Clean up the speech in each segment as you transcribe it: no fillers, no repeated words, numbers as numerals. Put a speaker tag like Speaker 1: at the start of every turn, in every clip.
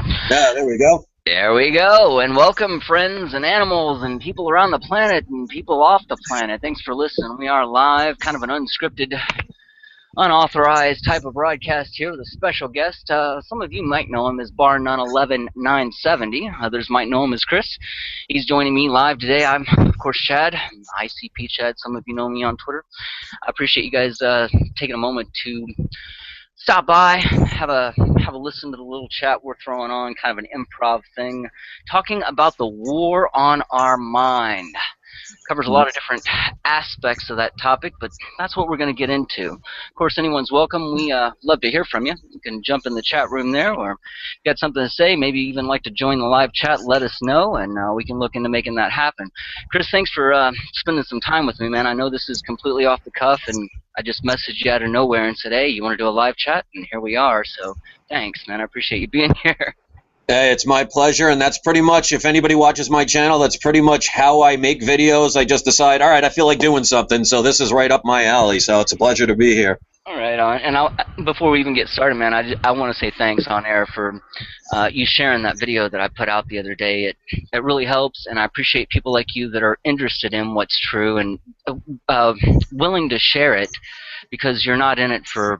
Speaker 1: Yeah, there we go.
Speaker 2: There we go, and welcome friends and animals and people around the planet and people off the planet. Thanks for listening. We are live, kind of an unscripted, unauthorized type of broadcast here with a special guest. Some of you might know him as Bar None 11970. Others might know him as Chris. He's joining me live today. I'm, of course, Chad, ICP Chad. Some of you know me on Twitter. I appreciate you guys taking a moment to stop by, have a listen to the little chat we're throwing on, kind of an improv thing, talking about the war on our mind. Covers a lot of different aspects of that topic, but that's what we're going to get into. Of course, anyone's welcome. We love to hear from you. You can jump in the chat room there, or if you got something to say, maybe even like to join the live chat, let us know, and we can look into making that happen. Chris, thanks for spending some time with me, man. I know this is completely off the cuff, and I just messaged you out of nowhere and said, hey, you want to do a live chat? And here we are, so thanks, man. I appreciate you being here.
Speaker 1: Hey, it's my pleasure, and that's pretty much, if anybody watches my channel, that's pretty much how I make videos. I just decide, all right, I feel like doing something, so this is right up my alley, so it's a pleasure to be here.
Speaker 2: All right, and before we even get started, man, I want to say thanks on air for you sharing that video that I put out the other day. It really helps, and I appreciate people like you that are interested in what's true and willing to share it, because you're not in it for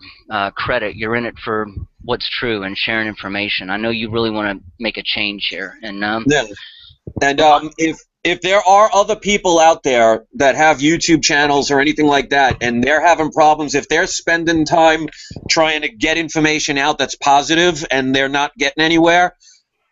Speaker 2: credit. You're in it for what's true and sharing information. I know you really want to make a change here. And
Speaker 1: Yeah. And if there are other people out there that have YouTube channels or anything like that, and they're having problems, if they're spending time trying to get information out that's positive and they're not getting anywhere,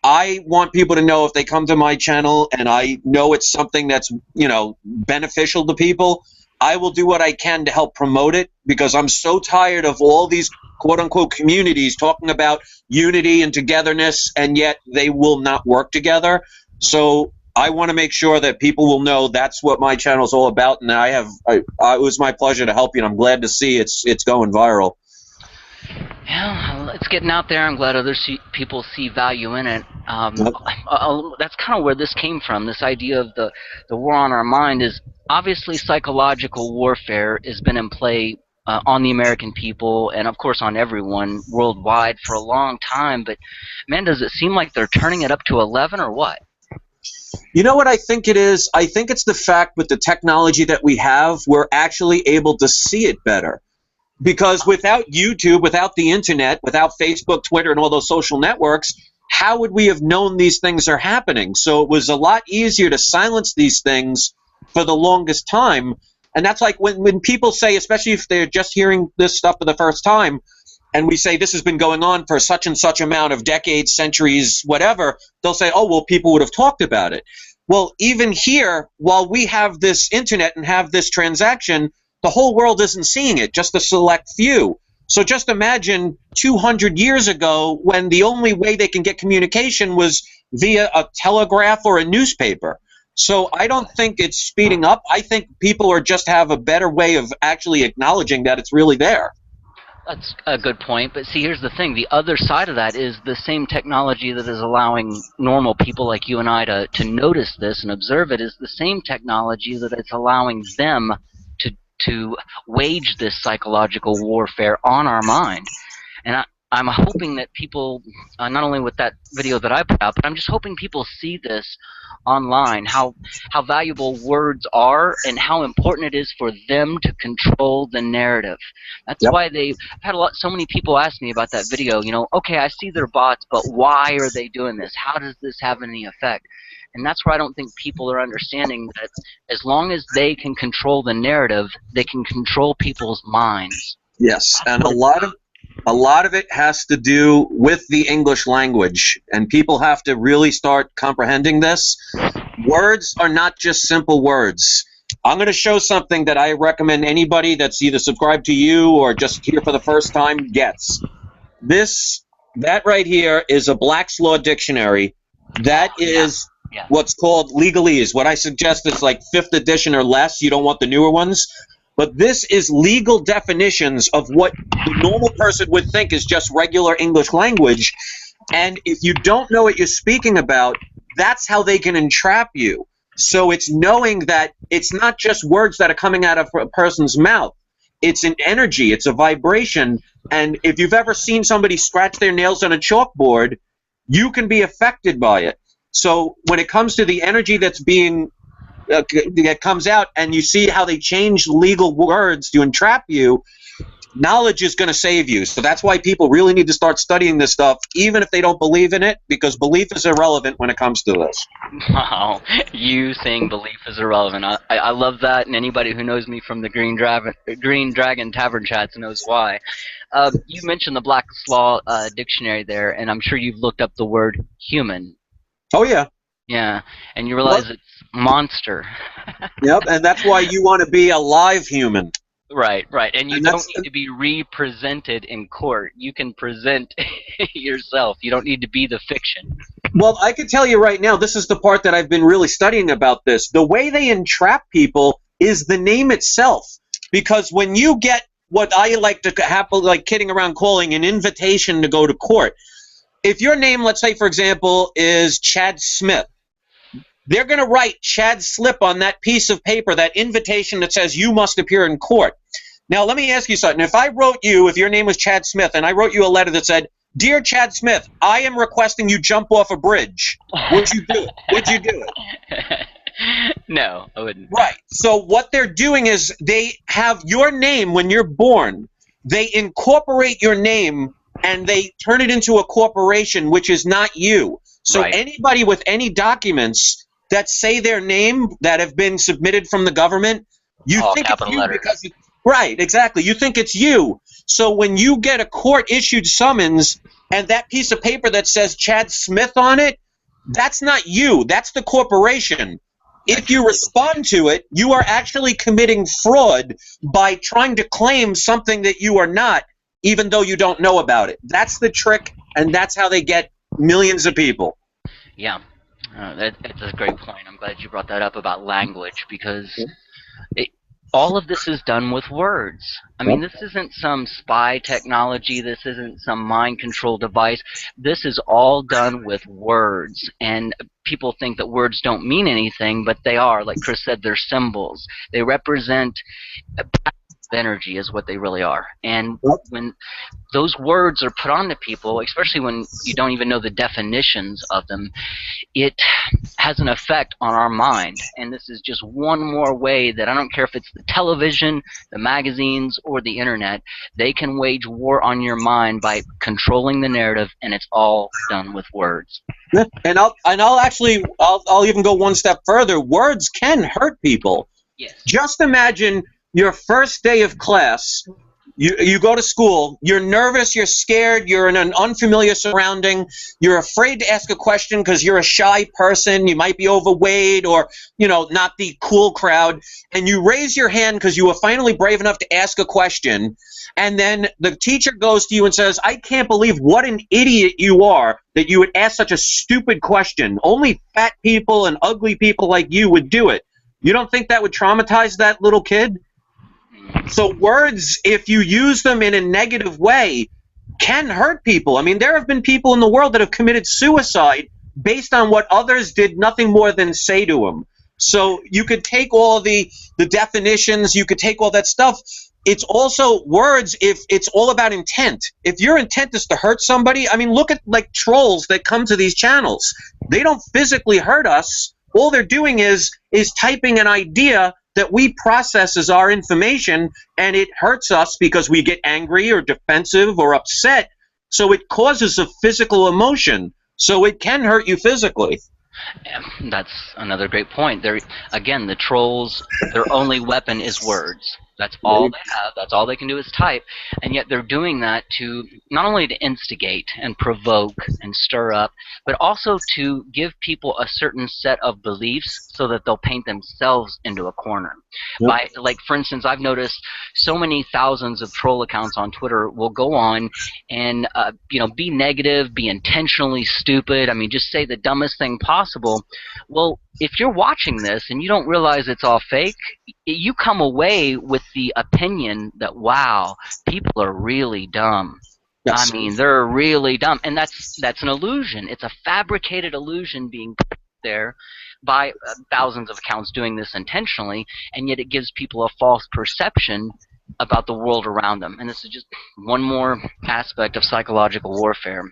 Speaker 1: I want people to know, if they come to my channel and I know it's something that's, you know, beneficial to people, I will do what I can to help promote it, because I'm so tired of all these quote-unquote communities talking about unity and togetherness, and yet they will not work together. So I want to make sure that people will know that's what my channel is all about, and it was my pleasure to help you, and I'm glad to see it's going viral.
Speaker 2: Yeah, it's getting out there. I'm glad other people see value in it.
Speaker 1: Yep.
Speaker 2: That's kind of where this came from. This idea of the war on our mind is obviously psychological warfare has been in play on the American people and, of course, on everyone worldwide for a long time. But, man, does it seem like they're turning it up to 11 or what?
Speaker 1: You know what I think it is? I think it's the fact, with the technology that we have, we're actually able to see it better. Because without YouTube, without the internet, without Facebook, Twitter, and all those social networks, how would we have known these things are happening? So it was a lot easier to silence these things for the longest time. And that's like when people say, especially if they're just hearing this stuff for the first time, and we say this has been going on for such and such amount of decades, centuries, whatever, they'll say, oh, well, people would have talked about it. Well, even here, while we have this internet and have this transaction, the whole world isn't seeing it, just a select few. So just imagine 200 years ago, when the only way they can get communication was via a telegraph or a newspaper. So I don't think it's speeding up. I think people are just have a better way of actually acknowledging that it's really there.
Speaker 2: That's a good point, but see, here's the thing. The other side of that is the same technology that is allowing normal people like you and I to notice this and observe it is the same technology that it's allowing them to wage this psychological warfare on our mind. And I'm hoping that people, not only with that video that I put out, but I'm just hoping people see this online, how valuable words are and how important it is for them to control the narrative. That's
Speaker 1: Yep.
Speaker 2: why I've had so many people ask me about that video, you know, okay, I see they're bots, but why are they doing this? How does this have any effect? And that's where I don't think people are understanding that as long as they can control the narrative, they can control people's minds.
Speaker 1: Yes, and a lot of it has to do with the English language, and people have to really start comprehending this. Words are not just simple words. I'm going to show something that I recommend anybody that's either subscribed to you or just here for the first time gets. That right here is a Black's Law Dictionary. That is what's called legalese. What I suggest is like 5th edition or less. You don't want the newer ones. But this is legal definitions of what the normal person would think is just regular English language. And if you don't know what you're speaking about, that's how they can entrap you. So it's knowing that it's not just words that are coming out of a person's mouth. It's an energy. It's a vibration. And if you've ever seen somebody scratch their nails on a chalkboard, you can be affected by it. So when it comes to the energy that's being that comes out, and you see how they change legal words to entrap you, knowledge is going to save you. So that's why people really need to start studying this stuff, even if they don't believe in it, because belief is irrelevant when it comes to this.
Speaker 2: Wow, you saying belief is irrelevant. I love that, and anybody who knows me from the Green Dragon Tavern chats knows why. You mentioned the Black's Law dictionary there, and I'm sure you've looked up the word human.
Speaker 1: Oh, yeah.
Speaker 2: Yeah, and you realize it's monster.
Speaker 1: Yep, and that's why you want to be a live human.
Speaker 2: Right, and you don't need to be represented in court. You can present yourself. You don't need to be the fiction.
Speaker 1: Well, I can tell you right now, this is the part that I've been really studying about this. The way they entrap people is the name itself. Because when you get what I like to have, like kidding around calling an invitation to go to court, if your name, let's say, for example, is Chad Smith, they're going to write Chad Slip on that piece of paper, that invitation that says you must appear in court. Now, let me ask you something. If I wrote you, if your name was Chad Smith, and I wrote you a letter that said, "Dear Chad Smith, I am requesting you jump off a bridge," would you do it? Would you do it?
Speaker 2: No, I wouldn't.
Speaker 1: Right. So what they're doing is they have your name when you're born. They incorporate your name, and they turn it into a corporation, which is not you. So anybody with any documents that say their name that have been submitted from the government, you think it's you because right, exactly. You think it's you. So when you get a court-issued summons and that piece of paper that says Chad Smith on it, that's not you. That's the corporation. If you respond to it, you are actually committing fraud by trying to claim something that you are not, even though you don't know about it. That's the trick, and that's how they get millions of people.
Speaker 2: Yeah, that's a great point. I'm glad you brought that up about language, because all of this is done with words. I mean, this isn't some spy technology. This isn't some mind control device. This is all done with words. And people think that words don't mean anything, but they are. Like Chris said, they're symbols. They represent energy is what they really are. And when those words are put onto people, especially when you don't even know the definitions of them, it has an effect on our mind. And this is just one more way that I don't care if it's the television, the magazines, or the internet, they can wage war on your mind by controlling the narrative, and it's all done with words.
Speaker 1: And I'll even go one step further. Words can hurt people.
Speaker 2: Yes.
Speaker 1: Just imagine your first day of class. You go to school, you're nervous, you're scared, you're in an unfamiliar surrounding, you're afraid to ask a question because you're a shy person, you might be overweight or, not the cool crowd, and you raise your hand because you were finally brave enough to ask a question, and then the teacher goes to you and says, "I can't believe what an idiot you are that you would ask such a stupid question. Only fat people and ugly people like you would do it." You don't think that would traumatize that little kid? So words, if you use them in a negative way, can hurt people. I mean, there have been people in the world that have committed suicide based on what others did nothing more than say to them. So you could take all the definitions, you could take all that stuff. It's also words if it's all about intent. If your intent is to hurt somebody, I mean, look at like trolls that come to these channels. They don't physically hurt us. All they're doing is typing an idea that we process as our information, and it hurts us because we get angry or defensive or upset. So it causes a physical emotion. So it can hurt you physically.
Speaker 2: Yeah, that's another great point. Again, the trolls, their only weapon is words. That's all they have. That's all they can do is type. And yet they're doing that to not only to instigate and provoke and stir up, but also to give people a certain set of beliefs so that they'll paint themselves into a corner. Yep. Like, for instance, I've noticed so many thousands of troll accounts on Twitter will go on and be negative, be intentionally stupid. I mean, just say the dumbest thing possible. Well, if you're watching this and you don't realize it's all fake, you come away with the opinion that, wow, people are really dumb. Yes. I mean, they're really dumb. And that's an illusion. It's a fabricated illusion being put there by thousands of accounts doing this intentionally, and yet it gives people a false perception about the world around them. And this is just one more aspect of psychological warfare.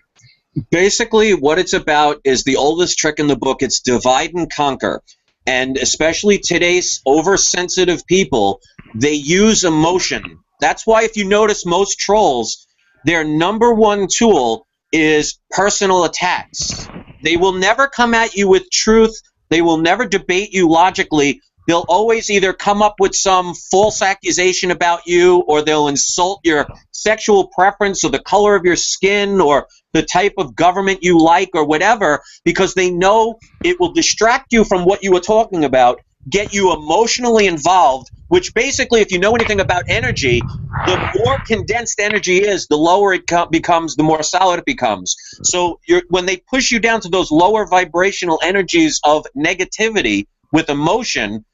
Speaker 1: Basically, what it's about is the oldest trick in the book. It's divide and conquer. And especially today's oversensitive people, they use emotion. That's why if you notice most trolls, their number one tool is personal attacks. They will never come at you with truth. They will never debate you logically. They'll always either come up with some false accusation about you, or they'll insult your sexual preference or the color of your skin or the type of government you like or whatever, because they know it will distract you from what you were talking about, get you emotionally involved, which basically, if you know anything about energy, the more condensed energy is, the lower it becomes, the more solid it becomes. So when they push you down to those lower vibrational energies of negativity with emotion,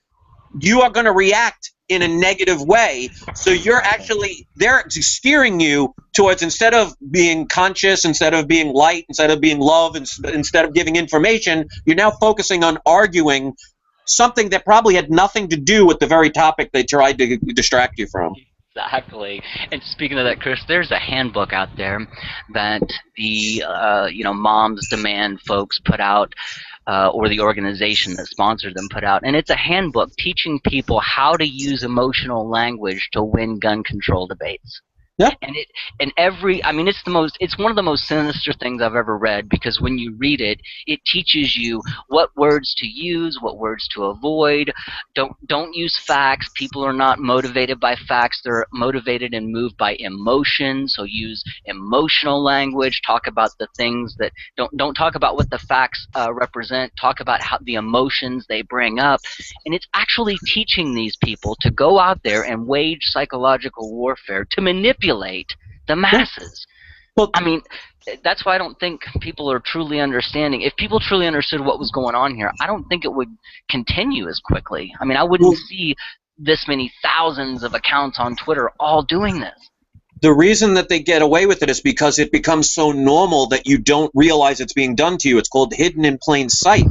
Speaker 1: you are going to react in a negative way. So they're steering you towards, instead of being conscious, instead of being light, instead of being love, instead of giving information, you're now focusing on arguing something that probably had nothing to do with the very topic they tried to distract you from.
Speaker 2: Exactly. And speaking of that, Chris, there's a handbook out there that the Moms Demand folks put out, or the organization that sponsored them put out, and it's a handbook teaching people how to use emotional language to win gun control debates.
Speaker 1: Yeah.
Speaker 2: It's one of the most sinister things I've ever read, because when you read it, it teaches you what words to use, what words to avoid. Don't use facts. People are not motivated by facts. They're motivated and moved by emotion. So use emotional language. Talk about the things that don't talk about what the facts represent. Talk about how the emotions they bring up. And it's actually teaching these people to go out there and wage psychological warfare to manipulate the masses.
Speaker 1: Well,
Speaker 2: I mean, that's why I don't think people are truly understanding. If people truly understood what was going on here, I don't think it would continue as quickly. I mean, I wouldn't see this many thousands of accounts on Twitter all doing this.
Speaker 1: The reason that they get away with it is because it becomes so normal that you don't realize it's being done to you. It's called hidden in plain sight.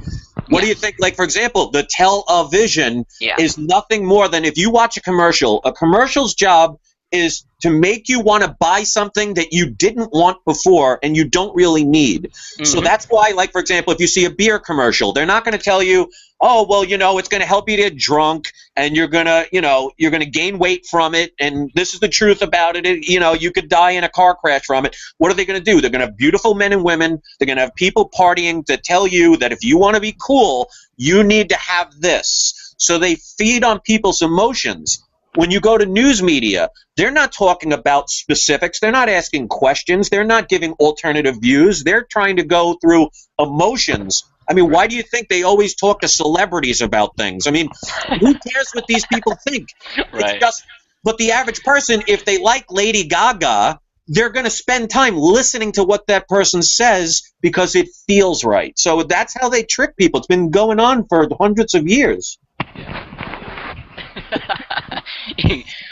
Speaker 1: What do you think? Like, for example, the television is nothing more than, if you watch a commercial's job is to make you want to buy something that you didn't want before and you don't really need. Mm-hmm. So that's why, like, for example, if you see a beer commercial, they're not going to tell you, oh, well, it's going to help you get drunk and you're going to gain weight from it, and this is the truth about it. You could die in a car crash from it. What are they going to do? They're going to have beautiful men and women. They're going to have people partying to tell you that if you want to be cool, you need to have this. So they feed on people's emotions. When you go to news media, they're not talking about specifics. They're not asking questions. They're not giving alternative views. They're trying to go through emotions. I mean, why do you think they always talk to celebrities about things? I mean, who cares what these people think?
Speaker 2: Right.
Speaker 1: But the average person, if they like Lady Gaga, they're going to spend time listening to what that person says because it feels right. So that's how they trick people. It's been going on for hundreds of years.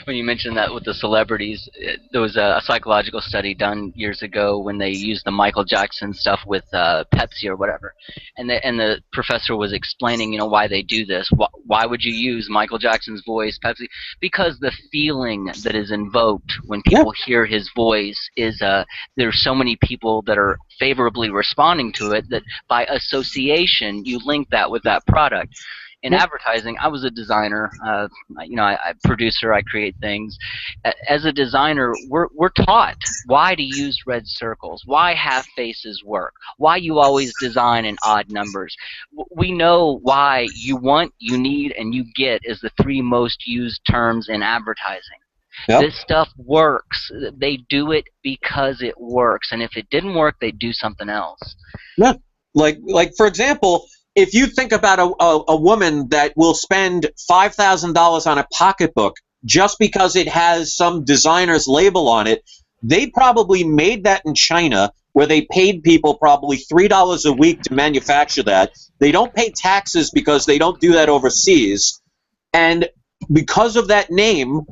Speaker 2: When you mentioned that with the celebrities, there was a psychological study done years ago when they used the Michael Jackson stuff with Pepsi or whatever, and the professor was explaining, why they do this. Why would you use Michael Jackson's voice, Pepsi? Because the feeling that is invoked when people hear his voice is there's so many people that are favorably responding to it that by association you link that with that product. In advertising, I was a designer. I producer. I create things. As a designer, we're taught why to use red circles, why half faces work, why you always design in odd numbers. We know why you want, you need, and you get is the three most used terms in advertising. Yep. This stuff works. They do it because it works, and if it didn't work, they'd do something else.
Speaker 1: Yeah, like for example, if you think about a woman that will spend $5,000 on a pocketbook just because it has some designer's label on it, they probably made that in China, where they paid people probably $3 a week to manufacture that. They don't pay taxes because they don't do that overseas. And because of that name,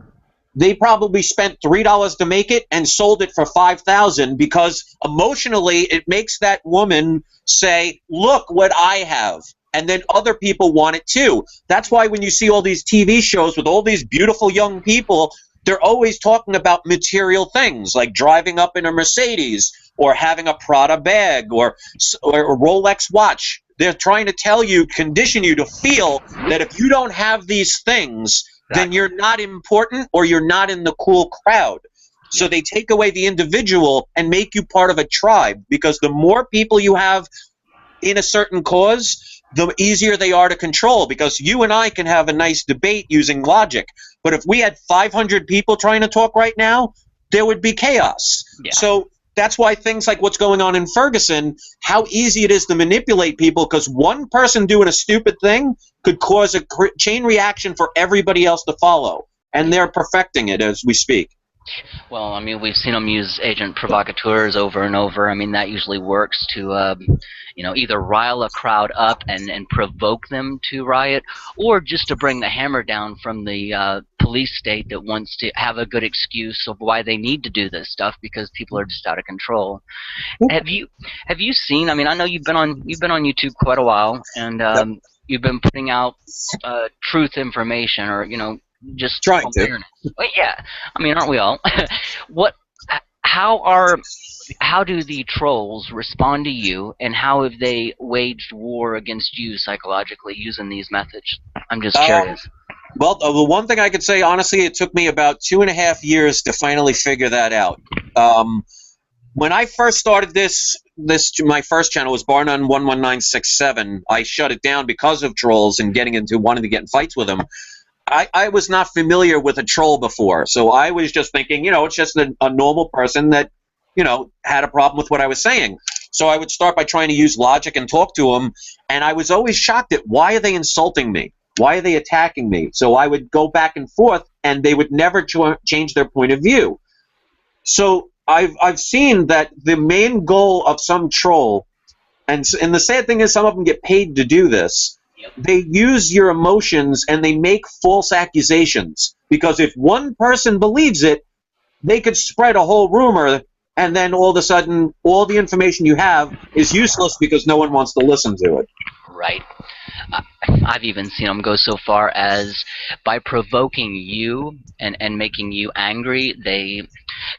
Speaker 1: they probably spent $3 to make it and sold it for $5,000 because emotionally it makes that woman say, look what I have. And then other people want it too. That's why when you see all these TV shows with all these beautiful young people, they're always talking about material things like driving up in a Mercedes or having a Prada bag or a Rolex watch. They're trying to tell you, condition you to feel that if you don't have these things, then you're not important or you're not in the cool crowd. So they take away the individual and make you part of a tribe, because the more people you have in a certain cause, the easier they are to control, because you and I can have a nice debate using logic. But if we had 500 people trying to talk right now, there would be chaos.
Speaker 2: Yeah.
Speaker 1: So that's why things like what's going on in Ferguson, how easy it is to manipulate people, because one person doing a stupid thing could cause a chain reaction for everybody else to follow. And they're perfecting it as we speak.
Speaker 2: Well, I mean, we've seen them use agent provocateurs over and over. I mean, that usually works to, you know, either rile a crowd up and provoke them to riot, or just to bring the hammer down from the police state that wants to have a good excuse of why they need to do this stuff, because people are just out of control. Have you seen? I mean, I know you've been on YouTube quite a while, and you've been putting out truth information, or just
Speaker 1: trying to.
Speaker 2: Well, yeah, I mean, aren't we all? How do the trolls respond to you, and how have they waged war against you psychologically using these methods? I'm just curious.
Speaker 1: Well, the one thing I could say, honestly, it took me about 2.5 years to finally figure that out. When I first started my first channel was Barnum 11967. I shut it down because of trolls and wanting to get in fights with them. I was not familiar with a troll before, so I was just thinking, it's just a normal person that, had a problem with what I was saying. So I would start by trying to use logic and talk to them, and I was always shocked at, why are they insulting me? Why are they attacking me? So I would go back and forth, and they would never change their point of view. So I've seen that the main goal of some troll, and the sad thing is some of them get paid to do this, they use your emotions and they make false accusations, because if one person believes it, they could spread a whole rumor, and then all of a sudden all the information you have is useless because no one wants to listen to it.
Speaker 2: Right. I've even seen them go so far as, by provoking you and making you angry,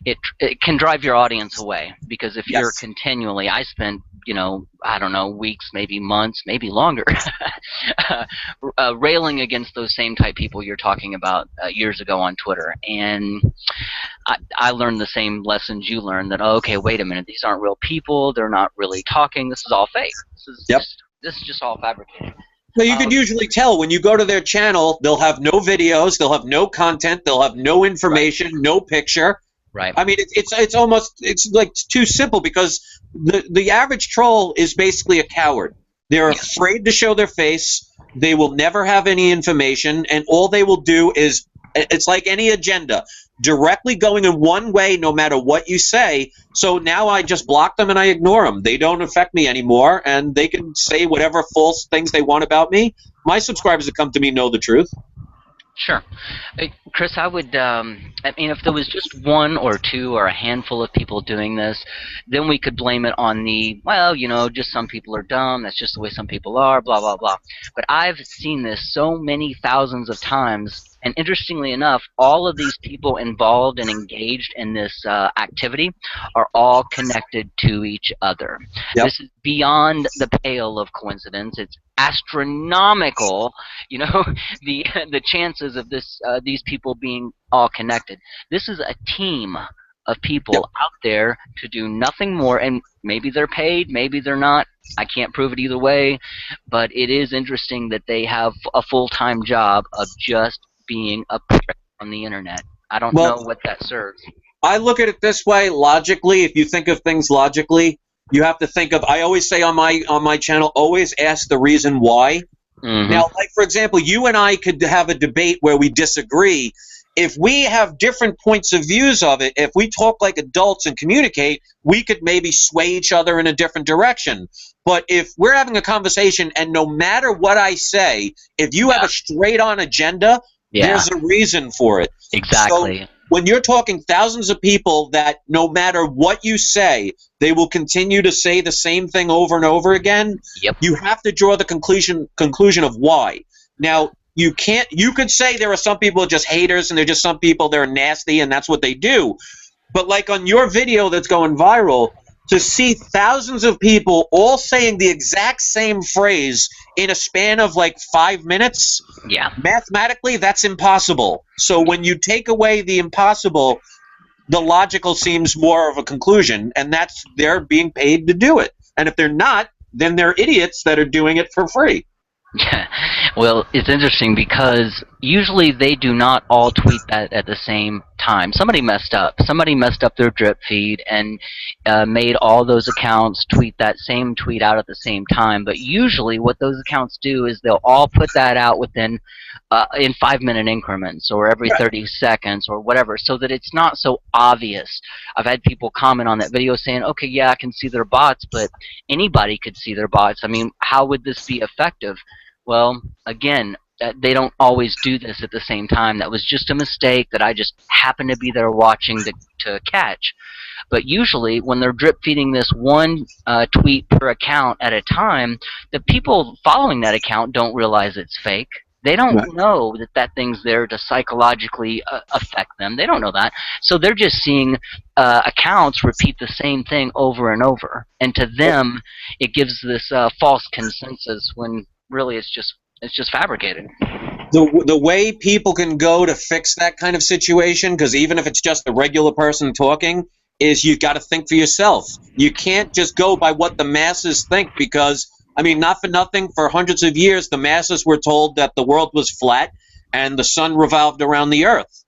Speaker 2: it can drive your audience away, because if you're continually, I spent, I don't know, weeks, maybe months, maybe longer, railing against those same type people you're talking about years ago on Twitter. And I learned the same lessons you learned, that, oh, okay, wait a minute, these aren't real people, they're not really talking, this is all fake. This is just all fabricated.
Speaker 1: Well, you could usually tell when you go to their channel, they'll have no videos, they'll have no content, they'll have no information, no picture.
Speaker 2: Right.
Speaker 1: I mean, it's like too simple, because the average troll is basically a coward. They're afraid to show their face. They will never have any information, and all they will do is, it's like any agenda, directly going in one way no matter what you say. So now I just block them and I ignore them. They don't affect me anymore, and they can say whatever false things they want about me. My subscribers that come to me know the truth.
Speaker 2: Sure. Chris, I would, I mean, if there was just one or two or a handful of people doing this, then we could blame it on the, well, just some people are dumb, that's just the way some people are, blah, blah, blah. But I've seen this so many thousands of times, and interestingly enough, all of these people involved and engaged in this activity are all connected to each other.
Speaker 1: Yep.
Speaker 2: This is beyond the pale of coincidence. It's astronomical, the chances of these people being all connected. This is a team of people out there to do nothing more, and maybe they're paid, maybe they're not. I can't prove it either way, but it is interesting that they have a full-time job of just being a prick on the internet. I don't know what that serves.
Speaker 1: I look at it this way, logically. If you think of things logically, you have to think of, I always say on my channel, always ask the reason why. Mm-hmm. Now, like, for example, you and I could have a debate where we disagree. If we have different points of views of it, if we talk like adults and communicate, we could maybe sway each other in a different direction. But if we're having a conversation and no matter what I say, if you have a straight-on agenda, there's a reason for it.
Speaker 2: Exactly.
Speaker 1: So when you're talking thousands of people that no matter what you say, they will continue to say the same thing over and over again, you have to draw the conclusion of why. Now, you can't. You could say there are some people just haters, and they're just some people they're nasty, and that's what they do. But like on your video that's going viral, to see thousands of people all saying the exact same phrase in a span of like 5 minutes,
Speaker 2: Yeah.
Speaker 1: mathematically that's impossible. So when you take away the impossible, the logical seems more of a conclusion, and that's they're being paid to do it. And if they're not, then they're idiots that are doing it for free.
Speaker 2: Yeah. Well, it's interesting because usually they do not all tweet that at the same time. Somebody messed up. Somebody messed up their drip feed and made all those accounts tweet that same tweet out at the same time. But usually what those accounts do is they'll all put that out within in 5-minute increments or every 30 seconds or whatever, so that it's not so obvious. I've had people comment on that video saying, okay, yeah, I can see their bots, but anybody could see their bots. I mean, how would this be effective? Well, again, they don't always do this at the same time. That was just a mistake that I just happened to be there watching to catch. But usually, when they're drip feeding this one tweet per account at a time, the people following that account don't realize it's fake. They don't know that that thing's there to psychologically affect them. They don't know that. So they're just seeing accounts repeat the same thing over and over. And to them, it gives this false consensus when really it's just fabricated.
Speaker 1: The way people can go to fix that kind of situation, because even if it's just a regular person talking, is you got to think for yourself. You can't just go by what the masses think, because, I mean, not for nothing, for hundreds of years, the masses were told that the world was flat and the sun revolved around the earth.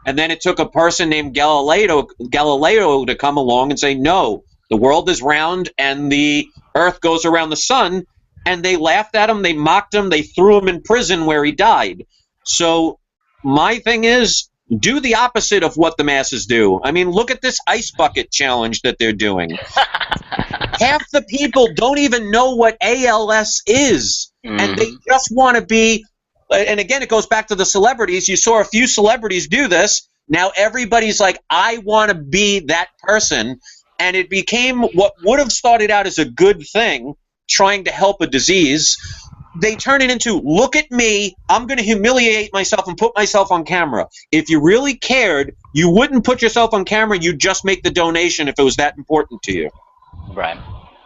Speaker 1: And then it took a person named Galileo to come along and say, no, the world is round and the earth goes around the sun. And they laughed at him, they mocked him, they threw him in prison where he died. So my thing is, do the opposite of what the masses do. I mean, look at this ice bucket challenge that they're doing. Half the people don't even know what ALS is, and they just want to be, and again, it goes back to the celebrities. You saw a few celebrities do this. Now everybody's like, I want to be that person, and it became what would have started out as a good thing, trying to help a disease. They turn it into, look at me, I'm going to humiliate myself and put myself on camera. If you really cared, you wouldn't put yourself on camera, you'd just make the donation if it was that important to you.
Speaker 2: Right.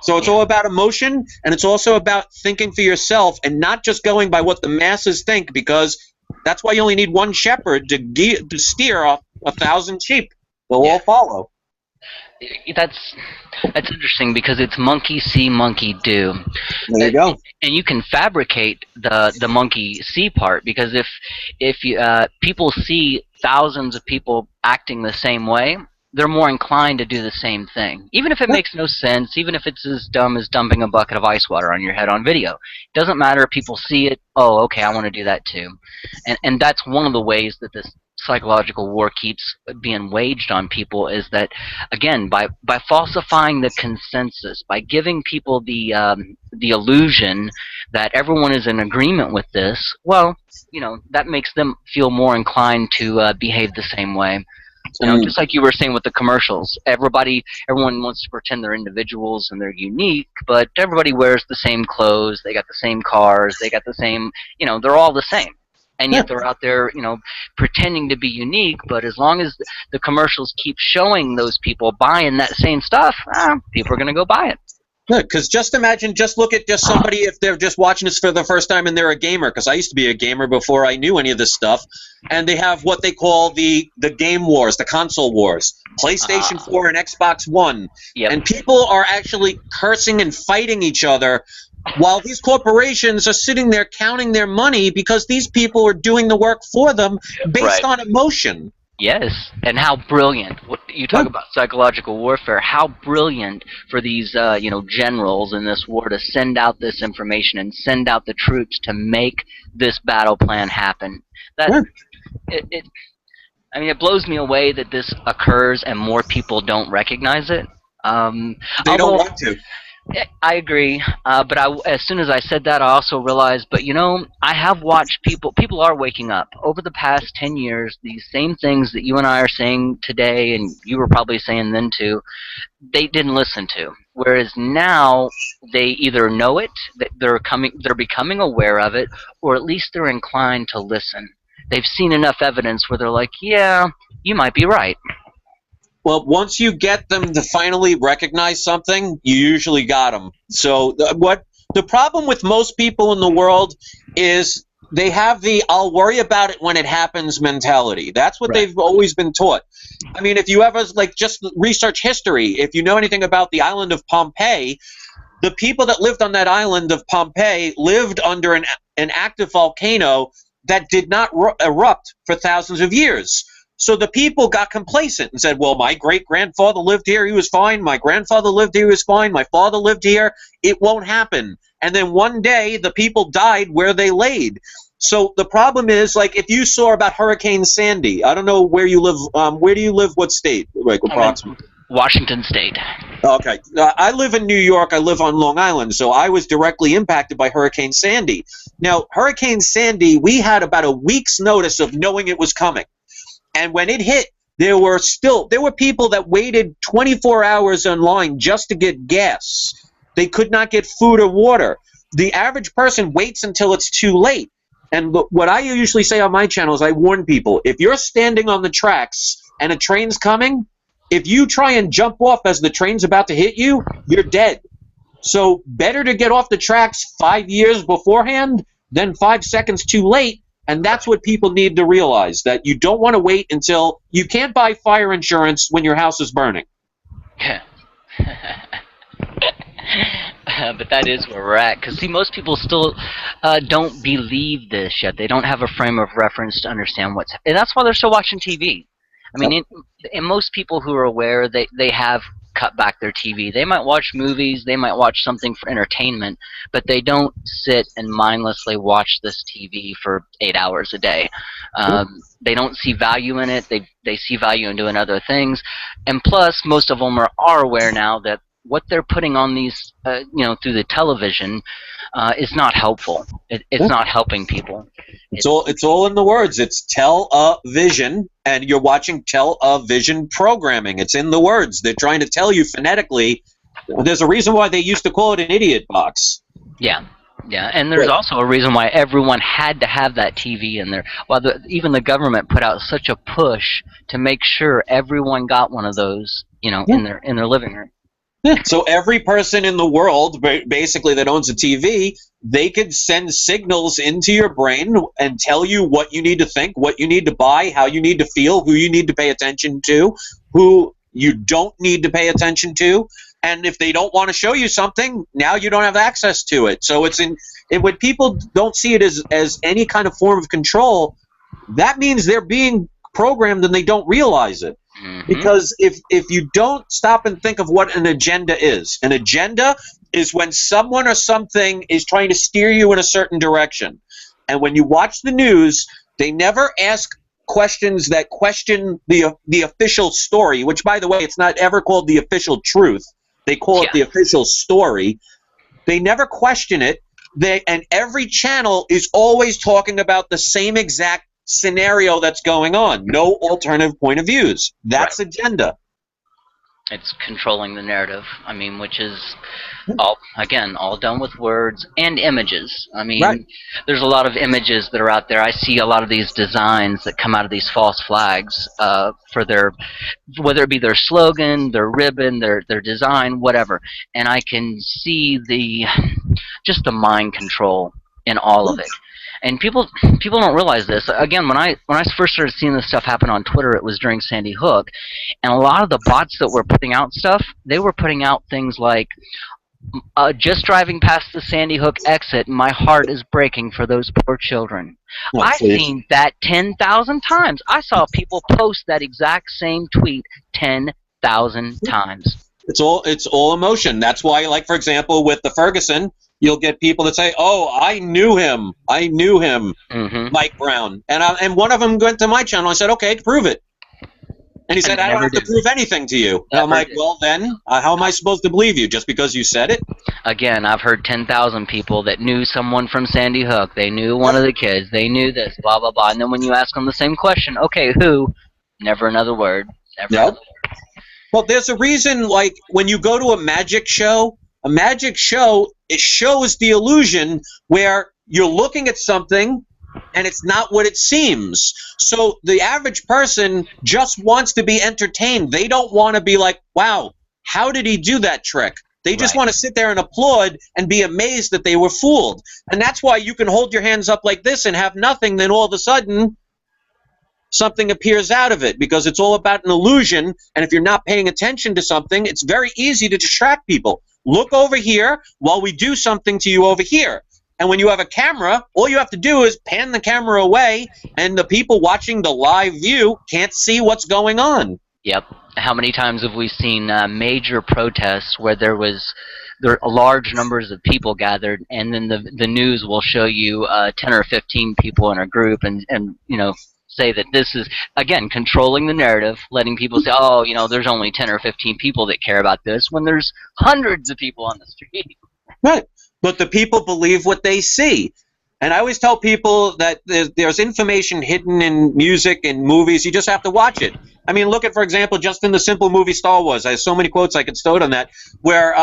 Speaker 1: So it's all about emotion, and it's also about thinking for yourself and not just going by what the masses think, because that's why you only need one shepherd to steer off 1,000 sheep. They'll all follow.
Speaker 2: That's interesting because it's monkey see, monkey do.
Speaker 1: There you go.
Speaker 2: And you can fabricate the monkey see part, because if you, people see thousands of people acting the same way, they're more inclined to do the same thing. Even if it makes no sense, even if it's as dumb as dumping a bucket of ice water on your head on video. It doesn't matter if people see it, oh, okay, I want to do that too. And that's one of the ways that this psychological war keeps being waged on people, is that, again, by falsifying the consensus, by giving people the illusion that everyone is in agreement with this, well, you know, that makes them feel more inclined to behave the same way. You know, just like you were saying with the commercials, everyone wants to pretend they're individuals and they're unique, but everybody wears the same clothes, they got the same cars, they got the same, you know, they're all the same. And yet they're out there, you know, pretending to be unique, but as long as the commercials keep showing those people buying that same stuff, people are going to go buy it.
Speaker 1: Good, because just imagine, just look at just somebody if they're just watching this for the first time and they're a gamer, because I used to be a gamer before I knew any of this stuff, and they have what they call the game wars, the console wars, PlayStation 4 and Xbox One, and people are actually cursing and fighting each other while these corporations are sitting there counting their money because these people are doing the work for them based on emotion.
Speaker 2: Yes, and how brilliant. You talk about psychological warfare, how brilliant for these you know, generals in this war to send out this information and send out the troops to make this battle plan happen. That I mean, it blows me away that this occurs and more people don't recognize it.
Speaker 1: They don't want to.
Speaker 2: I agree, but as soon as I said that, I also realized, but you know, I have watched people are waking up. Over the past 10 years, these same things that you and I are saying today, and you were probably saying then too, they didn't listen to. Whereas now, they either know it, that they're becoming aware of it, or at least they're inclined to listen. They've seen enough evidence where they're like, yeah, you might be right.
Speaker 1: Well, once you get them to finally recognize something, you usually got them. So what the problem with most people in the world is they have the "I'll worry about it when it happens" mentality. That's what they've always been taught. I mean, if you ever just research history, if you know anything about the island of Pompeii, the people that lived on that island of Pompeii lived under an active volcano that did not erupt for thousands of years. So the people got complacent and said, well, my great-grandfather lived here, he was fine. My grandfather lived here, he was fine. My father lived here, it won't happen. And then one day, the people died where they laid. So the problem is, like, if you saw about Hurricane Sandy, I don't know where you live. Where do you live? What state? Like, approximately?
Speaker 2: Washington State.
Speaker 1: Okay. I live in New York. I live on Long Island, so I was directly impacted by Hurricane Sandy. Now, Hurricane Sandy, we had about a week's notice of knowing it was coming. And when it hit, there were people that waited 24 hours in line just to get gas. They could not get food or water. The average person waits until it's too late. And what I usually say on my channel is I warn people, if you're standing on the tracks and a train's coming, if you try and jump off as the train's about to hit you, you're dead. So better to get off the tracks 5 years beforehand than 5 seconds too late. And that's what people need to realize, that you don't want to wait until you can't buy fire insurance when your house is burning.
Speaker 2: But that is where we're at. Because, see, most people still don't believe this yet. They don't have a frame of reference to understand what's... And that's why they're still watching TV. I mean, in most people who are aware, they have cut back their TV. They might watch movies, they might watch something for entertainment, but they don't sit and mindlessly watch this TV for 8 hours a day. They don't see value in it. They see value in doing other things. And plus, most of them are aware now that what they're putting on these, through the television is not helpful. It's not helping people.
Speaker 1: It's all in the words. It's tell-a-vision, and you're watching tell-a-vision programming. It's in the words. They're trying to tell you phonetically. There's a reason why they used to call it an idiot box.
Speaker 2: Yeah. Yeah, and there's also a reason why everyone had to have that TV in there. Well, even the government put out such a push to make sure everyone got one of those, in their living room.
Speaker 1: So every person in the world, basically, that owns a TV, they could send signals into your brain and tell you what you need to think, what you need to buy, how you need to feel, who you need to pay attention to, who you don't need to pay attention to. And if they don't want to show you something, now you don't have access to it. So when people don't see it as any kind of form of control, that means they're being programmed and they don't realize it. Mm-hmm. Because if you don't stop and think of what an agenda is when someone or something is trying to steer you in a certain direction. And when you watch the news, they never ask questions that question the official story, which, by the way, it's not ever called the official truth. They call it the official story. They never question it. And every channel is always talking about the same exact scenario that's going on. No alternative point of views. That's agenda.
Speaker 2: It's controlling the narrative. I mean, which is all done with words and images. I mean, there's a lot of images that are out there. I see a lot of these designs that come out of these false flags for their, whether it be their slogan, their ribbon, their design, whatever. And I can see just the mind control in all of it. And people don't realize this. Again, when I first started seeing this stuff happen on Twitter, it was during Sandy Hook, and a lot of the bots that were putting out stuff, they were putting out things like, just driving past the Sandy Hook exit, my heart is breaking for those poor children. I've seen that 10,000 times. I saw people post that exact same tweet 10,000 times. It's
Speaker 1: all emotion. That's why, like, for example, with the Ferguson, you'll get people that say, "Oh, I knew him, mm-hmm. Mike Brown," and one of them went to my channel. I said, "Okay, prove it," and he said, "I don't have to prove anything to you." And I'm like, "Well, then, how am I supposed to believe you? Just because you said it?"
Speaker 2: Again, I've heard 10,000 people that knew someone from Sandy Hook. They knew one of the kids. They knew this, blah blah blah. And then when you ask them the same question, "Okay, who?" Never another word. Never another word.
Speaker 1: Well, there's a reason. Like when you go to a magic show. A magic show, it shows the illusion where you're looking at something and it's not what it seems. So the average person just wants to be entertained. They don't want to be like, wow, how did he do that trick? They just want to sit there and applaud and be amazed that they were fooled. And that's why you can hold your hands up like this and have nothing, then all of a sudden something appears out of it, because it's all about an illusion. And if you're not paying attention to something, it's very easy to distract people. Look over here while we do something to you over here. And when you have a camera, all you have to do is pan the camera away, and the people watching the live view can't see what's going on.
Speaker 2: Yep. How many times have we seen major protests where there are large numbers of people gathered, and then the news will show you 10 or 15 people in a group, and you know, say that this is, again, controlling the narrative, letting people say, oh, you know, there's only 10 or 15 people that care about this, when there's hundreds of people on the street.
Speaker 1: Right. But the people believe what they see. And I always tell people that there's information hidden in music and movies. You just have to watch it. I mean, look at, for example, just in the simple movie Star Wars. I have so many quotes I could stow on that, where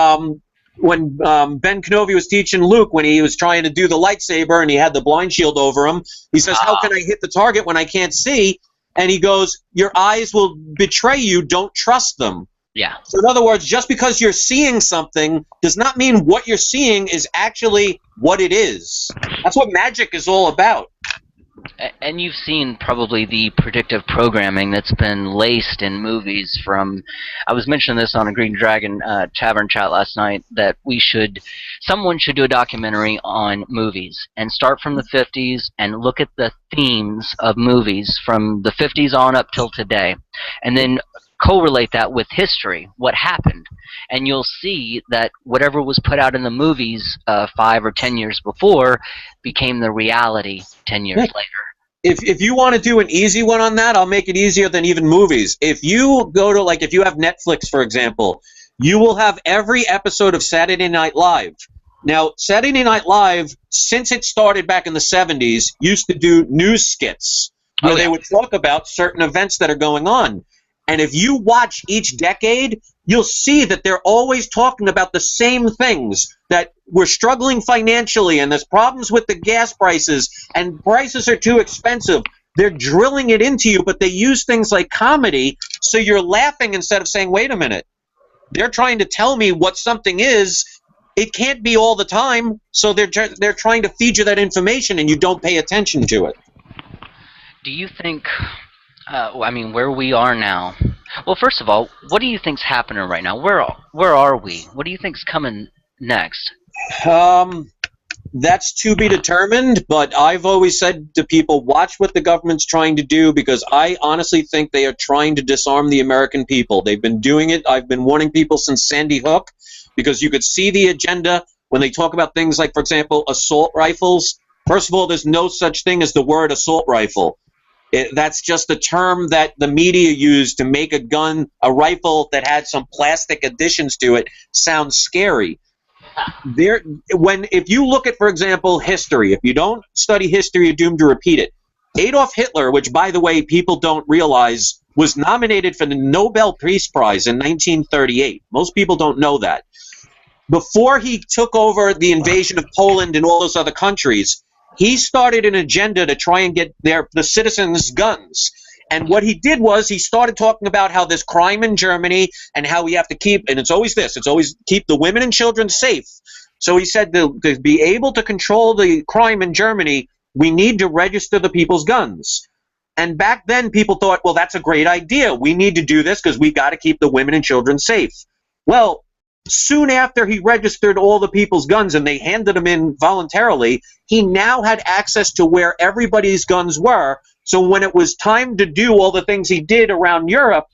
Speaker 1: when Ben Kenobi was teaching Luke, when he was trying to do the lightsaber and he had the blind shield over him, he says, how can I hit the target when I can't see? And he goes, your eyes will betray you. Don't trust them.
Speaker 2: Yeah.
Speaker 1: So in other words, just because you're seeing something does not mean what you're seeing is actually what it is. That's what magic is all about.
Speaker 2: And you've seen probably the predictive programming that's been laced in movies from, I was mentioning this on a Green Dragon Tavern chat last night, that someone should do a documentary on movies and start from the 50s and look at the themes of movies from the 50s on up till today, and then correlate that with history, what happened, and you'll see that whatever was put out in the movies 5 or 10 years before became the reality 10 years later.
Speaker 1: If you want to do an easy one on that, I'll make it easier than even movies. If you go to, like, if you have Netflix, for example, you will have every episode of Saturday Night Live. Now, Saturday Night Live, since it started back in the 70s, used to do news skits where they would talk about certain events that are going on. And if you watch each decade, you'll see that they're always talking about the same things, that we're struggling financially and there's problems with the gas prices and prices are too expensive. They're drilling it into you, but they use things like comedy, so you're laughing instead of saying, wait a minute, they're trying to tell me what something is. It can't be all the time, so they're trying to feed you that information and you don't pay attention to it.
Speaker 2: Do you think... I mean, where we are now. Well, first of all, what do you think's happening right now? Where are we? What do you think's coming next?
Speaker 1: That's to be determined, but I've always said to people, watch what the government's trying to do, because I honestly think they are trying to disarm the American people. They've been doing it. I've been warning people since Sandy Hook, because you could see the agenda when they talk about things like, for example, assault rifles. First of all, there's no such thing as the word assault rifle. That's just a term that the media used to make a gun, a rifle that had some plastic additions to it, sound scary. If you look at, for example, history, if you don't study history, you're doomed to repeat it. Adolf Hitler, which, by the way, people don't realize, was nominated for the Nobel Peace Prize in 1938. Most people don't know that. Before he took over the invasion of Poland and all those other countries, he started an agenda to try and get the citizens guns. And what he did was he started talking about how there's crime in Germany and how we have to keep, and it's always keep the women and children safe. So he said to be able to control the crime in Germany, we need to register the people's guns. And back then people thought, well, that's a great idea. We need to do this because we got to keep the women and children safe. Well, soon after he registered all the people's guns and they handed them in voluntarily, he now had access to where everybody's guns were. So when it was time to do all the things he did around Europe,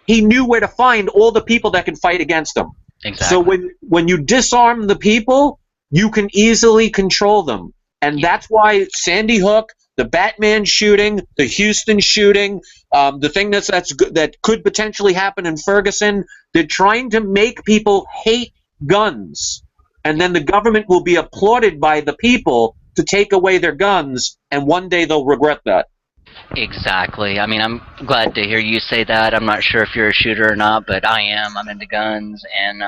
Speaker 1: he knew where to find all the people that could fight against him.
Speaker 2: Exactly.
Speaker 1: So when you disarm the people, you can easily control them. And that's why Sandy Hook, the Batman shooting, the Houston shooting, the thing that could potentially happen in Ferguson, they're trying to make people hate guns. And then the government will be applauded by the people to take away their guns, and one day they'll regret that.
Speaker 2: Exactly. I mean, I'm glad to hear you say that. I'm not sure if you're a shooter or not, but I am. I'm into guns, and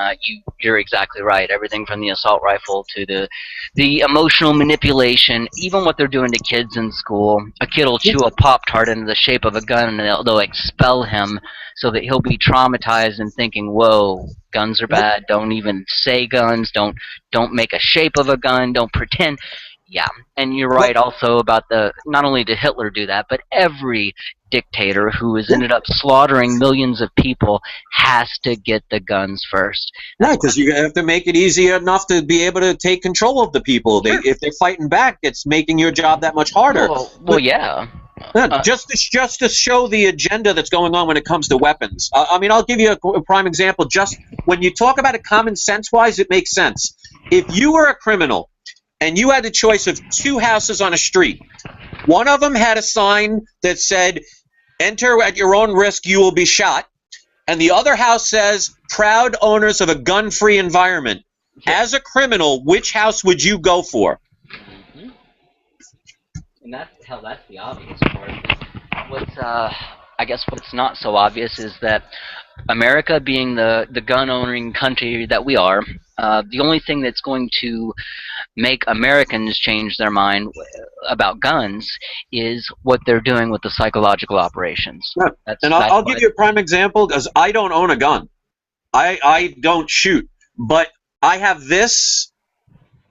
Speaker 2: you're exactly right. Everything from the assault rifle to the emotional manipulation, even what they're doing to kids in school. A kid will chew a Pop Tart into the shape of a gun, and they'll expel him so that he'll be traumatized and thinking, "Whoa, guns are
Speaker 1: Yep.
Speaker 2: bad. Don't even say guns. Don't make a shape of a gun. Don't pretend." Yeah, and you're
Speaker 1: Well,
Speaker 2: right also about the not only did Hitler do that, but every dictator who has
Speaker 1: yeah.
Speaker 2: ended up slaughtering millions of people has to get the guns first. That's
Speaker 1: Right,
Speaker 2: why.
Speaker 1: because you have to make it easy enough to be able to take control of the people.
Speaker 2: Sure.
Speaker 1: If they're fighting back, it's making your job that much harder.
Speaker 2: Well,
Speaker 1: But
Speaker 2: yeah. Uh,
Speaker 1: just to show the agenda that's going on when it comes to weapons. I mean, I'll give you a prime example. Just when you talk about it common sense wise, it makes sense. If you were a criminal and you had the choice of two houses on a street, one of them had a sign that said, "Enter at your own risk, you will be shot." And the other house says, "Proud owners of a gun-free environment."
Speaker 2: yeah.
Speaker 1: As a criminal, which house would you go for?
Speaker 2: Mhm. And that's the obvious part. What's I guess what's not so obvious is that America, being the gun owning country that we are, the only thing that's going to make Americans change their mind about guns is what they're doing with the psychological operations.
Speaker 1: Yeah. And I'll,
Speaker 2: That's
Speaker 1: I'll give
Speaker 2: what.
Speaker 1: you a prime example because I don't own a gun. I don't shoot, but I have this,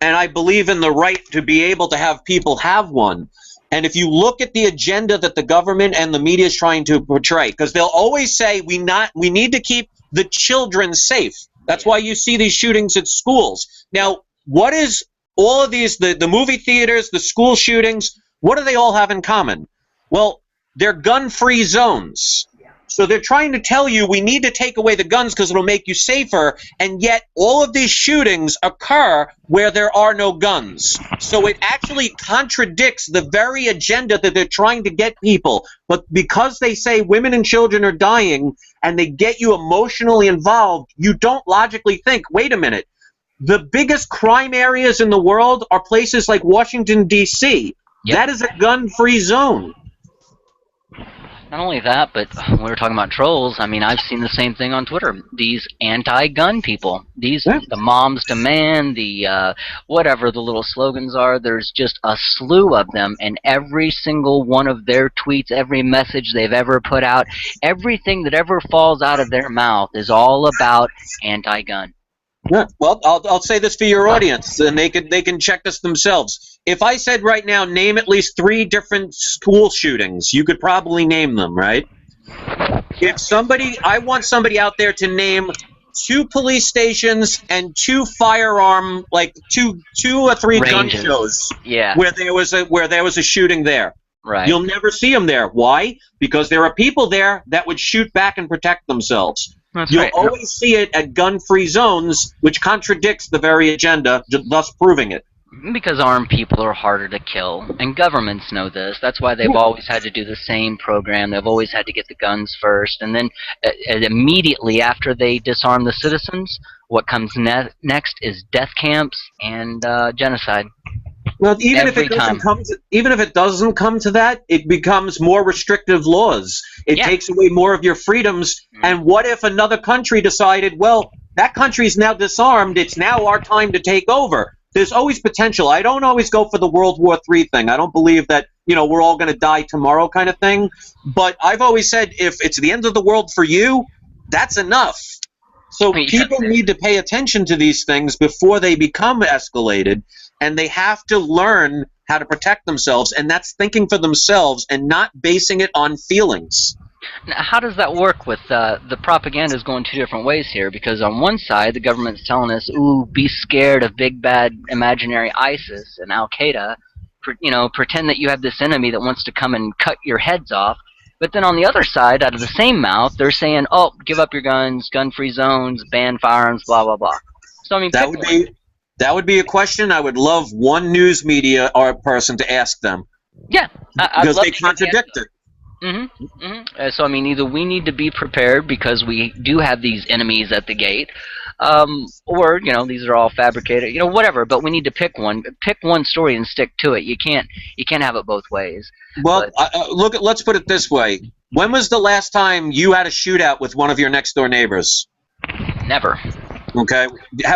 Speaker 1: and I believe in the right to be able to have people have one. And if you look at the agenda that the government and the media is trying to portray, because they'll always say we need to keep the children safe. That's
Speaker 2: Yeah.
Speaker 1: why you see these shootings at schools. Now, what is all of these, the movie theaters, the school shootings, what do they all have in common? Well, they're gun-free zones. So they're trying to tell you we need to take away the guns because it'll make you safer, and yet all of these shootings occur where there are no guns. So it actually contradicts the very agenda that they're trying to get people. But because they say women and children are dying and they get you emotionally involved, you don't logically think, wait a minute, the biggest crime areas in the world are places like Washington, D.C.
Speaker 2: Yep.
Speaker 1: That is a gun-free zone.
Speaker 2: Not only that, but when we were talking about trolls, I mean, I've seen the same thing on Twitter. These anti-gun people,
Speaker 1: Yeah.
Speaker 2: the moms demand, the whatever the little slogans are. There's just a slew of them, and every single one of their tweets, every message they've ever put out, everything that ever falls out of their mouth is all about anti-gun.
Speaker 1: Yeah. Well, I'll say this for your audience, and they can check this themselves. If I said right now, name at least 3 different school shootings, you could probably name them, right? I want somebody out there to name 2 police stations and 2 firearm, like two or 3 gun
Speaker 2: Ranges.
Speaker 1: shows
Speaker 2: Yeah.
Speaker 1: where there was a shooting there.
Speaker 2: Right.
Speaker 1: You'll never see them there. Why? Because there are people there that would shoot back and protect themselves.
Speaker 2: That's
Speaker 1: You'll
Speaker 2: right.
Speaker 1: always see it at gun-free zones, which contradicts the very agenda, thus proving it.
Speaker 2: Because armed people are harder to kill, and governments know this. That's why they've always had to do the same program. They've always had to get the guns first, and then immediately after they disarm the citizens, what comes next is death camps and genocide.
Speaker 1: Well,
Speaker 2: Every time.
Speaker 1: even if it doesn't come to that, it becomes more restrictive laws. It
Speaker 2: Yeah.
Speaker 1: takes away more of your freedoms. And what if another country decided, well, that country is now disarmed, it's now our time to take over? There's always potential. I don't always go for the World War III thing. I don't believe that, we're all going to die tomorrow kind of thing. But I've always said if it's the end of the world for you, that's enough. So
Speaker 2: Yeah.
Speaker 1: people need to pay attention to these things before they become escalated, and they have to learn how to protect themselves, and that's thinking for themselves and not basing it on feelings.
Speaker 2: Now, how does that work with the propaganda is going 2 different ways here? Because on one side, the government's telling us, "Ooh, be scared of big bad imaginary ISIS and Al Qaeda." Pretend that you have this enemy that wants to come and cut your heads off. But then on the other side, out of the same mouth, they're saying, "Oh, give up your guns, gun-free zones, ban firearms, blah blah blah." So I mean,
Speaker 1: That
Speaker 2: pick
Speaker 1: would
Speaker 2: one.
Speaker 1: be that would be a question I would love one news media or person to ask them,
Speaker 2: Yeah, I'd
Speaker 1: because
Speaker 2: love
Speaker 1: they
Speaker 2: to hear the answer.
Speaker 1: contradict it.
Speaker 2: So I mean, either we need to be prepared because we do have these enemies at the gate, Or these are all fabricated, whatever. But we need to pick one story and stick to it. You can't have it both ways.
Speaker 1: Well,
Speaker 2: But
Speaker 1: let's put it this way. When was the last time you had a shootout with one of your next door neighbors?
Speaker 2: never.
Speaker 1: Okay.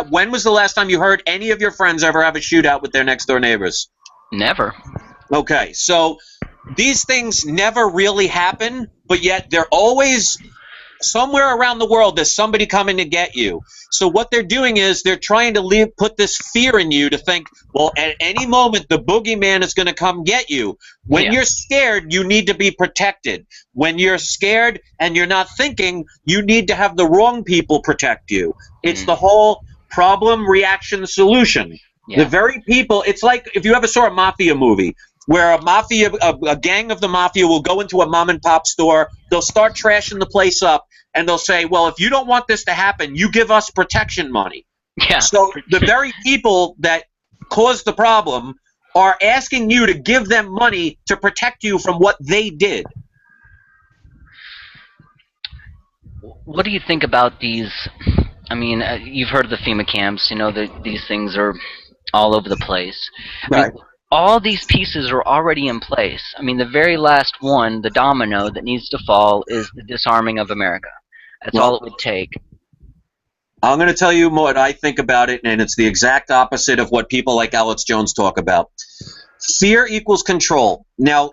Speaker 1: When was the last time you heard any of your friends ever have a shootout with their next door neighbors?
Speaker 2: Never.
Speaker 1: Okay. So these things never really happen, but yet they're always somewhere around the world. There's somebody coming to get you. So what they're doing is they're trying to put this fear in you to think, well, at any moment the boogeyman is going to come get you. When you're scared, you need to be protected. When you're scared and you're not thinking, you need to have the wrong people protect you. It's the whole problem, reaction, solution. The very people, it's like if you ever saw a mafia movie where a gang of the mafia will go into a mom and pop store, they'll start trashing the place up, and they'll say, well, if you don't want this to happen, you give us protection money.
Speaker 2: Yeah.
Speaker 1: So the very people that caused the problem are asking you to give them money to protect you from what they did.
Speaker 2: What do you think about these? I mean, you've heard of the FEMA camps. These things are all over the place.
Speaker 1: Right.
Speaker 2: I mean, all these pieces are already in place. I mean, the very last one, the domino that needs to fall, is the disarming of America. That's all it would take.
Speaker 1: I'm going to tell you what I think about it, and it's the exact opposite of what people like Alex Jones talk about. Fear equals control. Now,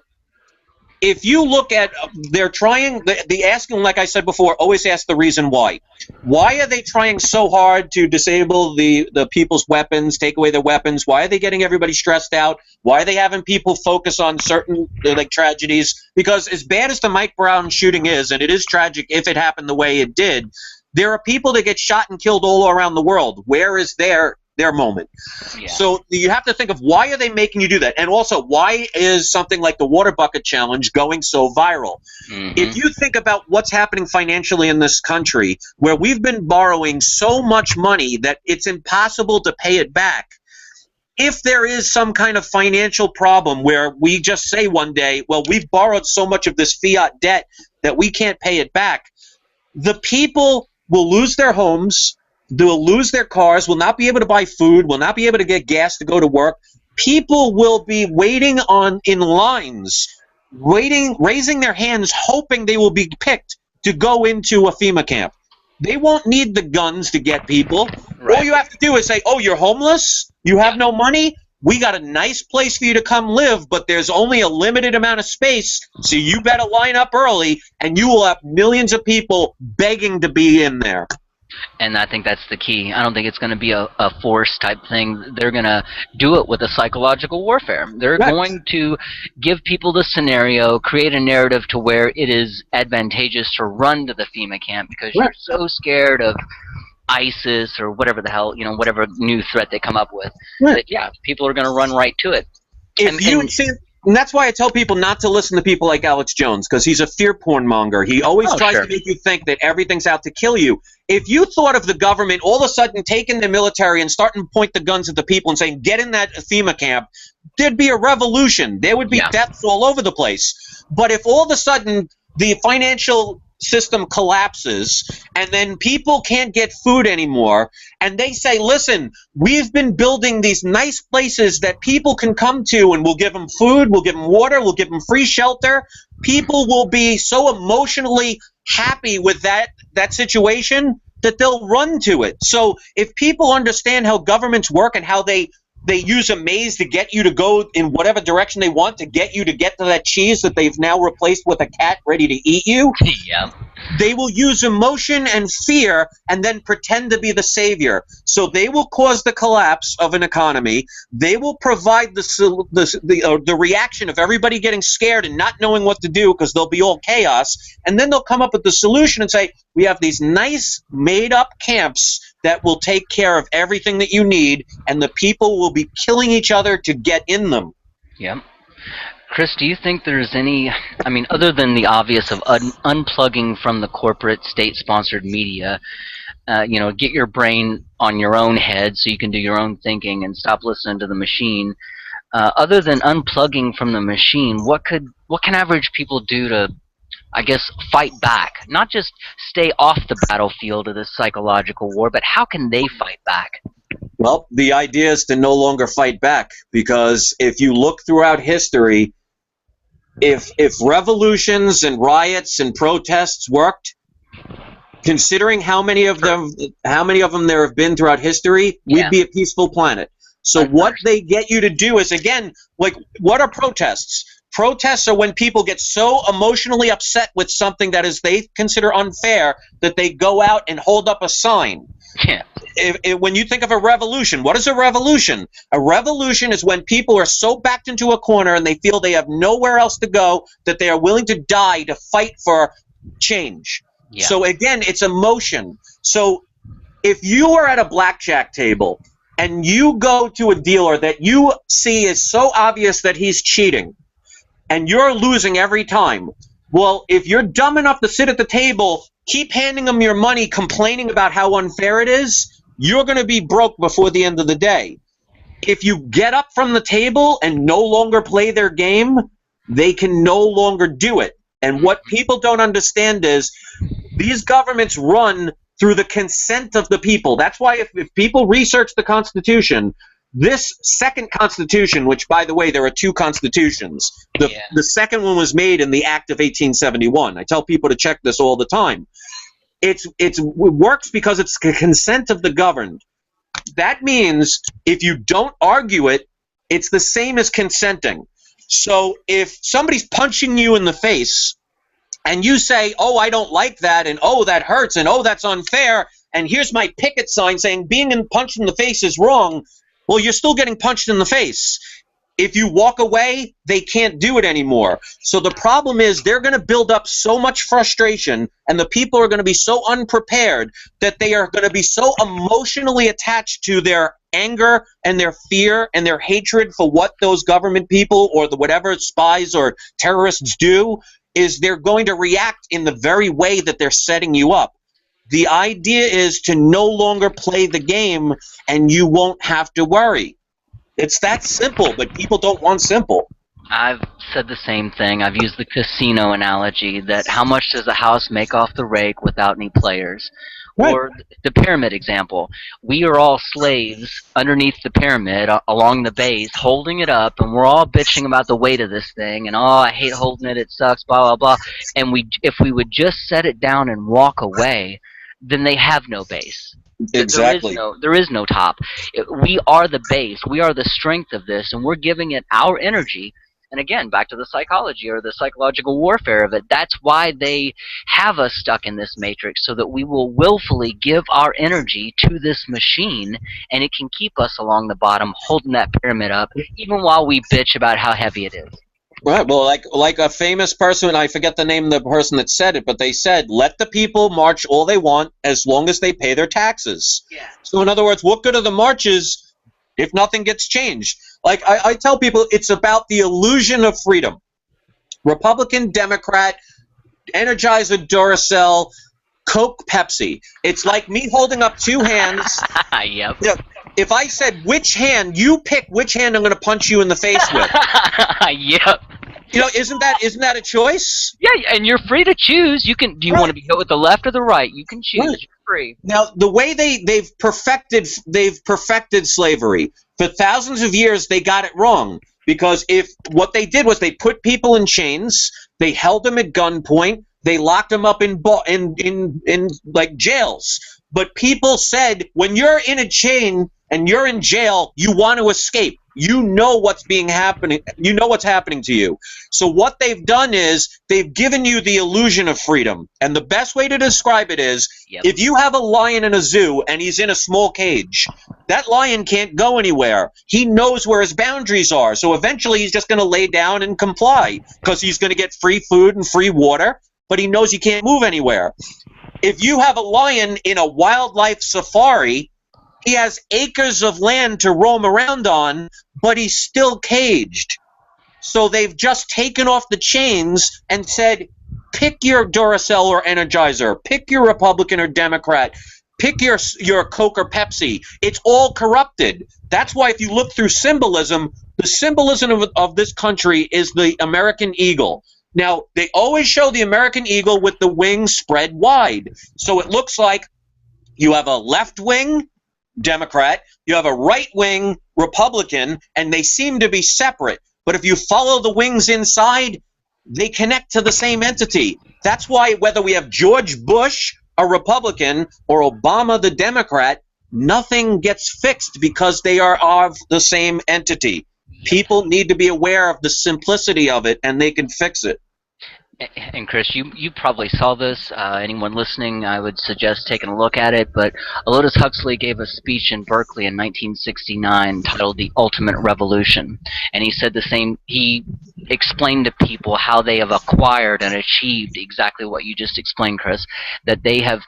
Speaker 1: if you look at, they're trying, the asking, like I said before, always ask the reason why. Why are they trying so hard to disable the people's weapons, take away their weapons? Why are they getting everybody stressed out? Why are they having people focus on certain tragedies? Because as bad as the Mike Brown shooting is, and it is tragic if it happened the way it did, there are people that get shot and killed all around the world. Where is their moment? Yeah. So you have to think of, why are they making you do that? And also, why is something like the water bucket challenge going so viral? If you think about what's happening financially in this country, where we've been borrowing so much money that it's impossible to pay it back, if there is some kind of financial problem where we just say one day, well, we've borrowed so much of this fiat debt that we can't pay it back, the people will lose their homes, they'll lose their cars, will not be able to buy food, will not be able to get gas to go to work. People will be waiting in lines, raising their hands, hoping they will be picked to go into a FEMA camp. They won't need the guns to get people. Right. All you have to do is say, oh, you're homeless? You have no money? We got a nice place for you to come live, but there's only a limited amount of space, so you better line up early, and you will have millions of people begging to be in there.
Speaker 2: And I think that's the key. I don't think it's going to be a force type thing. They're going to do it with a psychological warfare. They're going to give people the scenario, create a narrative to where it is advantageous to run to the FEMA camp because you're so scared of ISIS or whatever the hell, whatever new threat they come up with. That, people are going to run right to it.
Speaker 1: And that's why I tell people not to listen to people like Alex Jones, because he's a fear porn monger. He always tries to make you think that everything's out to kill you. If you thought of the government all of a sudden taking the military and starting to point the guns at the people and saying, get in that FEMA camp, there'd be a revolution. There would be deaths all over the place. But if all of a sudden the financial system collapses and then people can't get food anymore, and they say, listen, we've been building these nice places that people can come to, and we'll give them food, we'll give them water, we'll give them free shelter, people will be so emotionally happy with that situation that they'll run to it. So if people understand how governments work and how they use a maze to get you to go in whatever direction they want to get you to get to that cheese that they've now replaced with a cat ready to eat you. They will use emotion and fear and then pretend to be the savior. So they will cause the collapse of an economy. They will provide the reaction of everybody getting scared and not knowing what to do because they'll be all chaos. And then they'll come up with the solution and say, we have these nice made-up camps that will take care of everything that you need, and the people will be killing each other to get in them.
Speaker 2: Yeah. Chris, do you think there's any, other than the obvious of unplugging from the corporate state-sponsored media, get your brain on your own head so you can do your own thinking and stop listening to the machine, other than unplugging from the machine, what can average people do to I guess, fight back? Not just stay off the battlefield of this psychological war, but how can they fight back?
Speaker 1: Well, the idea is to no longer fight back, because if you look throughout history, if revolutions and riots and protests worked, considering how many of them there have been throughout history,
Speaker 2: Yeah.
Speaker 1: we'd be a peaceful planet. So what they get you to do is, again, like, what are protests? Protests are when people get so emotionally upset with something that is they consider unfair that they go out and hold up a sign.
Speaker 2: Yeah.
Speaker 1: When you think of a revolution, what is a revolution? A revolution is when people are so backed into a corner and they feel they have nowhere else to go that they are willing to die to fight for change.
Speaker 2: Yeah.
Speaker 1: So again, it's emotion. So if you are at a blackjack table and you go to a dealer that you see is so obvious that he's cheating and you're losing every time, well, if you're dumb enough to sit at the table, keep handing them your money, complaining about how unfair it is, you're going to be broke before the end of the day. If you get up from the table and no longer play their game, they can no longer do it. And what people don't understand is these governments run through the consent of the people. That's why if people research the Constitution, this second Constitution, which, by the way, there are two constitutions. The second one was made in the Act of 1871. I tell people to check this all the time. It works because it's the consent of the governed. That means if you don't argue it, it's the same as consenting. So if somebody's punching you in the face and you say, oh, I don't like that, and oh, that hurts, and oh, that's unfair, and here's my picket sign saying being punched in the face is wrong, well, you're still getting punched in the face. If you walk away, they can't do it anymore. So the problem is they're going to build up so much frustration, and the people are going to be so unprepared that they are going to be so emotionally attached to their anger and their fear and their hatred for what those government people or the whatever spies or terrorists do, is they're going to react in the very way that they're setting you up. The idea is to no longer play the game, and you won't have to worry. It's that simple, but people don't want simple.
Speaker 2: I've said the same thing. I've used the casino analogy that how much does a house make off the rake without any players?
Speaker 1: Right.
Speaker 2: Or the pyramid example. We are all slaves underneath the pyramid along the base holding it up, and we're all bitching about the weight of this thing and, oh, I hate holding it, it sucks, blah, blah, blah. And if we would just set it down and walk away, then they have no base.
Speaker 1: Exactly.
Speaker 2: There is no top. We are the base. We are the strength of this, and we're giving it our energy. And again, back to the psychology or the psychological warfare of it. That's why they have us stuck in this matrix, so that we will willfully give our energy to this machine, and it can keep us along the bottom, holding that pyramid up, even while we bitch about how heavy it is.
Speaker 1: Right. Well, like a famous person, I forget the name of the person that said it, but they said, let the people march all they want as long as they pay their taxes.
Speaker 2: Yeah.
Speaker 1: So in other words, what good are the marches if nothing gets changed? Like I tell people, it's about the illusion of freedom. Republican, Democrat, Energizer, Duracell, Coke, Pepsi. It's like me holding up two hands.
Speaker 2: Yep.
Speaker 1: You know, if I said which hand, you pick which hand I'm going to punch you in the face with.
Speaker 2: Yep.
Speaker 1: You know, isn't that a choice?
Speaker 2: Yeah, and you're free to choose. You can. Do you want to be hit with the left or the right? You can choose.
Speaker 1: Right.
Speaker 2: You're free.
Speaker 1: Now, the way they've perfected slavery for thousands of years, they got it wrong, because if what they did was they put people in chains, they held them at gunpoint, they locked them up in like jails. But people said, when you're in a chain and you're in jail, you want to escape. You know what's happening. You know what's happening to you. So what they've done is they've given you the illusion of freedom. And the best way to describe it is, if you have a lion in a zoo and he's in a small cage, that lion can't go anywhere. He knows where his boundaries are. So eventually he's just going to lay down and comply, because he's going to get free food and free water, but he knows he can't move anywhere. If you have a lion in a wildlife safari, he has acres of land to roam around on, but he's still caged. So they've just taken off the chains and said, pick your Duracell or Energizer, pick your Republican or Democrat, pick your Coke or Pepsi. It's all corrupted. That's why if you look through symbolism, the symbolism of this country is the American eagle. Now, they always show the American eagle with the wings spread wide. So it looks like you have a left-wing Democrat, you have a right-wing Republican, and they seem to be separate. But if you follow the wings inside, they connect to the same entity. That's why whether we have George Bush, a Republican, or Obama, the Democrat, nothing gets fixed because they are of the same entity. People need to be aware of the simplicity of it, and they can fix it.
Speaker 2: And Chris, you probably saw this. Anyone listening, I would suggest taking a look at it. But Aldous Huxley gave a speech in Berkeley in 1969 titled "The Ultimate Revolution," and he said the same. He explained to people how they have acquired and achieved exactly what you just explained, Chris. That they have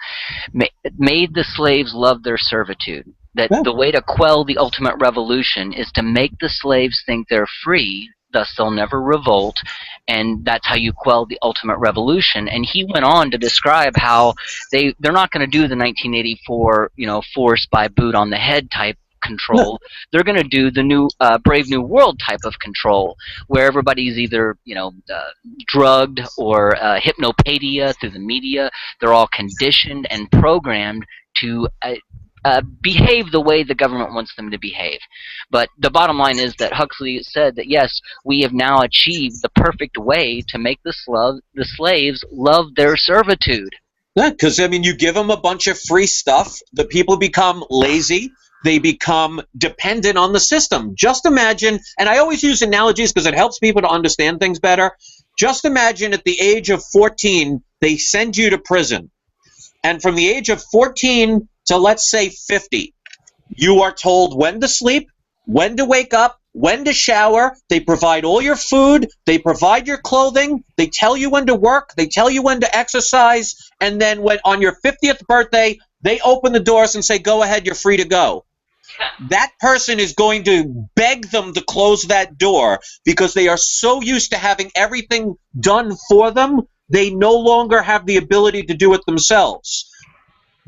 Speaker 2: made the slaves love their servitude. That the way to quell the ultimate revolution is to make the slaves think they're free, thus they'll never revolt, and that's how you quell the ultimate revolution. And he went on to describe how they're not going to do the 1984, force by boot on the head type control. They're going to do the new Brave New World type of control, where everybody's either drugged or hypnopadia through the media. They're all conditioned and programmed to behave the way the government wants them to behave. But the bottom line is that Huxley said that, yes, we have now achieved the perfect way to make the slaves love their servitude.
Speaker 1: Yeah, because, you give them a bunch of free stuff, the people become lazy, they become dependent on the system. Just imagine, and I always use analogies because it helps people to understand things better. Just imagine at the age of 14, they send you to prison. And from the age of 14 to, let's say, 50, you are told when to sleep, when to wake up, when to shower. They provide all your food, they provide your clothing, they tell you when to work, they tell you when to exercise, and then when on your 50th birthday, they open the doors and say, go ahead, you're free to go. That person is going to beg them to close that door because they are so used to having everything done for them, they no longer have the ability to do it themselves.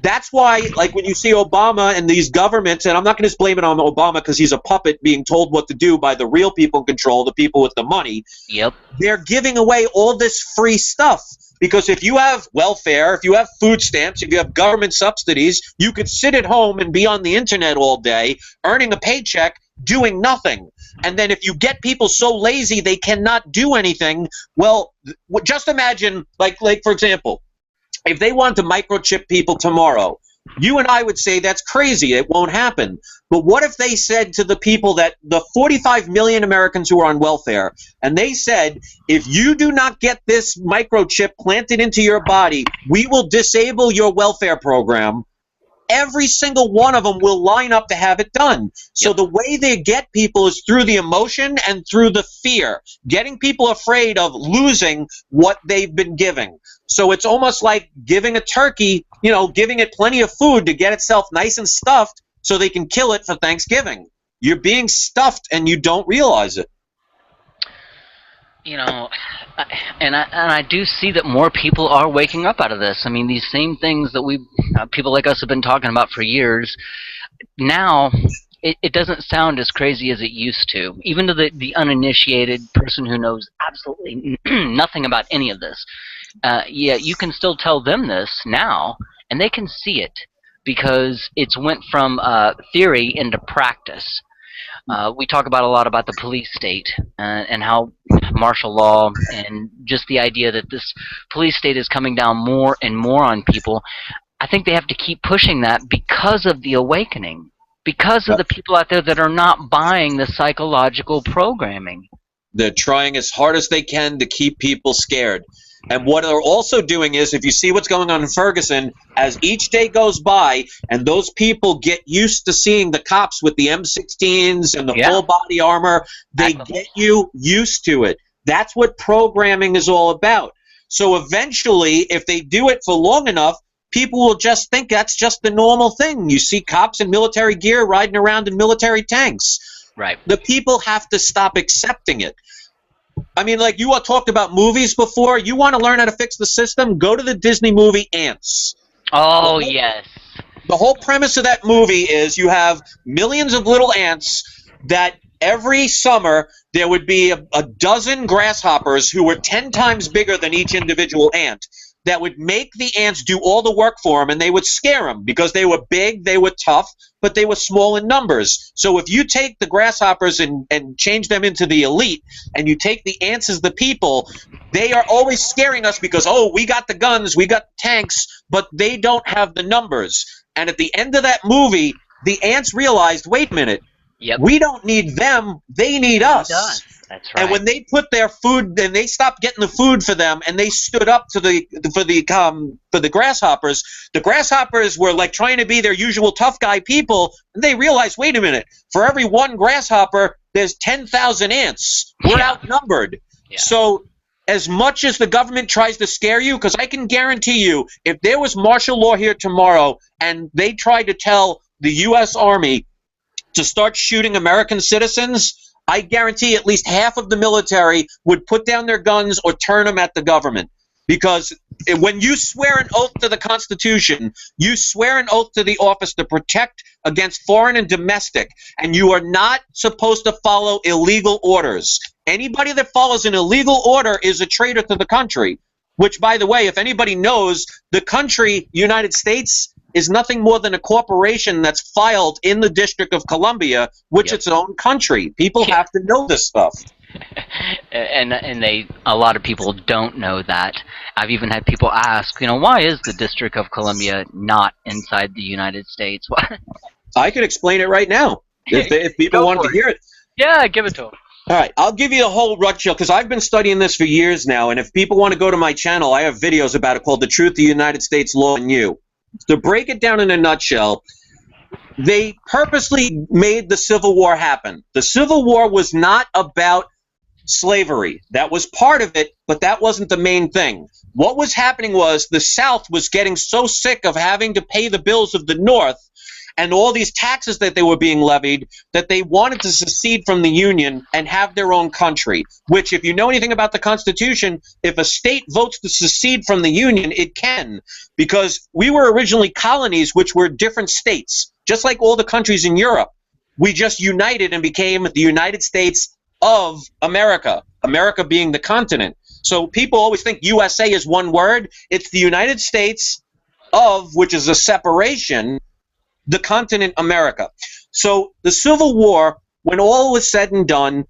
Speaker 1: That's why, like when you see Obama and these governments, and I'm not going to just blame it on Obama because he's a puppet being told what to do by the real people in control, the people with the money.
Speaker 2: Yep.
Speaker 1: They're giving away all this free stuff. Because if you have welfare, if you have food stamps, if you have government subsidies, you could sit at home and be on the internet all day, earning a paycheck, doing nothing. And then if you get people so lazy they cannot do anything, well, just imagine, like for example, if they want to microchip people tomorrow, you and I would say that's crazy. It won't happen. But what if they said to the people, that the 45 million Americans who are on welfare, and they said, if you do not get this microchip planted into your body, we will disable your welfare program. Every single one of them will line up to have it done. So the way they get people is through the emotion and through the fear, getting people afraid of losing what they've been giving. So it's almost like giving a turkey, giving it plenty of food to get itself nice and stuffed so they can kill it for Thanksgiving. You're being stuffed and you don't realize it.
Speaker 2: And I do see that more people are waking up out of this. These same things that people like us have been talking about for years. Now, it doesn't sound as crazy as it used to. Even to the uninitiated person who knows absolutely nothing about any of this. You can still tell them this now, and they can see it because it's went from theory into practice. We talk a lot about the police state and how martial law and just the idea that this police state is coming down more and more on people. I think they have to keep pushing that because of the awakening, because of the people out there that are not buying the psychological programming.
Speaker 1: They're trying as hard as they can to keep people scared. And what they're also doing is, if you see what's going on in Ferguson, as each day goes by and those people get used to seeing the cops with the M16s and the full body armor, they get you used to it. That's what programming is all about. So eventually, if they do it for long enough, people will just think that's just the normal thing. You see cops in military gear riding around in military tanks.
Speaker 2: Right.
Speaker 1: The people have to stop accepting it. Like you all talked about movies before. You want to learn how to fix the system? Go to the Disney movie Ants.
Speaker 2: Oh, yes.
Speaker 1: The whole premise of that movie is you have millions of little ants that every summer there would be a dozen grasshoppers who were 10 times bigger than each individual ant that would make the ants do all the work for them, and they would scare them because they were big, they were tough, but they were small in numbers. So if you take the grasshoppers and change them into the elite, and you take the ants as the people, they are always scaring us because, oh, we got the guns, we got tanks, but they don't have the numbers. And at the end of that movie, the ants realized, wait a minute, we don't need them, they need us.
Speaker 2: That's right.
Speaker 1: And when they put their food, and they stopped getting the food for them, and they stood up to for the grasshoppers were like trying to be their usual tough guy people, and they realized, wait a minute, for every one grasshopper, there's 10,000 ants. We're outnumbered. Yeah. So as much as the government tries to scare you, because I can guarantee you, if there was martial law here tomorrow, and they tried to tell the U.S. Army to start shooting American citizens, I guarantee at least half of the military would put down their guns or turn them at the government. Because when you swear an oath to the Constitution, you swear an oath to the office to protect against foreign and domestic, and you are not supposed to follow illegal orders. Anybody that follows an illegal order is a traitor to the country, which, by the way, if anybody knows, the country, United States, is nothing more than a corporation that's filed in the District of Columbia, which is its own country. People have to know this stuff.
Speaker 2: And a lot of people don't know that. I've even had people ask, why is the District of Columbia not inside the United States?
Speaker 1: I could explain it right now, if people wanted to hear it.
Speaker 2: Yeah, give it to them.
Speaker 1: All right, I'll give you a whole nutshell, because I've been studying this for years now, and if people want to go to my channel, I have videos about it called The Truth, the United States Law, and You. To break it down in a nutshell, they purposely made the Civil War happen. The Civil War was not about slavery. That was part of it, but that wasn't the main thing. What was happening was the South was getting so sick of having to pay the bills of the North and all these taxes that they were being levied that they wanted to secede from the Union and have their own country, which, if you know anything about the Constitution, if a state votes to secede from the Union, it can, because we were originally colonies which were different states, just like all the countries in Europe. We just united and became the United States of America, America being the continent. So people always think USA is one word. It's the United States of, which is a separation, the continent America. So the Civil War, when all was said and done,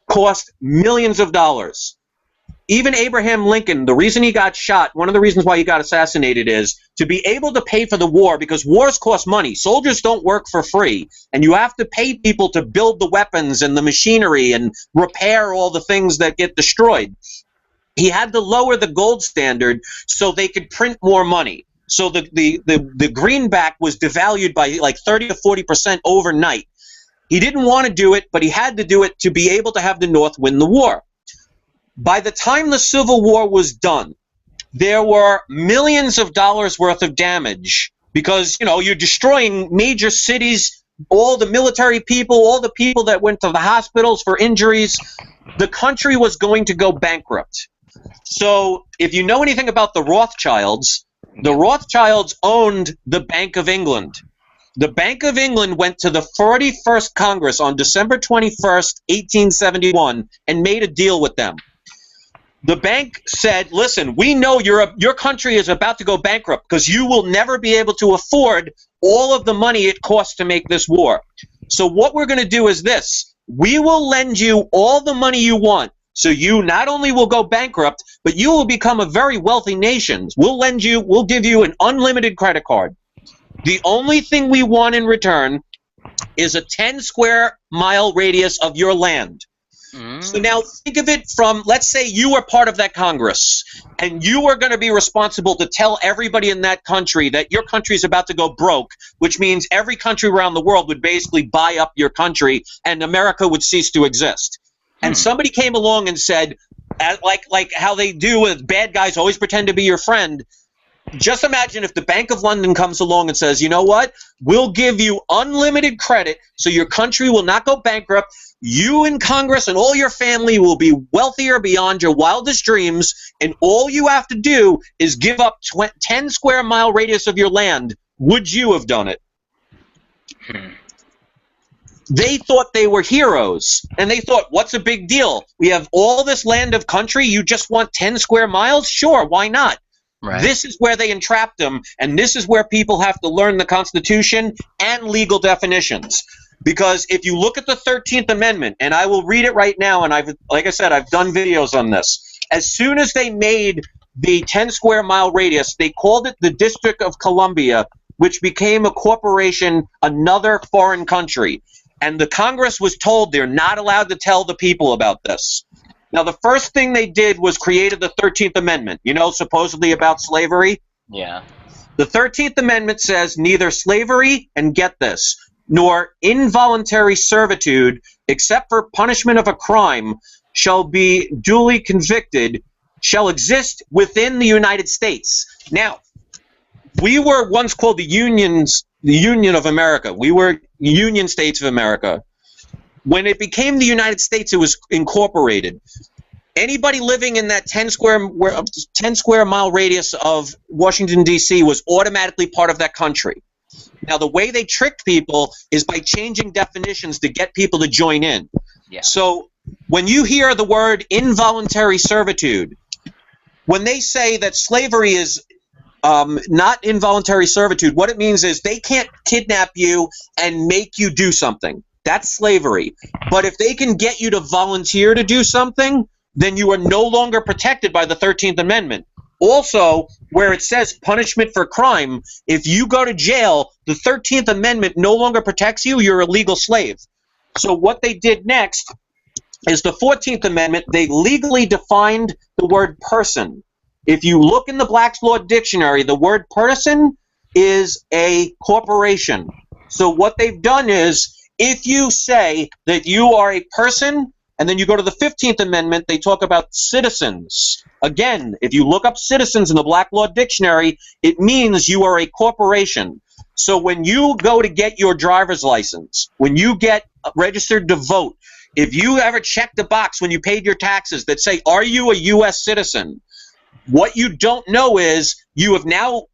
Speaker 1: cost millions of dollars. Even Abraham Lincoln, the reason he got shot, one of the reasons why he got assassinated is to be able to pay for the war, because wars cost money. Soldiers don't work for free, and you have to pay people to build the weapons and the machinery and repair all the things that get destroyed. He had to lower the gold standard so they could print more money. So the greenback was devalued by like 30 to 40% overnight. He didn't want to do it, but he had to do it to be able to have the North win the war. By the time the Civil War was done, there were millions of dollars worth of damage because, you're destroying major cities, all the military people, all the people that went to the hospitals for injuries. The country was going to go bankrupt. So if you know anything about the Rothschilds owned the Bank of England. The Bank of England went to the 41st Congress on December 21st, 1871, and made a deal with them. The bank said, listen, we know your country is about to go bankrupt because you will never be able to afford all of the money it costs to make this war. So what we're going to do is this. We will lend you all the money you want. So you not only will go bankrupt, but you will become a very wealthy nation. We'll give you an unlimited credit card. The only thing we want in return is a 10 square mile radius of your land. So now think of it from, let's say you were part of that Congress, and you are going to be responsible to tell everybody in that country that your country is about to go broke, which means every country around the world would basically buy up your country, and America would cease to exist. And somebody came along and said, like how they do with bad guys always pretend to be your friend, just imagine if the Bank of London comes along and says, you know what, we'll give you unlimited credit so your country will not go bankrupt. You in Congress and all your family will be wealthier beyond your wildest dreams, and all you have to do is give up 10 square mile radius of your land. Would you have done it? They thought they were heroes, and they thought, what's a big deal? We have all this land of country. You just want 10 square miles? Sure, why not?
Speaker 2: Right.
Speaker 1: This is where they entrapped them, and this is where people have to learn the Constitution and legal definitions. Because if you look at the 13th Amendment, and I will read it right now, and like I said, I've done videos on this. As soon as they made the 10 square mile radius, they called it the District of Columbia, which became a corporation, another foreign country. And the Congress was told they're not allowed to tell the people about this. Now, the first thing they did was created the 13th Amendment, supposedly about slavery.
Speaker 2: Yeah.
Speaker 1: The 13th Amendment says neither slavery, and get this, nor involuntary servitude, except for punishment of a crime, shall be duly convicted, shall exist within the United States. Now, we were once called the Union of America. We were Union States of America. When it became the United States, it was incorporated. Anybody living in that 10 square mile radius of Washington, D.C. was automatically part of that country. Now, the way they tricked people is by changing definitions to get people to join in.
Speaker 2: Yeah.
Speaker 1: So when you hear the word involuntary servitude, when they say that slavery is not involuntary servitude, what it means is they can't kidnap you and make you do something. That's slavery. But if they can get you to volunteer to do something, then you are no longer protected by the 13th Amendment. Also, where it says punishment for crime, if you go to jail, the 13th Amendment no longer protects you. You're a legal slave. So what they did next is the 14th Amendment. They legally defined the word person. If you look in the Black's Law Dictionary, the word person is a corporation. So what they've done is, if you say that you are a person, and then you go to the 15th Amendment, they talk about citizens. Again, if you look up citizens in the Black Law Dictionary, it means you are a corporation. So when you go to get your driver's license, when you get registered to vote, if you ever check the box when you paid your taxes that say, are you a U.S. citizen? What you don't know is you have now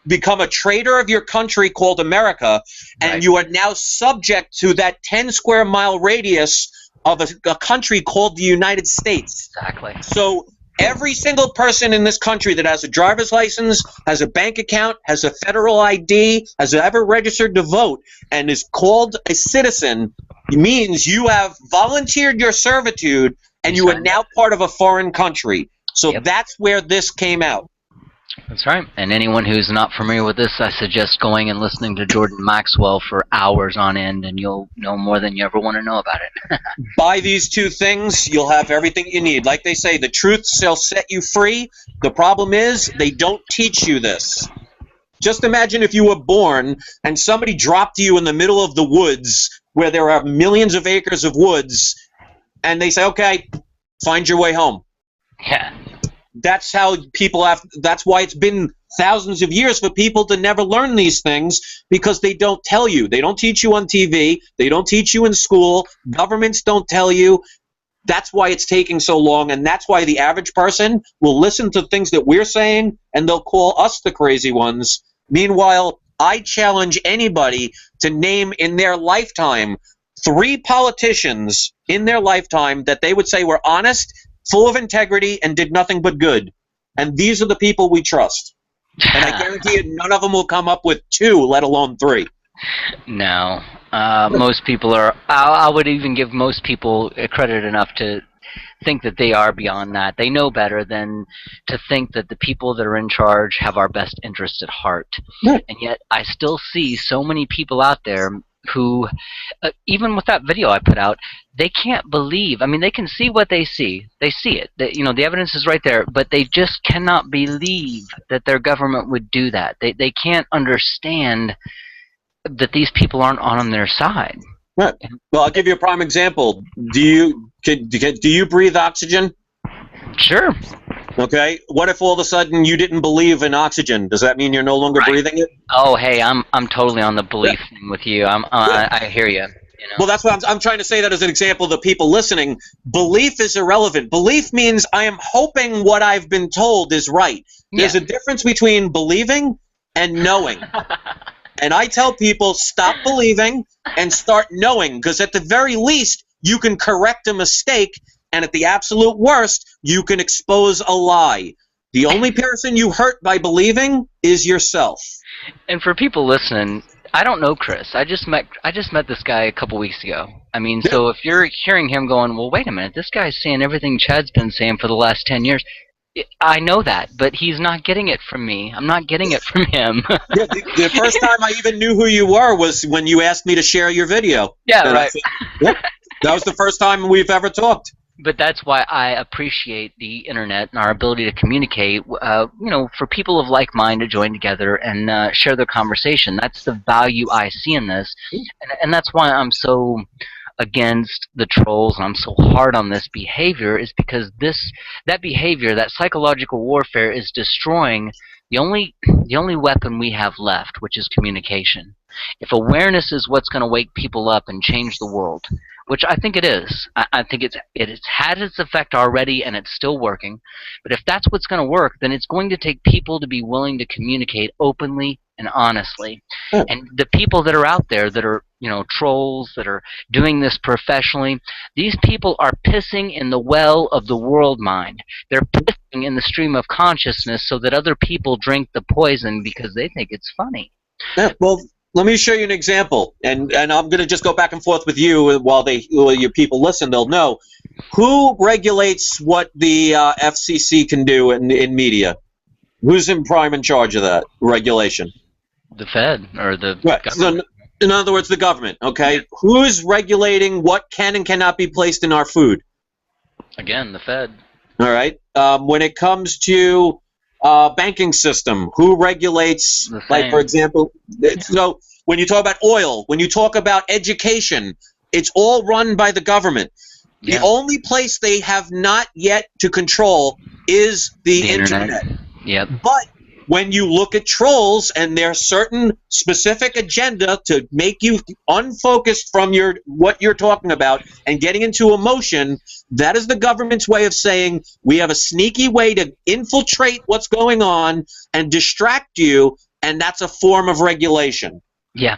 Speaker 1: become a traitor of your country called America, and
Speaker 2: Right.
Speaker 1: you are now subject to that 10 square mile radius of a country called the United States.
Speaker 2: Exactly.
Speaker 1: So every single person in this country that has a driver's license, has a bank account, has a federal ID, has ever registered to vote, and is called a citizen, means you have volunteered your servitude, and you are now part of a foreign country. So
Speaker 2: Yep.
Speaker 1: that's where this came out.
Speaker 2: That's right. And anyone who's not familiar with this, I suggest going and listening to Jordan Maxwell for hours on end, and you'll know more than you ever want to know about it.
Speaker 1: Buy these two things, you'll have everything you need. Like they say, the truth shall set you free. The problem is they don't teach you this. Just imagine if you were born and somebody dropped you in the middle of the woods where there are millions of acres of woods, and they say, okay, find your way home.
Speaker 2: Yeah.
Speaker 1: That's how people have. That's why it's been thousands of years for people to never learn these things, because they don't tell you. They don't teach you on TV. They don't teach you in school. Governments don't tell you. That's why it's taking so long, and that's why the average person will listen to things that we're saying, and they'll call us the crazy ones. Meanwhile, I challenge anybody to name in their lifetime 3 politicians in their lifetime that they would say were honest, full of integrity, and did nothing but good. And these are the people we trust. And I guarantee you none of them will come up with 2, let alone 3.
Speaker 2: No. Most people are, I would even give most people credit enough to think that they are beyond that. They know better than to think that the people that are in charge have our best interest at heart.
Speaker 1: Right.
Speaker 2: And yet I still see so many people out there who, even with that video I put out, they can't believe. I mean, they can see what they see. They see it. The evidence is right there, but they just cannot believe that their government would do that. They can't understand that these people aren't on their side.
Speaker 1: Right. Well, I'll give you a prime example. Do you breathe oxygen?
Speaker 2: Sure.
Speaker 1: Okay. What if all of a sudden you didn't believe in oxygen? Does that mean you're no longer breathing it?
Speaker 2: Oh, hey, I'm totally on the belief thing with you. I hear you.
Speaker 1: Well, that's what I'm trying to say. That as an example, the people listening, belief is irrelevant. Belief means I am hoping what I've been told is right. There's a difference between believing and knowing. And I tell people, stop believing and start knowing, because at the very least, you can correct a mistake, and at the absolute worst, you can expose a lie. The only person you hurt by believing is yourself.
Speaker 2: And for people listening, I don't know Chris. I just met this guy a couple weeks ago. I mean, so if you're hearing him going, well, wait a minute, this guy's saying everything Chad's been saying for the last 10 years. I know that, but he's not getting it from me. I'm not getting it from him.
Speaker 1: Yeah, the first time I even knew who you were was when you asked me to share your video.
Speaker 2: Yeah,
Speaker 1: and
Speaker 2: right.
Speaker 1: I said, yep, that was the first time we've ever talked.
Speaker 2: But that's why I appreciate the internet and our ability to communicate, for people of like mind to join together and share their conversation. That's the value I see in this. And that's why I'm so against the trolls and I'm so hard on this behavior, is because that behavior, that psychological warfare, is destroying the only weapon we have left, which is communication. If awareness is what's going to wake people up and change the world, which I think it is. I think it's had its effect already and it's still working. But if that's what's going to work, then it's going to take people to be willing to communicate openly and honestly. And the people that are out there that are, trolls, that are doing this professionally, these people are pissing in the well of the world mind. They're pissing in the stream of consciousness so that other people drink the poison because they think it's funny.
Speaker 1: Yeah, well, let me show you an example, and I'm going to just go back and forth with you while your people listen. They'll know. Who regulates what the FCC can do in media? Who's in charge of that regulation?
Speaker 2: The Fed or the
Speaker 1: government. So, in other words, the government. Okay, who's regulating what can and cannot be placed in our food?
Speaker 2: Again, the Fed.
Speaker 1: All right. When it comes to banking system, who regulates, like, for example, so when you talk about oil, when you talk about education, it's all run by the government. The only place they have not yet to control is the internet.
Speaker 2: Yep.
Speaker 1: But when you look at trolls and their certain specific agenda to make you unfocused from what you're talking about and getting into emotion, that is the government's way of saying we have a sneaky way to infiltrate what's going on and distract you, and that's a form of regulation.
Speaker 2: Yeah.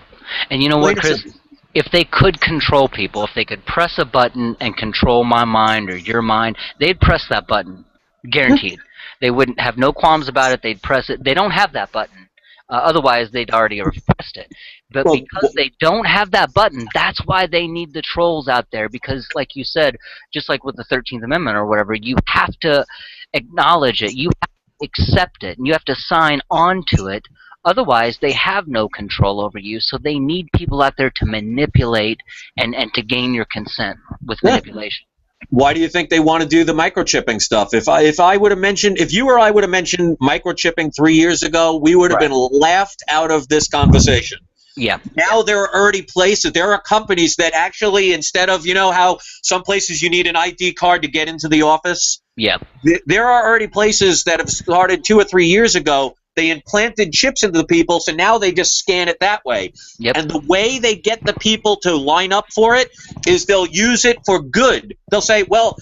Speaker 2: And you know what, Chris? If they could control people, if they could press a button and control my mind or your mind, they'd press that button. Guaranteed. They wouldn't have no qualms about it. They'd press it. They don't have that button. Otherwise, they'd already have pressed it. But because they don't have that button, that's why they need the trolls out there. Because, like you said, just like with the 13th Amendment or whatever, you have to acknowledge it. You have to accept it. And you have to sign on to it. Otherwise, they have no control over you. So they need people out there to manipulate and to gain your consent with manipulation.
Speaker 1: Why do you think they want to do the microchipping stuff? If you or I would have mentioned microchipping 3 years ago, we would have been laughed out of this conversation.
Speaker 2: Yeah.
Speaker 1: Now there are already places, there are companies that actually, instead of, how some places you need an ID card to get into the office?
Speaker 2: Yeah.
Speaker 1: There are already places that have started 2 or 3 years ago. They implanted chips into the people, so now they just scan it that way.
Speaker 2: Yep.
Speaker 1: And the way they get the people to line up for it is they'll use it for good. They'll say, well,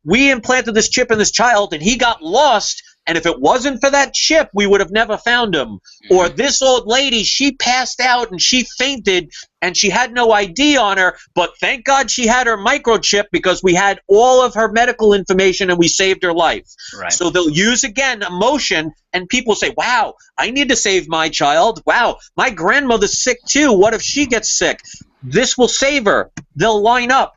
Speaker 1: we implanted this chip in this child, and he got lost, and if it wasn't for that chip, we would have never found him. Or this old lady, she passed out, and she fainted, and she had no ID on her, but thank God she had her microchip because we had all of her medical information and we saved her life.
Speaker 2: Right.
Speaker 1: So they'll use, again, emotion, and people say, wow, I need to save my child. Wow, my grandmother's sick too. What if she gets sick? This will save her. They'll line up.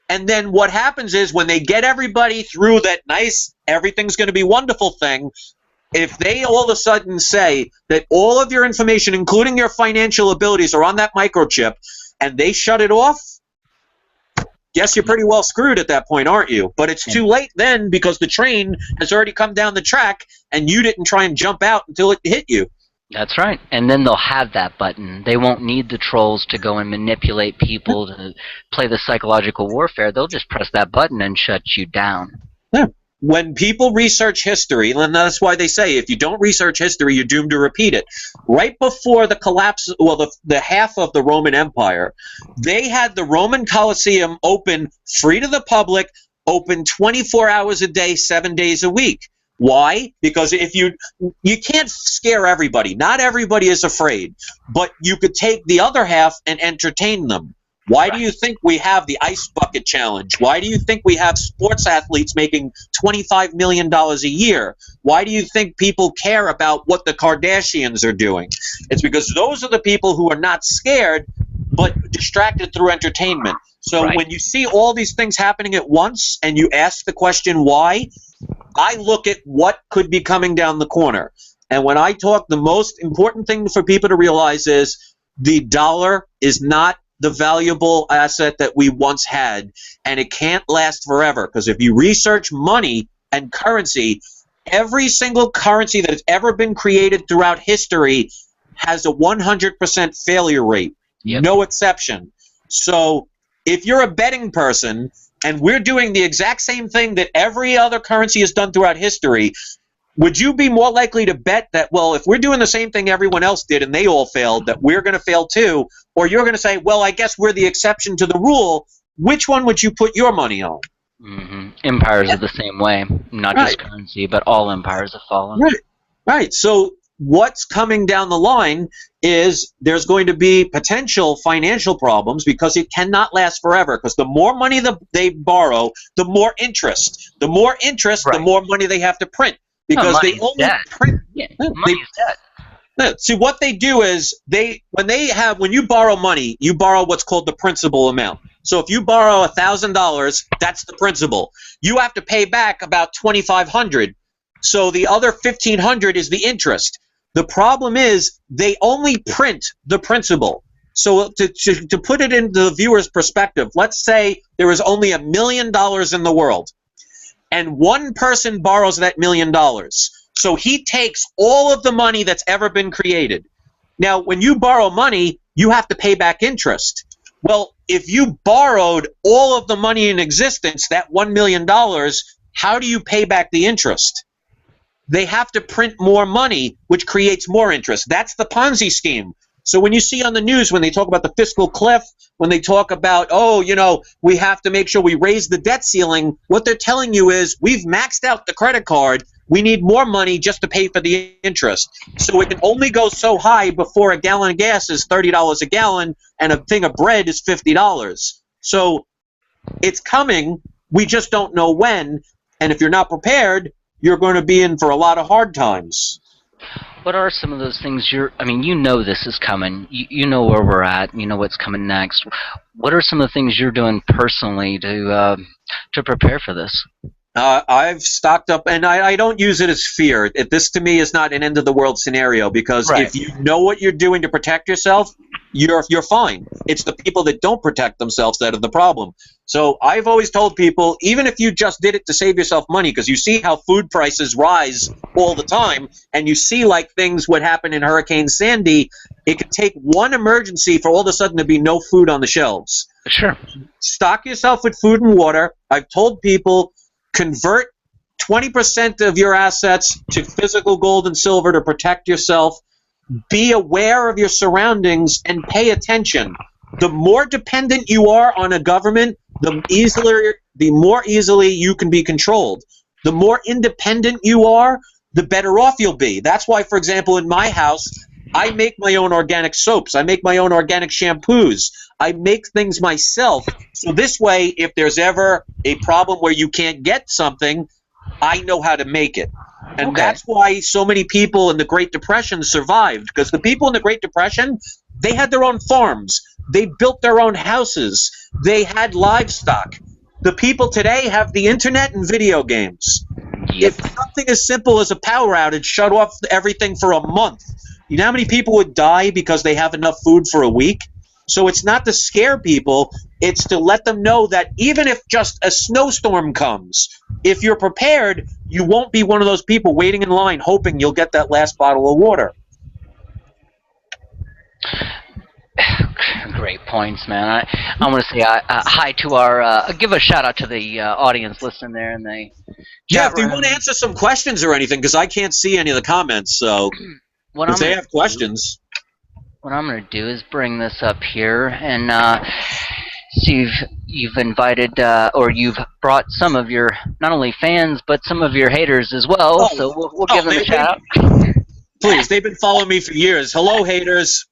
Speaker 1: And then what happens is when they get everybody through that nice, everything's going to be wonderful thing, if they all of a sudden say that all of your information, including your financial abilities, are on that microchip, and they shut it off, guess you're pretty well screwed at that point, aren't you? But it's too late then because the train has already come down the track, and you didn't try and jump out until it hit you.
Speaker 2: That's right. And then they'll have that button. They won't need the trolls to go and manipulate people to play the psychological warfare. They'll just press that button and shut you down.
Speaker 1: Yeah. When people research history, and that's why they say if you don't research history, you're doomed to repeat it. Right before the collapse, the half of the Roman Empire, they had the Roman Colosseum open free to the public, open 24 hours a day, 7 days a week. Why? Because if you can't scare everybody. Not everybody is afraid, but you could take the other half and entertain them. Why do you think we have the ice bucket challenge? Why do you think we have sports athletes making $25 million a year? Why do you think people care about what the Kardashians are doing? It's because those are the people who are not scared, but distracted through entertainment. So when you see all these things happening at once and you ask the question why, I look at what could be coming down the corner. And when I talk, the most important thing for people to realize is the dollar is not the valuable asset that we once had, and it can't last forever. Because if you research money and currency, every single currency that has ever been created throughout history has a 100% failure rate. No exception. So if you're a betting person and we're doing the exact same thing that every other currency has done throughout history, would you be more likely to bet that, well, if we're doing the same thing everyone else did and they all failed, that we're going to fail too? Or you're going to say, well, I guess we're the exception to the rule. Which one would you put your money on?
Speaker 2: Empires are the same way, not just currency, but all empires have fallen.
Speaker 1: Right. So what's coming down the line is there's going to be potential financial problems because it cannot last forever. Because the more money they borrow, the more interest. The more interest, the more money they have to print. Because they only print.
Speaker 2: Money's debt.
Speaker 1: See, what they do is when you borrow money, you borrow what's called the principal amount. So if you borrow $1,000, that's the principal. You have to pay back about $2,500. So the other $1,500 is the interest. The problem is they only print the principal. So to put it into the viewer's perspective, let's say there is only $1 million in the world, and one person borrows that $1 million. So he takes all of the money that's ever been created. Now, when you borrow money, you have to pay back interest. Well, if you borrowed all of the money in existence, that $1 million, how do you pay back the interest? They have to print more money, which creates more interest. That's the Ponzi scheme. So when you see on the news, when they talk about the fiscal cliff, when they talk about, we have to make sure we raise the debt ceiling, what they're telling you is we've maxed out the credit card. We need more money just to pay for the interest. So it can only go so high before a gallon of gas is $30 a gallon and a thing of bread is $50. So it's coming. We just don't know when. And if you're not prepared, you're going to be in for a lot of hard times.
Speaker 2: What are some of those things you know this is coming. You know where we're at. You know what's coming next. What are some of the things you're doing personally to prepare for this?
Speaker 1: I've stocked up, and I don't use it as fear. This, to me, is not an end-of-the-world scenario, because if you know what you're doing to protect yourself, you're fine. It's the people that don't protect themselves that are the problem. So I've always told people, even if you just did it to save yourself money, because you see how food prices rise all the time, and you see like things what happened in Hurricane Sandy, it could take one emergency for all of a sudden to be no food on the shelves.
Speaker 2: Sure.
Speaker 1: Stock yourself with food and water. I've told people, convert 20% of your assets to physical gold and silver to protect yourself. Be aware of your surroundings and pay attention. The more dependent you are on a government, the more easily you can be controlled. The more independent you are, the better off you'll be. That's why, for example, in my house, I make my own organic soaps. I make my own organic shampoos. I make things myself. So this way, if there's ever a problem where you can't get something, I know how to make it. And that's why so many people in the Great Depression survived, because the people in the Great Depression, they had their own farms. They built their own houses. They had livestock. The people today have the internet and video games. If something as simple as a power outage shut off everything for a month, you know how many people would die because they have enough food for a week? So it's not to scare people, it's to let them know that even if just a snowstorm comes, if you're prepared, you won't be one of those people waiting in line hoping you'll get that last bottle of water.
Speaker 2: Great points, man. I want to say hi to our, give a shout out to the audience listening there in the
Speaker 1: chat room. If they want to answer some questions or anything, because I can't see any of the comments, so if they have questions.
Speaker 2: What I'm going to do is bring this up here and So you've invited or you've brought some of your not only fans but some of your haters as well. So we'll give them a shout out.
Speaker 1: Please, they've been following me for years. Hello, haters.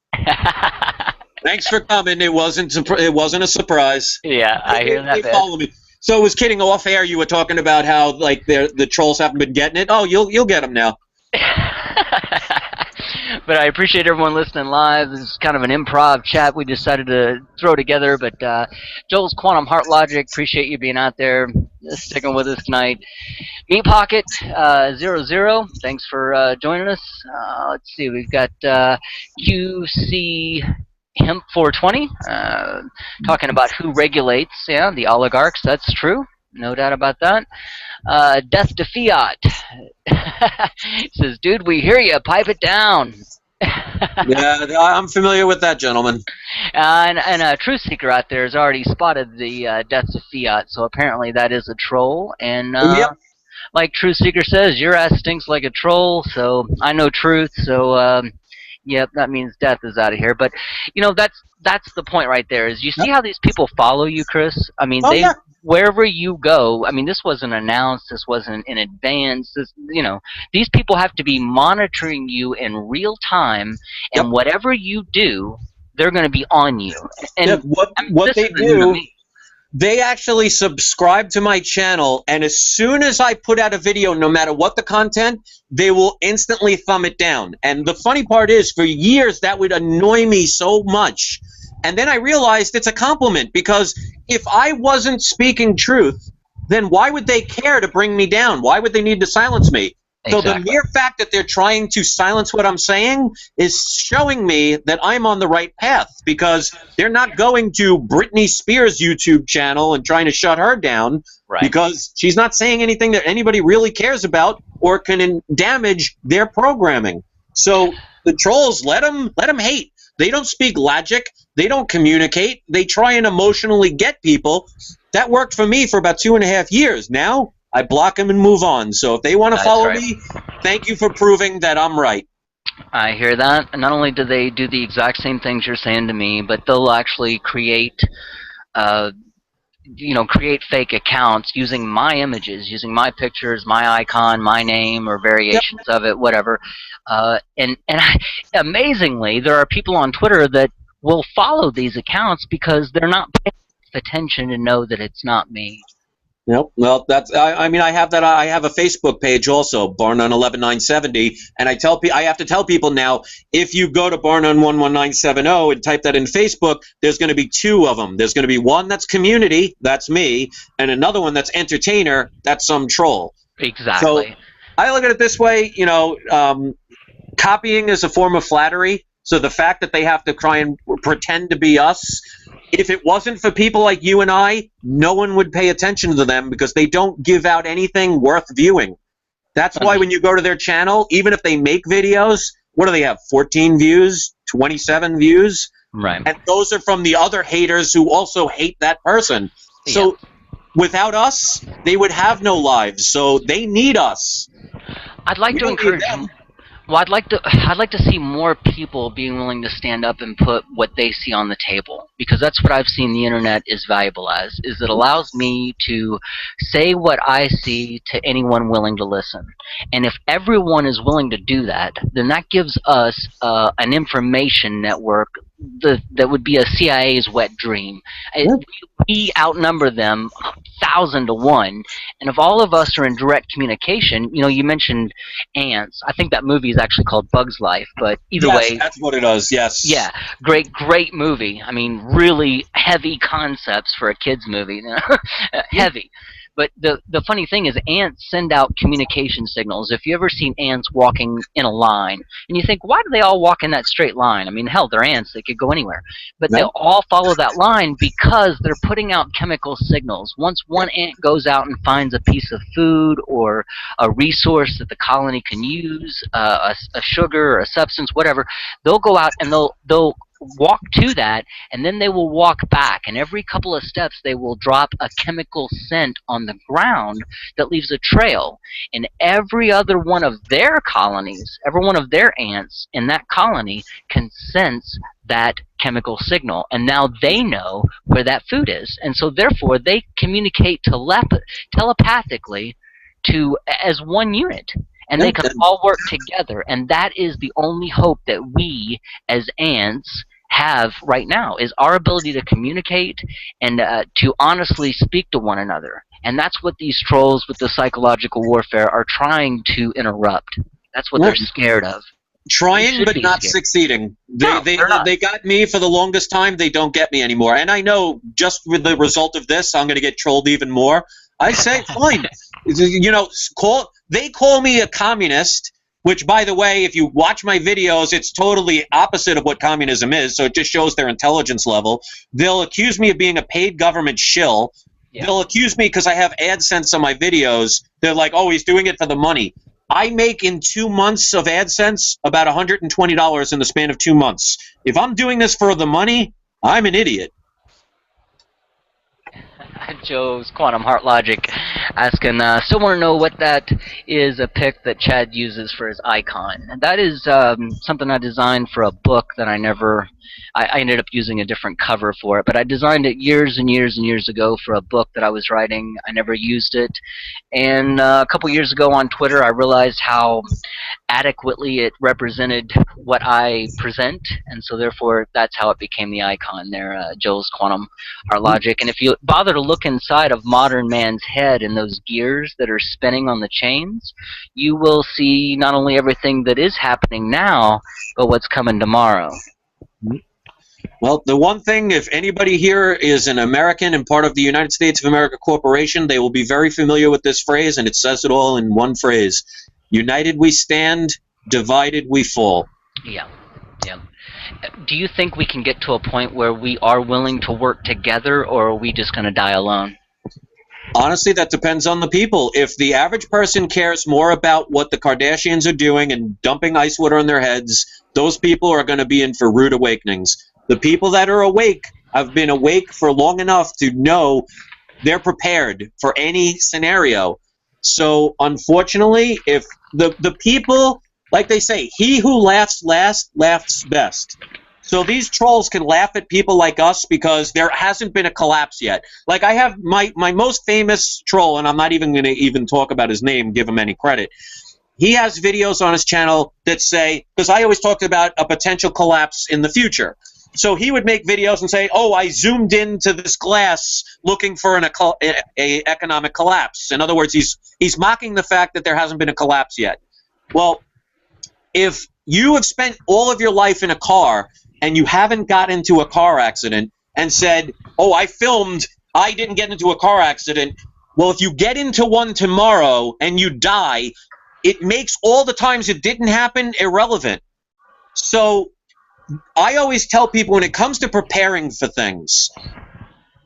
Speaker 1: Thanks for coming. It wasn't a surprise.
Speaker 2: Yeah, I hear that.
Speaker 1: They follow me. So I was kidding off air. You were talking about how like the trolls haven't been getting it. Oh, you'll get them now.
Speaker 2: But I appreciate everyone listening live. This is kind of an improv chat we decided to throw together. But Joel's Quantum Heart Logic, appreciate you being out there, sticking with us tonight. Meat Pocket 00, thanks for joining us. Let's see, we've got QC Hemp 420 talking about who regulates, the oligarchs. That's true, no doubt about that. Death to Fiat says, dude, we hear you, pipe it down.
Speaker 1: Yeah, I'm familiar with that, gentleman.
Speaker 2: And a Truth Seeker out there has already spotted the Death to Fiat, so apparently that is a troll. And
Speaker 1: Yep.
Speaker 2: like Truth Seeker says, your ass stinks like a troll, so I know truth, so yep, that means death is out of here. But that's the point right there. Is you see how these people follow you, Chris? I mean, wherever you go. I mean, this wasn't announced. This wasn't in advance. These people have to be monitoring you in real time, and whatever you do, they're going to be on you. And
Speaker 1: what they do. They actually subscribe to my channel, and as soon as I put out a video, no matter what the content, they will instantly thumb it down. And the funny part is, for years, that would annoy me so much. And then I realized it's a compliment, because if I wasn't speaking truth, then why would they care to bring me down? Why would they need to silence me? Exactly. So the mere fact that they're trying to silence what I'm saying is showing me that I'm on the right path, because they're not going to Britney Spears' YouTube channel and trying to shut her down, because she's not saying anything that anybody really cares about or can damage their programming. So the trolls, let them hate. They don't speak logic. They don't communicate. They try and emotionally get people. That worked for me for about 2.5 years. Now I block them and move on. So if they want to follow me, thank you for proving that I'm right.
Speaker 2: I hear that. And not only do they do the exact same things you're saying to me, but they'll actually create fake accounts using my images, using my pictures, my icon, my name, or variations of it, whatever. Amazingly, there are people on Twitter that will follow these accounts because they're not paying attention to know that it's not me.
Speaker 1: Yep. Well, that's. I mean, I have that. I have a Facebook page also, Barnum 11970, and I have to tell people now, if you go to Barnum 11970 and type that in Facebook, there's going to be 2 of them. There's going to be one that's community, that's me, and another one that's entertainer, that's some troll.
Speaker 2: Exactly.
Speaker 1: So I look at it this way. Copying is a form of flattery. So the fact that they have to try and pretend to be us. If it wasn't for people like you and I, no one would pay attention to them, because they don't give out anything worth viewing. That's why when you go to their channel, even if they make videos, what do they have, 14 views, 27 views?
Speaker 2: Right.
Speaker 1: And those are from the other haters who also hate that person. So without us, they would have no lives. So they need us.
Speaker 2: I'd like to encourage them. Well, I'd like to see more people being willing to stand up and put what they see on the table, because that's what I've seen the internet is valuable as, is it allows me to say what I see to anyone willing to listen. And if everyone is willing to do that, then that gives us an information network that would be a CIA's wet dream. We outnumber them 1,000 to 1, and if all of us are in direct communication, you mentioned ants. I think that movie is actually called Bug's Life, but either way,
Speaker 1: that's what it is. Yes.
Speaker 2: Yeah, great movie. I mean, really heavy concepts for a kids movie. Heavy. But the funny thing is, ants send out communication signals. If you ever seen ants walking in a line, and you think, why do they all walk in that straight line? I mean, hell, they're ants. They could go anywhere. But they'll all follow that line because they're putting out chemical signals. Once one ant goes out and finds a piece of food or a resource that the colony can use, a sugar or a substance, whatever, they'll go out and they'll walk to that, and then they will walk back, and every couple of steps they will drop a chemical scent on the ground that leaves a trail, and every other one of their colonies, every one of their ants in that colony can sense that chemical signal, and now they know where that food is, and so therefore they communicate telepathically as one unit, and they can all work together, and that is the only hope that we as ants have right now, is our ability to communicate and to honestly speak to one another. And that's what these trolls with the psychological warfare are trying to interrupt. That's what they're scared of.
Speaker 1: Trying but not succeeding. They got me for the longest time. They don't get me anymore. And I know just with the result of this, I'm going to get trolled even more. I say, fine. You know, they call me a communist, which, by the way, if you watch my videos, it's totally opposite of what communism is, so it just shows their intelligence level. They'll accuse me of being a paid government shill. Yeah. They'll accuse me because I have AdSense on my videos. They're like, oh, he's doing it for the money. I make in 2 months of AdSense about $120 in the span of 2 months. If I'm doing this for the money, I'm an idiot.
Speaker 2: Joe's Quantum Heart Logic asking, still want to know what that is, a pic that Chad uses for his icon. That is something I designed for a book that I ended up using a different cover for it, but I designed it years and years and years ago for a book that I was writing. I never used it, and a couple years ago on Twitter I realized how adequately it represented what I present, and so therefore that's how it became the icon there, Joe's Quantum Heart Logic. And if you bother to look inside of modern man's head and those gears that are spinning on the chains, you will see not only everything that is happening now, but what's coming tomorrow.
Speaker 1: Well, the one thing, if anybody here is an American and part of the United States of America Corporation, they will be very familiar with this phrase, and it says it all in one phrase. United we stand, divided we fall.
Speaker 2: Yeah, yeah. Do you think we can get to a point where we are willing to work together, or are we just going to die alone?
Speaker 1: Honestly, that depends on the people. If the average person cares more about what the Kardashians are doing and dumping ice water on their heads, those people are going to be in for rude awakenings. The people that are awake have been awake for long enough to know they're prepared for any scenario. So, unfortunately, if the people, like they say, he who laughs last laughs best. So these trolls can laugh at people like us because there hasn't been a collapse yet. Like I have my most famous troll, and I'm not even going to even talk about his name, give him any credit. He has videos on his channel that say, because I always talked about a potential collapse in the future. So he would make videos and say, oh, I zoomed into this glass looking for an economic collapse. In other words, he's mocking the fact that there hasn't been a collapse yet. Well, if you have spent all of your life in a car and you haven't got into a car accident and said, oh, I filmed, I didn't get into a car accident. Well, if you get into one tomorrow and you die, it makes all the times it didn't happen irrelevant. So I always tell people when it comes to preparing for things,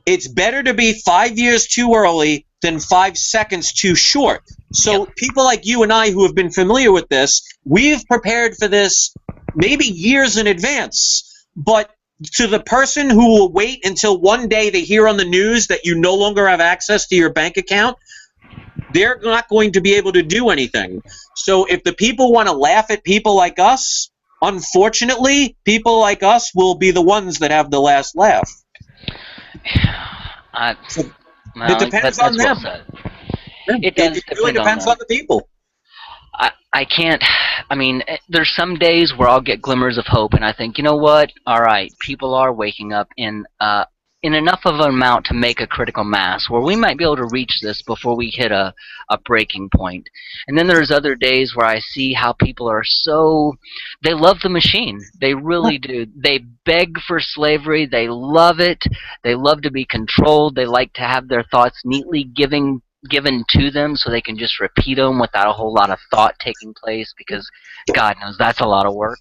Speaker 1: it's better to be 5 years too early than 5 seconds too short. So people like you and I who have been familiar with this, we've prepared for this maybe years in advance. But to the person who will wait until one day they hear on the news that you no longer have access to your bank account, they're not going to be able to do anything. So if the people want to laugh at people like us, unfortunately, people like us will be the ones that have the last laugh. It depends on them. It really depends on the people.
Speaker 2: I can't, I mean, there's some days where I'll get glimmers of hope, and I think, you know what, all right, people are waking up in enough of an amount to make a critical mass where we might be able to reach this before we hit a breaking point. And then there's other days where I see how people are they love the machine. They really do. They beg for slavery. They love it. They love to be controlled. They like to have their thoughts neatly given to them so they can just repeat them without a whole lot of thought taking place, because God knows that's a lot of work.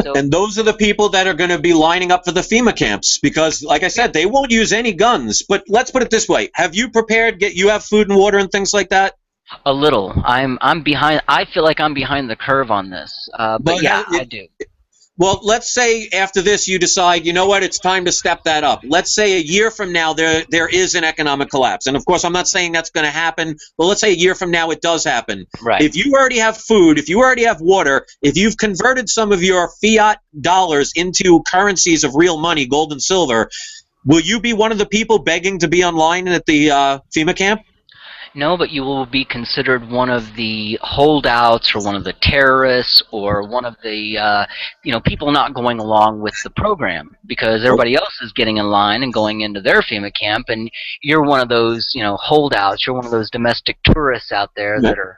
Speaker 2: So,
Speaker 1: and those are the people that are going to be lining up for the FEMA camps because, like I said, they won't use any guns. But let's put it this way. Have you prepared? You have food and water and things like that?
Speaker 2: A little. I'm behind. I feel like I'm behind the curve on this. But yeah, I do.
Speaker 1: Well, let's say after this you decide, you know what, it's time to step that up. Let's say a year from now there is an economic collapse. And of course, I'm not saying that's going to happen, but let's say a year from now it does happen.
Speaker 2: Right.
Speaker 1: If you already have food, if you already have water, if you've converted some of your fiat dollars into currencies of real money, gold and silver, will you be one of the people begging to be online at the FEMA camp?
Speaker 2: No, but you will be considered one of the holdouts or one of the terrorists or one of the people not going along with the program because everybody else is getting in line and going into their FEMA camp, and you're one of those holdouts. You're one of those domestic tourists out there that are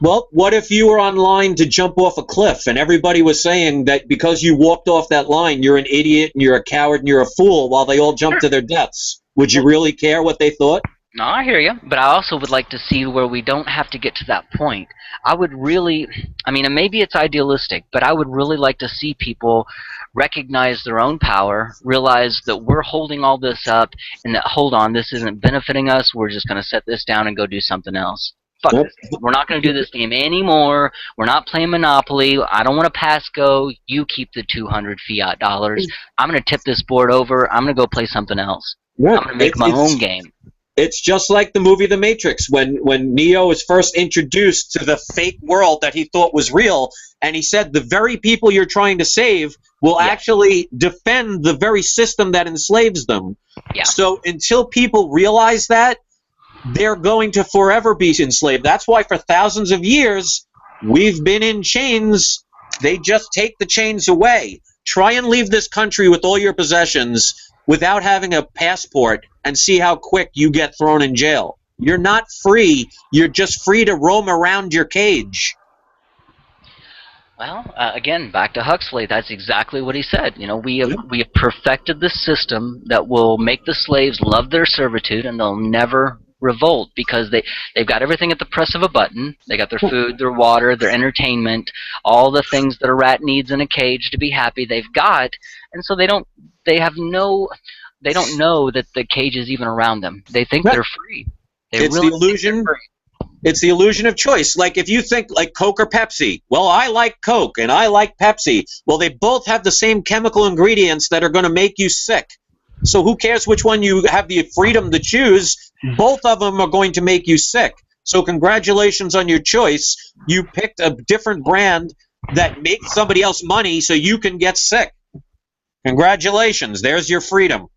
Speaker 1: Well, what if you were online to jump off a cliff and everybody was saying that because you walked off that line, you're an idiot and you're a coward and you're a fool while they all jumped to their deaths? Would you really care what they thought?
Speaker 2: No, I hear you, but I also would like to see where we don't have to get to that point. I would really, and maybe it's idealistic, but I would really like to see people recognize their own power, realize that we're holding all this up, and that, hold on, this isn't benefiting us, we're just going to set this down and go do something else. Fuck this game. We're not going to do this game anymore. We're not playing Monopoly. I don't want to pass go. You keep the 200 fiat dollars. I'm going to tip this board over. I'm going to go play something else.
Speaker 1: Yeah.
Speaker 2: I'm going to make my own game.
Speaker 1: It's just like the movie The Matrix, when Neo was first introduced to the fake world that he thought was real, and he said the very people you're trying to save will actually defend the very system that enslaves them.
Speaker 2: Yeah.
Speaker 1: So until people realize that, they're going to forever be enslaved. That's why for thousands of years we've been in chains. They just take the chains away. Try and leave this country with all your possessions without having a passport and see how quick you get thrown in jail. You're not free. You're just free to roam around your cage.
Speaker 2: Well, again, back to Huxley. That's exactly what he said. We have perfected the system that will make the slaves love their servitude, and they'll never revolt because they've got everything at the press of a button. They got their food, their water, their entertainment, all the things that a rat needs in a cage to be happy. They've got, and so they don't know that the cage is even around them. They think they're free.
Speaker 1: It's the illusion. It's the illusion of choice. Like if you think like Coke or Pepsi, well, I like Coke and I like Pepsi. Well, they both have the same chemical ingredients that are going to make you sick. So who cares which one you have the freedom to choose? Both of them are going to make you sick. So congratulations on your choice. You picked a different brand that makes somebody else money so you can get sick. Congratulations. There's your freedom.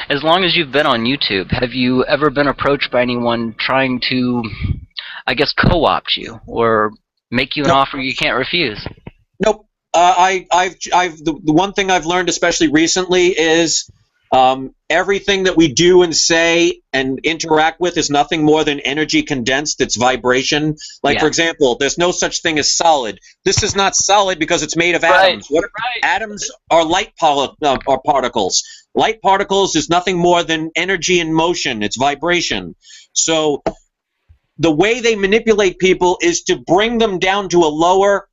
Speaker 2: As long as you've been on YouTube, have you ever been approached by anyone trying to, co-opt you or make you an offer you can't refuse?
Speaker 1: Nope. The one thing I've learned, especially recently, is everything that we do and say and interact with is nothing more than energy condensed. It's vibration. Like, for example, there's no such thing as solid. This is not solid because it's made of atoms. Atoms are light particles. Light particles is nothing more than energy in motion. It's vibration. So the way they manipulate people is to bring them down to a lower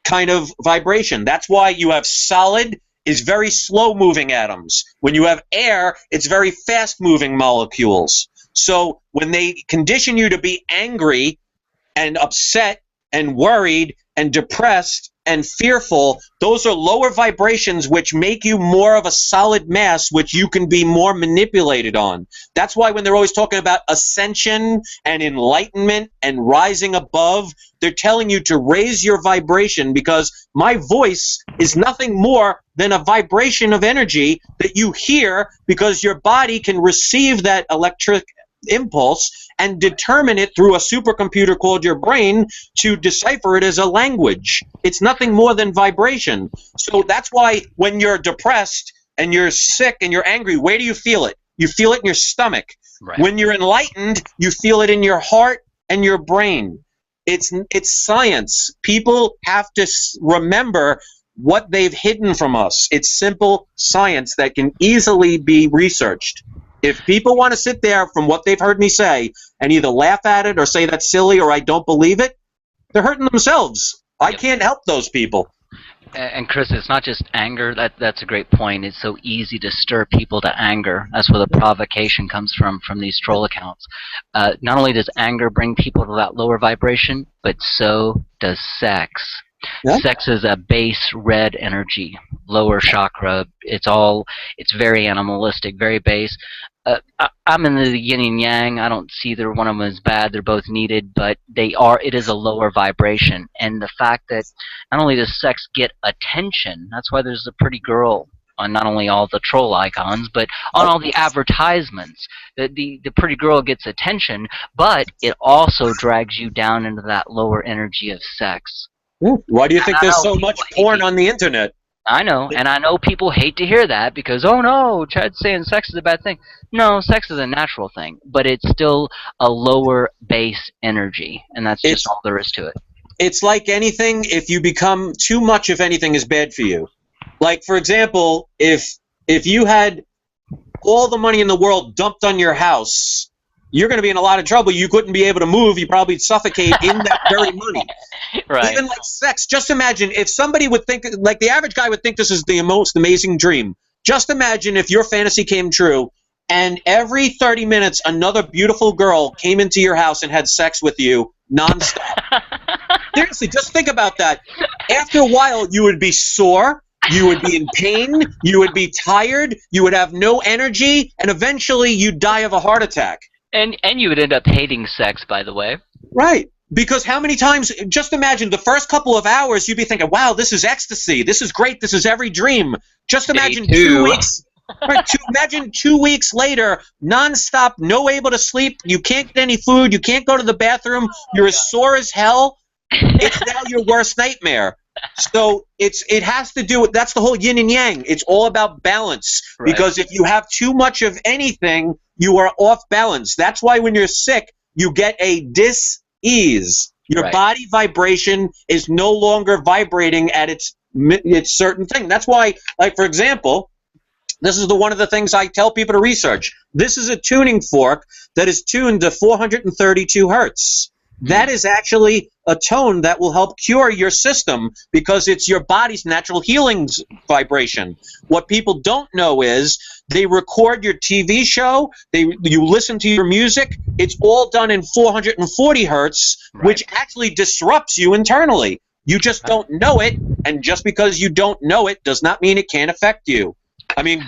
Speaker 1: kind of vibration. That's why you have solid is very slow-moving atoms. When you have air, it's very fast-moving molecules. So when they condition you to be angry and upset and worried and depressed and fearful, those are lower vibrations which make you more of a solid mass which you can be more manipulated on. That's why when they're always talking about ascension and enlightenment and rising above, they're telling you to raise your vibration, because my voice is nothing more than a vibration of energy that you hear because your body can receive that electric impulse and determine it through a supercomputer called your brain to decipher it as a language. It's nothing more than vibration. So that's why when you're depressed and you're sick and you're angry, where do you feel it? You feel it in your stomach.
Speaker 2: Right.
Speaker 1: When you're enlightened, you feel it in your heart and your brain. It's science. People have to remember what they've hidden from us. It's simple science that can easily be researched. If people want to sit there from what they've heard me say and either laugh at it or say that's silly or I don't believe it, they're hurting themselves. I can't help those people.
Speaker 2: And Chris, it's not just anger. That's a great point. It's so easy to stir people to anger. That's where the provocation comes from these troll accounts. Not only does anger bring people to that lower vibration, but so does sex.
Speaker 1: Yeah.
Speaker 2: Sex is a base red energy, lower chakra. It's very animalistic, very base. I'm in the yin and yang. I don't see either one of them as bad. They're both needed, but it is a lower vibration. And the fact that not only does sex get attention, that's why there's a pretty girl on not only all the troll icons, but on all the advertisements. The pretty girl gets attention, but it also drags you down into that lower energy of sex.
Speaker 1: Why do you think there's so much porn on the internet?
Speaker 2: I know, and I know people hate to hear that because, oh no, Chad's saying sex is a bad thing. No, sex is a natural thing, but it's still a lower base energy, and that's just all there is to it.
Speaker 1: It's like anything. If you become too much of anything is bad for you. Like, for example, if you had all the money in the world dumped on your house, you're going to be in a lot of trouble. You couldn't be able to move. You probably suffocate in that very money.
Speaker 2: Right.
Speaker 1: Even like sex. Just imagine if somebody would think, like the average guy would think this is the most amazing dream. Just imagine if your fantasy came true and every 30 minutes another beautiful girl came into your house and had sex with you nonstop. Seriously, just think about that. After a while, you would be sore. You would be in pain. You would be tired. You would have no energy. And eventually, you'd die of a heart attack.
Speaker 2: And you would end up hating sex, by the way.
Speaker 1: Right. Because how many times, just imagine the first couple of hours, you'd be thinking, wow, this is ecstasy. This is great. This is every dream. Just imagine 2 weeks. Right, imagine 2 weeks later, nonstop, no able to sleep. You can't get any food. You can't go to the bathroom. You're as sore as hell. It's now your worst nightmare. So it has to do with, that's the whole yin and yang. It's all about balance. Right. Because if you have too much of anything, you are off balance. That's why when you're sick, you get a dis-ease. Your body vibration is no longer vibrating at its certain thing. That's why, like, for example, this is one of the things I tell people to research. This is a tuning fork that is tuned to 432 hertz. That is actually a tone that will help cure your system because it's your body's natural healing vibration. What people don't know is they record your TV show, you listen to your music, it's all done in 440 hertz, which actually disrupts you internally. You just don't know it, and just because you don't know it does not mean it can't affect you. I mean,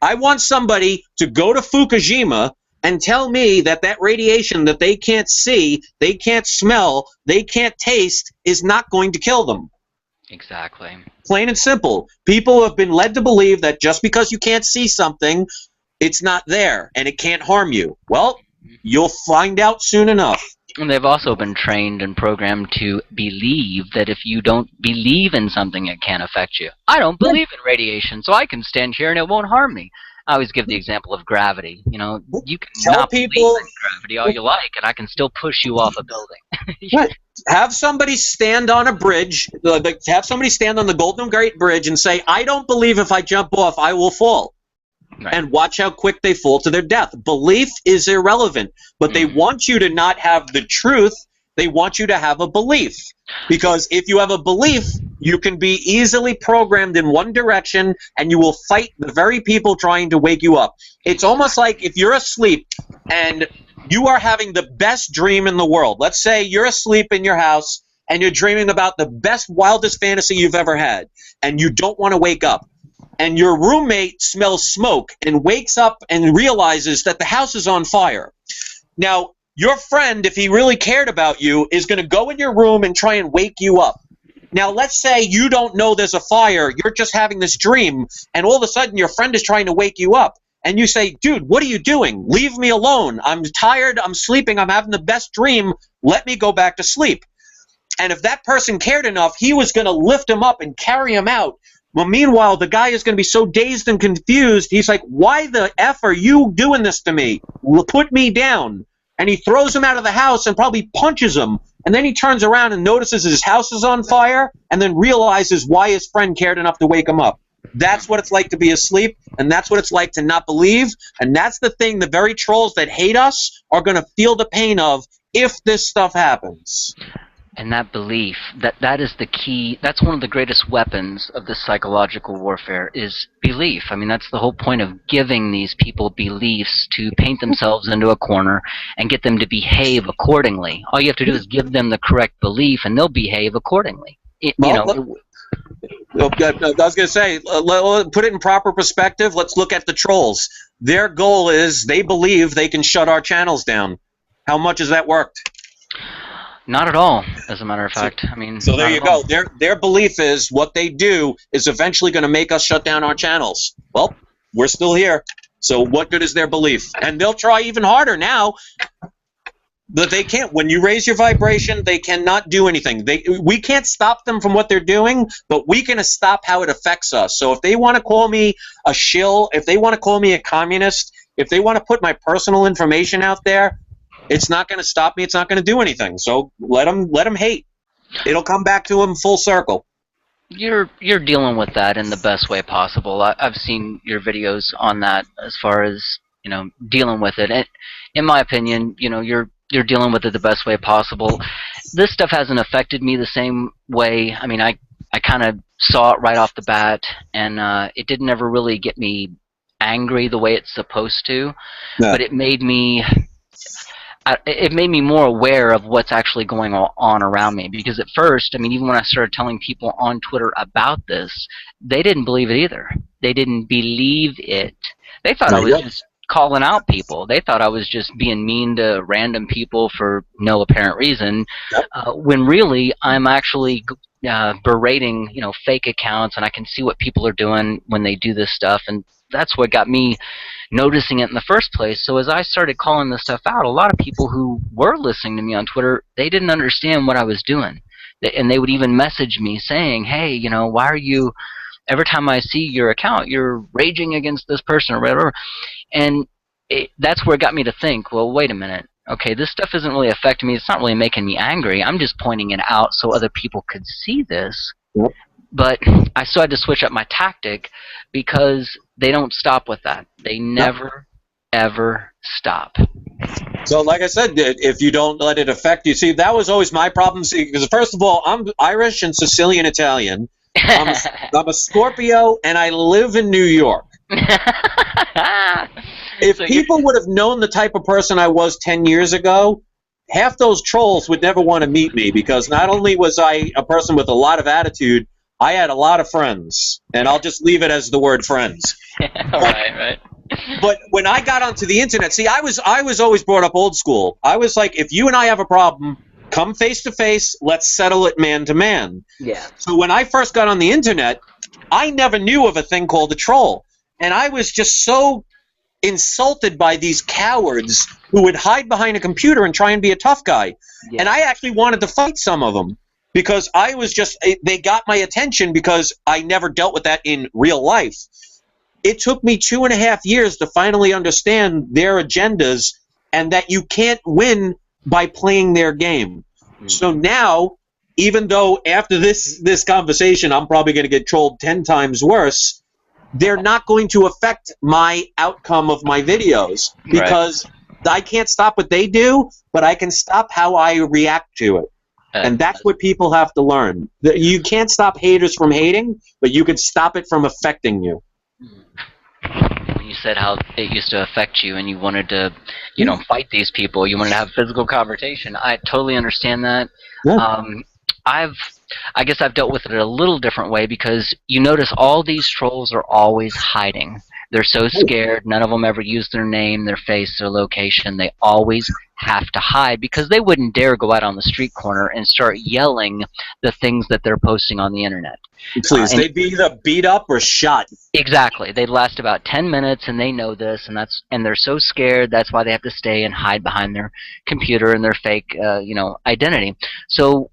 Speaker 1: I want somebody to go to Fukushima and tell me that radiation that they can't see, they can't smell, they can't taste is not going to kill them.
Speaker 2: Exactly.
Speaker 1: Plain and simple. People have been led to believe that just because you can't see something, it's not there and it can't harm you. Well, you'll find out soon enough.
Speaker 2: And they've also been trained and programmed to believe that if you don't believe in something, it can't affect you. I don't believe in radiation, so I can stand here and it won't harm me. I always give the example of gravity. You know, you can not believe in gravity all you like, and I can still push you off a building.
Speaker 1: Have somebody stand on a bridge, have somebody stand on the Golden Gate Bridge and say, I don't believe if I jump off, I will fall. And watch how quick they fall to their death. Belief is irrelevant, but they want you to not have the truth. They want you to have a belief. Because if you have a belief, you can be easily programmed in one direction and you will fight the very people trying to wake you up. It's almost like if you're asleep and you are having the best dream in the world. Let's say you're asleep in your house and you're dreaming about the best, wildest fantasy you've ever had and you don't want to wake up. And your roommate smells smoke and wakes up and realizes that the house is on fire. Now, your friend, if he really cared about you, is going to go in your room and try and wake you up. Now, let's say you don't know there's a fire. You're just having this dream, and all of a sudden your friend is trying to wake you up. And you say, dude, what are you doing? Leave me alone. I'm tired. I'm sleeping. I'm having the best dream. Let me go back to sleep. And if that person cared enough, he was going to lift him up and carry him out. Well, meanwhile, the guy is going to be so dazed and confused. He's like, why the F are you doing this to me? Put me down. And he throws him out of the house and probably punches him. And then he turns around and notices his house is on fire and then realizes why his friend cared enough to wake him up. That's what it's like to be asleep, and that's what it's like to not believe. And that's the thing the very trolls that hate us are going to feel the pain of if this stuff happens.
Speaker 2: And that belief, that is the key. That's one of the greatest weapons of this psychological warfare is belief. I mean, that's the whole point of giving these people beliefs to paint themselves into a corner and get them to behave accordingly. All you have to do is give them the correct belief and they'll behave accordingly.
Speaker 1: Well, I was going to say, put it in proper perspective. Let's look at the trolls. Their goal is they believe they can shut our channels down. How much has that worked?
Speaker 2: Not at all, as a matter of fact. I mean,
Speaker 1: so there you go. Their belief is what they do is eventually going to make us shut down our channels. Well, we're still here. So what good is their belief? And they'll try even harder now. But they can't. When you raise your vibration, they cannot do anything. We can't stop them from what they're doing, but we can stop how it affects us. So if they want to call me a shill, if they want to call me a communist, if they want to put my personal information out there, it's not going to stop me. It's not going to do anything. So let them hate. It'll come back to them full circle.
Speaker 2: You're dealing with that in the best way possible. I've seen your videos on that as far as dealing with it. And in my opinion, you're dealing with it the best way possible. This stuff hasn't affected me the same way. I mean, I kind of saw it right off the bat, and it didn't ever really get me angry the way it's supposed to. No. But it made me more aware of what's actually going on around me. Because at first, I mean, even when I started telling people on Twitter about this, they didn't believe it either. They didn't believe it. They thought I was just calling out people. They thought I was just being mean to random people for no apparent reason, when really I'm actually berating, fake accounts, and I can see what people are doing when they do this stuff, and that's what got me noticing it in the first place. So as I started calling this stuff out, a lot of people who were listening to me on Twitter, they didn't understand what I was doing, and they would even message me saying, hey, why are you, every time I see your account, you're raging against this person or whatever. And that's where it got me to think, well, wait a minute. Okay, this stuff isn't really affecting me. It's not really making me angry. I'm just pointing it out so other people could see this. Yep. But I still had to switch up my tactic because they don't stop with that. They never, ever stop.
Speaker 1: So like I said, if you don't let it affect you, see, that was always my problem. See, because first of all, I'm Irish and Sicilian Italian. I'm a Scorpio, and I live in New York. If people would have known the type of person I was 10 years ago, half those trolls would never want to meet me, because not only was I a person with a lot of attitude, I had a lot of friends, and I'll just leave it as the word friends.
Speaker 2: Right.
Speaker 1: But when I got onto the internet, see, I was always brought up old school. I was like, if you and I have a problem, come face to face, let's settle it man to man.
Speaker 2: Yeah.
Speaker 1: So when I first got on the internet, I never knew of a thing called a troll. And I was just so insulted by these cowards who would hide behind a computer and try and be a tough guy. Yeah. And I actually wanted to fight some of them, because I was just, they got my attention because I never dealt with that in real life. It took me 2.5 years to finally understand their agendas, and that you can't win by playing their game. So now, even though after this conversation I'm probably going to get trolled 10 times worse, they're not going to affect my outcome of my videos, because I can't stop what they do, but I can stop how I react to it. And that's what people have to learn. You can't stop haters from hating, but you can stop it from affecting you.
Speaker 2: When you said how it used to affect you and you wanted to, fight these people, you wanted to have physical confrontation, I totally understand that. Yeah. I guess I've dealt with it a little different way, because you notice all these trolls are always hiding. They're so scared. None of them ever use their name, their face, their location. They always have to hide, because they wouldn't dare go out on the street corner and start yelling the things that they're posting on the internet.
Speaker 1: Please, they'd be either beat up or shot.
Speaker 2: Exactly. They'd last about 10 minutes, and they know this, and they're so scared. That's why they have to stay and hide behind their computer and their fake, identity. So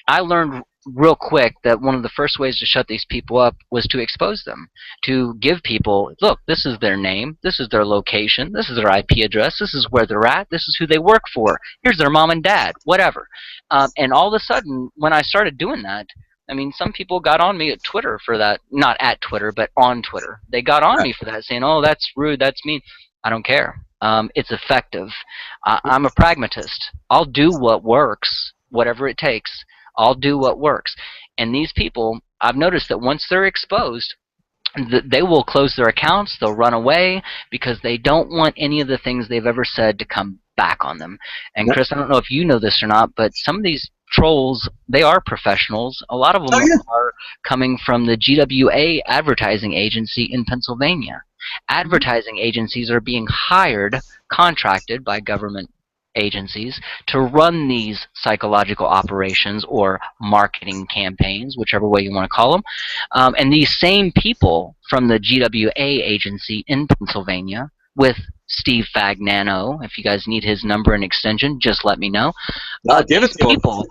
Speaker 2: I learned real quick that one of the first ways to shut these people up was to expose them, to give people, look, this is their name, this is their location, this is their IP address, this is where they're at, this is who they work for, here's their mom and dad, whatever. And all of a sudden, when I started doing that, I mean, some people got on me at Twitter for that, not at Twitter, but on Twitter. They got on me for that, saying, oh, that's rude, that's mean. I don't care. It's effective. I'm a pragmatist. I'll do what works, whatever it takes. I'll do what works. And these people, I've noticed that once they're exposed, they will close their accounts, they'll run away, because they don't want any of the things they've ever said to come back on them. And Chris, I don't know if you know this or not, but some of these trolls, they are professionals. A lot of them are coming from the GWA advertising agency in Pennsylvania. Advertising agencies are being hired, contracted by government agencies to run these psychological operations or marketing campaigns, whichever way you want to call them. And these same people from the GWA agency in Pennsylvania with Steve Fagnano, if you guys need his number and extension, just let me know.
Speaker 1: Give it to
Speaker 2: people,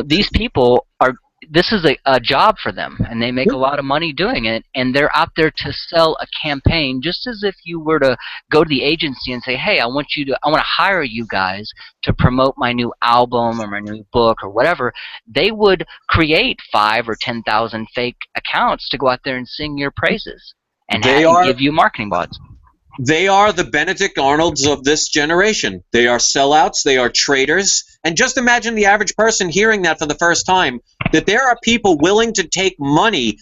Speaker 2: these people are, this is a job for them, and they make a lot of money doing it, and they're out there to sell a campaign, just as if you were to go to the agency and say, hey, I want to hire you guys to promote my new album or my new book or whatever. They would create 5,000 or 10,000 fake accounts to go out there and sing your praises and give you marketing bots.
Speaker 1: They are the Benedict Arnolds of this generation. They are sellouts. They are traitors. And just imagine the average person hearing that for the first time, that there are people willing to take money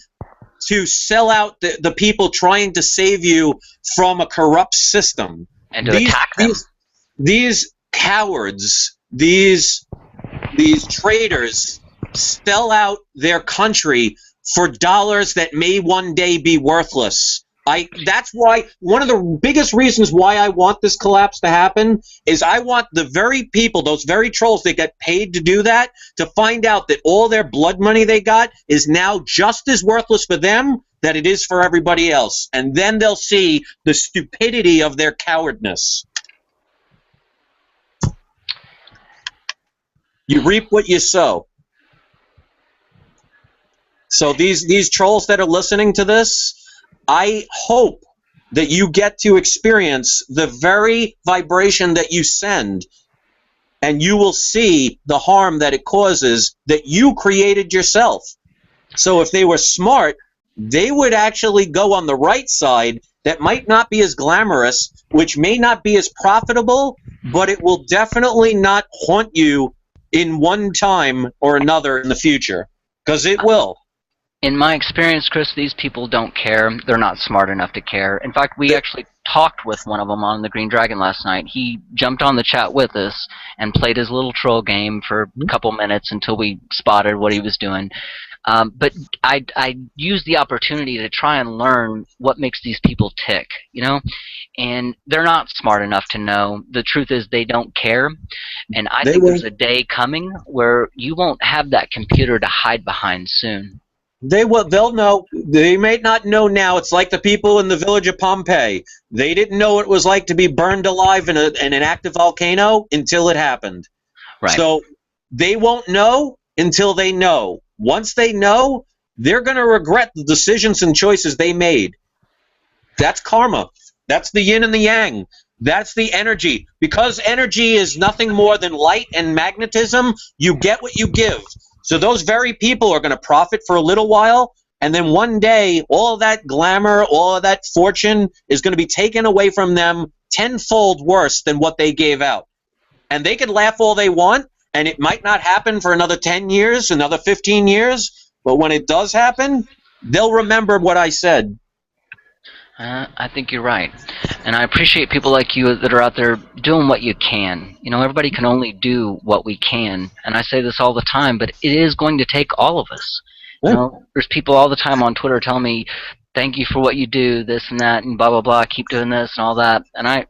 Speaker 1: to sell out the people trying to save you from a corrupt system.
Speaker 2: And to attack them.
Speaker 1: These cowards, these traitors sell out their country for dollars that may one day be worthless. That's why one of the biggest reasons why I want this collapse to happen is I want the very people, those very trolls that get paid to do that, to find out that all their blood money they got is now just as worthless for them that it is for everybody else. And then they'll see the stupidity of their cowardness. You reap what you sow. So these trolls that are listening to this, I hope that you get to experience the very vibration that you send, and you will see the harm that it causes that you created yourself. So if they were smart, they would actually go on the right side that might not be as glamorous, which may not be as profitable, but it will definitely not haunt you in one time or another in the future, because it will.
Speaker 2: In my experience, Chris, these people don't care. They're not smart enough to care. In fact, we actually talked with one of them on the Green Dragon last night. He jumped on the chat with us and played his little troll game for a couple minutes until we spotted what he was doing. But I used the opportunity to try and learn what makes these people tick, and they're not smart enough to know. The truth is they don't care, and I think there's a day coming where you won't have that computer to hide behind soon.
Speaker 1: They'll know. They may not know now. It's like the people in the village of Pompeii. They didn't know what it was like to be burned alive in an active volcano until it happened.
Speaker 2: Right.
Speaker 1: So they won't know until they know. Once they know, they're going to regret the decisions and choices they made. That's karma. That's the yin and the yang. That's the energy. Because energy is nothing more than light and magnetism, you get what you give. So those very people are going to profit for a little while, and then one day all of that glamour, all of that fortune is going to be taken away from them tenfold worse than what they gave out. And they can laugh all they want, and it might not happen for another 10 years, another 15 years, but when it does happen, they'll remember what I said.
Speaker 2: I think you're right. And I appreciate people like you that are out there doing what you can. Everybody can only do what we can. And I say this all the time, but it is going to take all of us. There's people all the time on Twitter telling me, thank you for what you do, this and that, and blah, blah, blah, keep doing this and all that. And I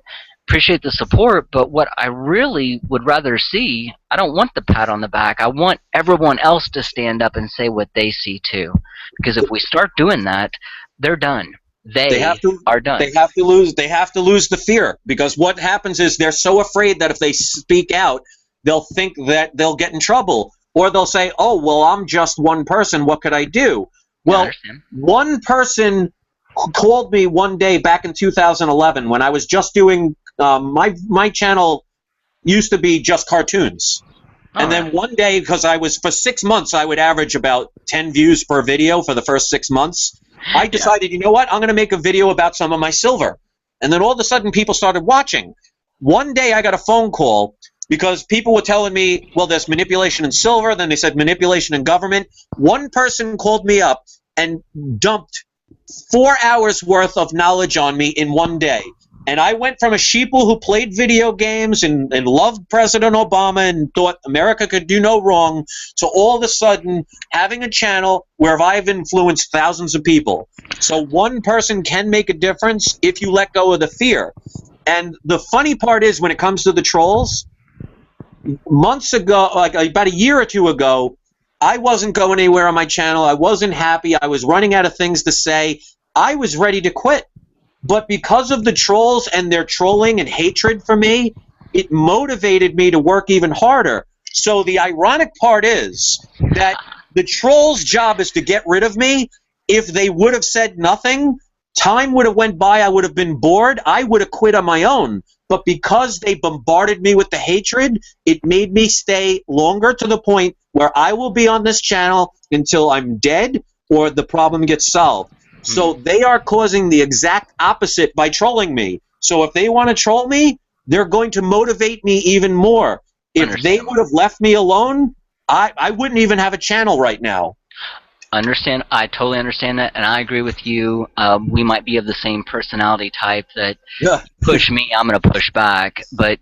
Speaker 2: appreciate the support, but what I really would rather see, I don't want the pat on the back. I want everyone else to stand up and say what they see too. Because if we start doing that, they're done. They are done. They have to lose
Speaker 1: the fear, because what happens is they're so afraid that if they speak out, they'll think that they'll get in trouble, or they'll say, "Oh, well, I'm just one person. What could I do?" Well, one person called me one day back in 2011 when I was just doing my channel used to be just cartoons. And then one day, because for 6 months, I would average about 10 views per video for the first 6 months. I decided, you know what, I'm going to make a video about some of my silver. And then all of a sudden, people started watching. One day, I got a phone call because people were telling me, well, there's manipulation in silver. Then they said manipulation in government. One person called me up and dumped 4 hours worth of knowledge on me in one day. And I went from a sheeple who played video games and loved President Obama and thought America could do no wrong, to all of a sudden having a channel where I've influenced thousands of people. So one person can make a difference if you let go of the fear. And the funny part is, when it comes to the trolls, months ago, like about a year or two ago, I wasn't going anywhere on my channel. I wasn't happy. I was running out of things to say. I was ready to quit. But because of the trolls and their trolling and hatred for me, it motivated me to work even harder. So the ironic part is that the trolls' job is to get rid of me. If they would have said nothing, time would have went by, I would have been bored, I would have quit on my own. But because they bombarded me with the hatred, it made me stay longer, to the point where I will be on this channel until I'm dead or the problem gets solved. So they are causing the exact opposite by trolling me. So if they want to troll me, they're going to motivate me even more. If they would have left me alone, I wouldn't even have a channel right now.
Speaker 2: Understand. I totally understand that, and I agree with you. We might be of the same personality type that push me, I'm going to push back. But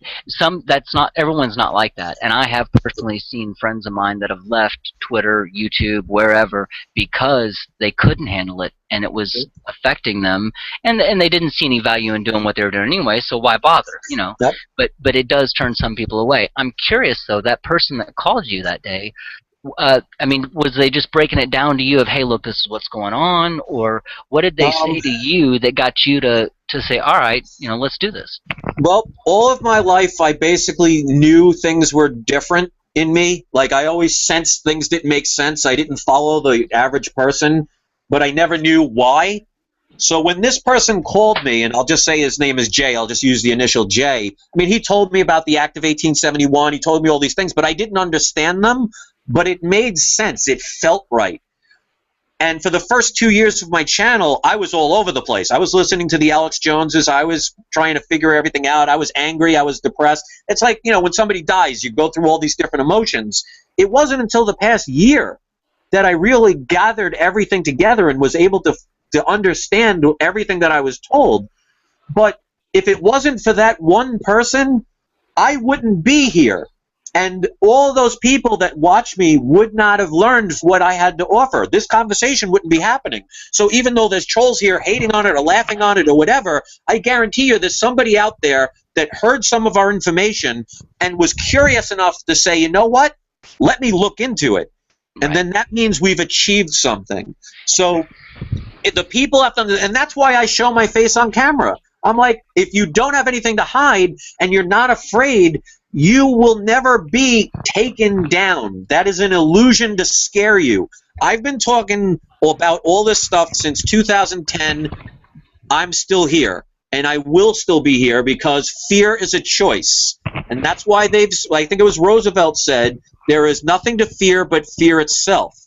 Speaker 2: that's not, everyone's not like that. And I have personally seen friends of mine that have left Twitter, YouTube, wherever, because they couldn't handle it, and it was affecting them, and they didn't see any value in doing what they were doing anyway. So why bother? You know.
Speaker 1: Yep.
Speaker 2: But it does turn some people away. I'm curious though. That person that called you that day. I mean, was they just breaking it down to you of, hey, look, this is what's going on, or what did they say to you that got you to say, all right, you know, let's do this?
Speaker 1: Well, all of my life, I basically knew things were different in me. Like, I always sensed things didn't make sense. I didn't follow the average person, but I never knew why. So when this person called me, and I'll just say his name is Jay, I'll just use the initial J. I mean, he told me about the Act of 1871. He told me all these things, but I didn't understand them. But it made sense. It felt right. And for the first 2 years of my channel, I was all over the place. I was listening to the Alex Joneses. I was trying to figure everything out. I was angry. I was depressed. It's like, you know, when somebody dies, you go through all these different emotions. It wasn't until the past year that I really gathered everything together and was able to understand everything that I was told. But if it wasn't for that one person, I wouldn't be here. And all those people that watch me would not have learned what I had to offer. This conversation wouldn't be happening. So even though there's trolls here hating on it or laughing on it or whatever, I guarantee you there's somebody out there that heard some of our information and was curious enough to say, you know what, let me look into it. And then that means we've achieved something. So the people have to, and that's why I show my face on camera. I'm like, if you don't have anything to hide and you're not afraid, you will never be taken down. That is an illusion to scare you. I've been talking about all this stuff since 2010. I'm still here, and I will still be here because fear is a choice. And that's why I think it was Roosevelt said, there is nothing to fear but fear itself.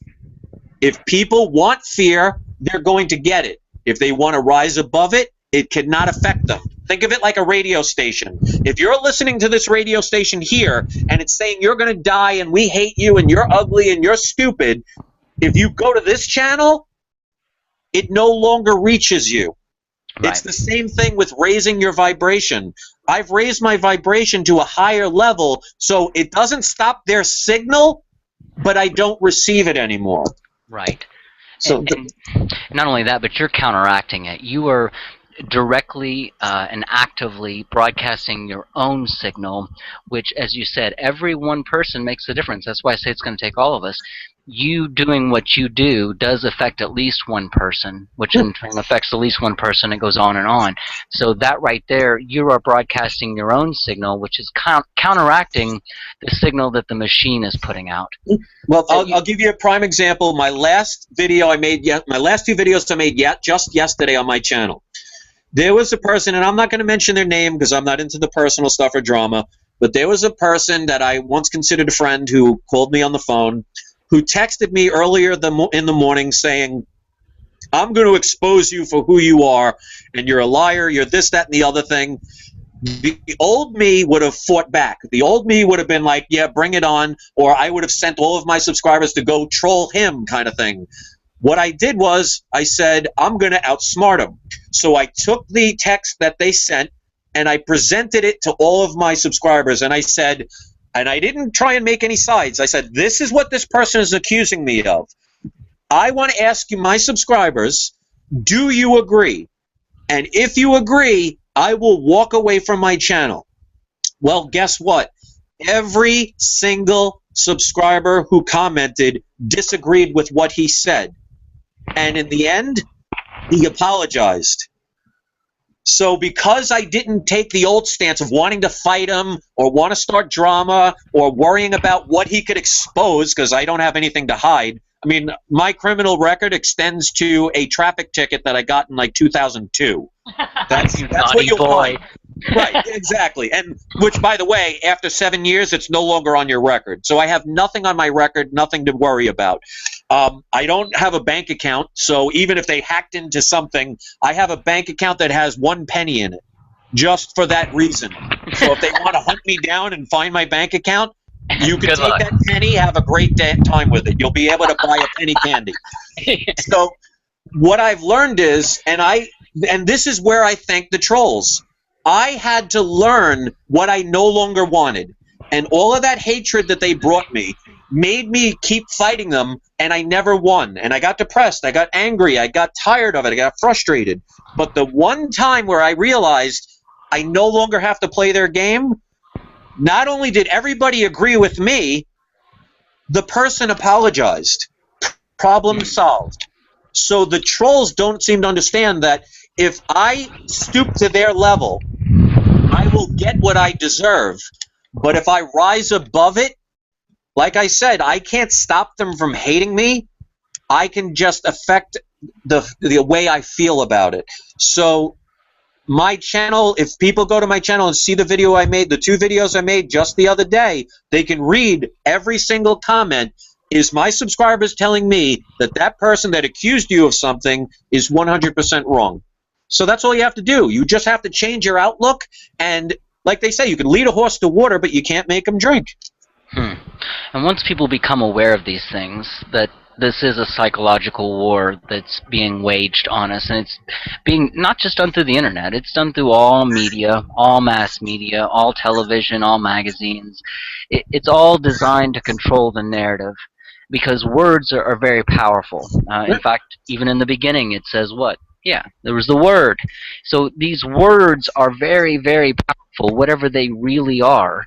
Speaker 1: If people want fear, they're going to get it. If they want to rise above it, it cannot affect them. Think of it like a radio station. If you're listening to this radio station here and it's saying you're going to die and we hate you and you're ugly and you're stupid, if you go to this channel, it no longer reaches you. Right. It's the same thing with raising your vibration. I've raised my vibration to a higher level, so it doesn't stop their signal, but I don't receive it anymore.
Speaker 2: Right. So and not only that, but you're counteracting it. You are directly and actively broadcasting your own signal, which, as you said, every one person makes a difference. That's why I say it's going to take all of us. You doing what you do does affect at least one person, which in turn affects at least one person. It goes on and on. So that right there, you are broadcasting your own signal, which is counteracting the signal that the machine is putting out.
Speaker 1: Well, I'll give you a prime example. My last video I made, my last two videos I made just yesterday on my channel. There was a person, and I'm not going to mention their name because I'm not into the personal stuff or drama, but there was a person that I once considered a friend who called me on the phone, who texted me earlier in the morning saying, I'm going to expose you for who you are, and you're a liar, you're this, that, and the other thing. The old me would have fought back. The old me would have been like, yeah, bring it on, or I would have sent all of my subscribers to go troll him kind of thing. What I did was I said, I'm going to outsmart him. So I took the text that they sent, and I presented it to all of my subscribers, and I said, and I didn't try and make any sides. I said, this is what this person is accusing me of. I want to ask you, my subscribers, do you agree? And if you agree, I will walk away from my channel. Well, guess what? Every single subscriber who commented disagreed with what he said. And in the end, he apologized. So because I didn't take the old stance of wanting to fight him or want to start drama or worrying about what he could expose, because I don't have anything to hide. I mean, my criminal record extends to a traffic ticket that I got in like 2002. That's what you'll find. Right, exactly. And which, by the way, after 7 years, it's no longer on your record. So I have nothing on my record, nothing to worry about. I don't have a bank account, so even if they hacked into something, I have a bank account that has 1 penny in it, just for that reason. So if they want to hunt me down and find my bank account, you can take that penny, have a great time with it. You'll be able to buy a penny candy. So what I've learned is, and this is where I thank the trolls, I had to learn what I no longer wanted. And all of that hatred that they brought me made me keep fighting them, and I never won. And I got depressed, I got angry, I got tired of it, I got frustrated. But the one time where I realized I no longer have to play their game, not only did everybody agree with me, the person apologized. Problem solved. So the trolls don't seem to understand that if I stoop to their level, I will get what I deserve. But if I rise above it, like I said, I can't stop them from hating me. I can just affect the way I feel about it. So my channel, if people go to my channel and see the video I made, the 2 videos I made just the other day, they can read every single comment. Is my subscribers telling me that that person that accused you of something is 100% wrong? So that's all you have to do. You just have to change your outlook, and like they say, you can lead a horse to water, but you can't make him drink.
Speaker 2: And once people become aware of these things, that this is a psychological war that's being waged on us, and it's being not just done through the internet, it's done through all media, all mass media, all television, all magazines. It's all designed to control the narrative, because words are very powerful. In fact, even in the beginning it says what? Yeah, there was the word. So these words are very, very powerful, whatever they really are.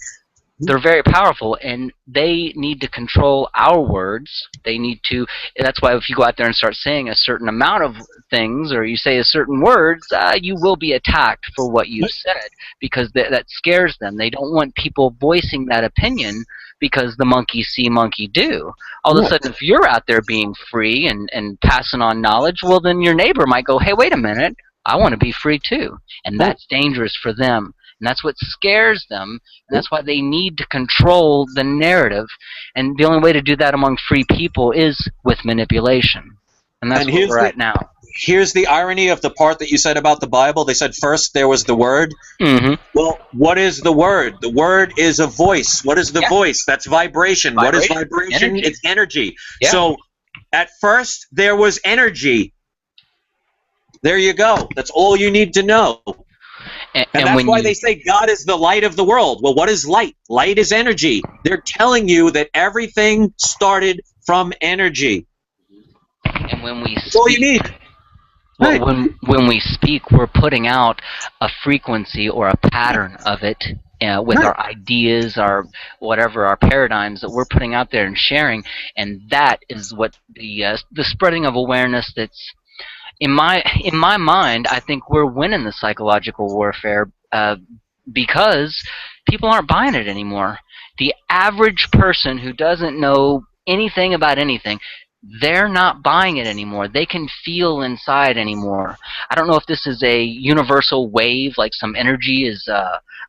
Speaker 2: They're very powerful, and they need to control our words. They need to. That's why if you go out there and start saying a certain amount of things, or you say a certain words, you will be attacked for what you've said, because that scares them. They don't want people voicing that opinion, because the monkey see, monkey do. All of a sudden, if you're out there being free and passing on knowledge, well, then your neighbor might go, hey, wait a minute, I want to be free too. And that's dangerous for them. And that's what scares them. And that's why they need to control the narrative. And the only way to do that among free people is with manipulation. And that's where we're at now.
Speaker 1: Here's the irony of the part that you said about the Bible. They said first there was the Word. Well, what is the Word? The Word is a voice. What is the voice? That's vibration. What is vibration? Energy. It's energy. Yeah. So at first there was energy. There you go. That's all you need to know. And that's why they say God is the light of the world. Well, what is light? Light is energy. They're telling you that everything started from energy.
Speaker 2: And when we
Speaker 1: that's all you need.
Speaker 2: Well, when we speak, we're putting out a frequency or a pattern of it with our ideas, our whatever, our paradigms that we're putting out there and sharing, and that is what the spreading of awareness that's in my mind. I think we're winning the psychological warfare because people aren't buying it anymore. The average person who doesn't know anything about anything, they're not buying it anymore. They can feel inside anymore. I don't know if this is a universal wave, like some energy is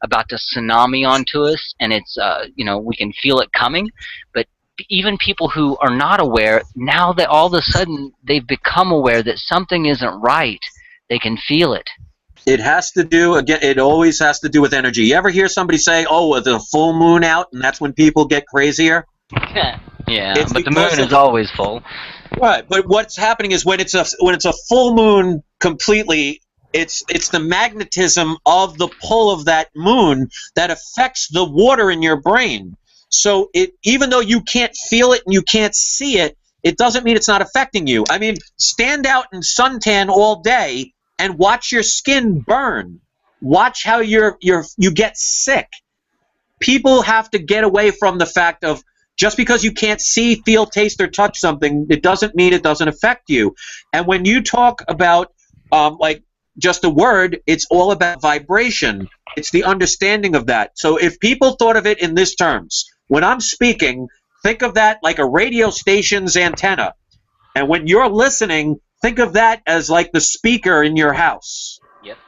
Speaker 2: about to tsunami onto us, and it's we can feel it coming. But even people who are not aware, now that all of a sudden they've become aware that something isn't right, they can feel it.
Speaker 1: It has to do, again, it always has to do with energy. You ever hear somebody say, oh, there's a full moon out, and that's when people get crazier?
Speaker 2: Yeah, but the moon is always full.
Speaker 1: Right, but what's happening is when it's a full moon completely, It's the magnetism of the pull of that moon that affects the water in your brain. So even though you can't feel it and you can't see it, it doesn't mean it's not affecting you. I mean, stand out in suntan all day and watch your skin burn. Watch how you get sick. People have to get away from the fact of just because you can't see, feel, taste, or touch something, it doesn't mean it doesn't affect you. And when you talk about like just a word, it's all about vibration. It's the understanding of that. So if people thought of it in this terms, when I'm speaking, think of that like a radio station's antenna. And when you're listening, think of that as like the speaker in your house.
Speaker 2: Yep.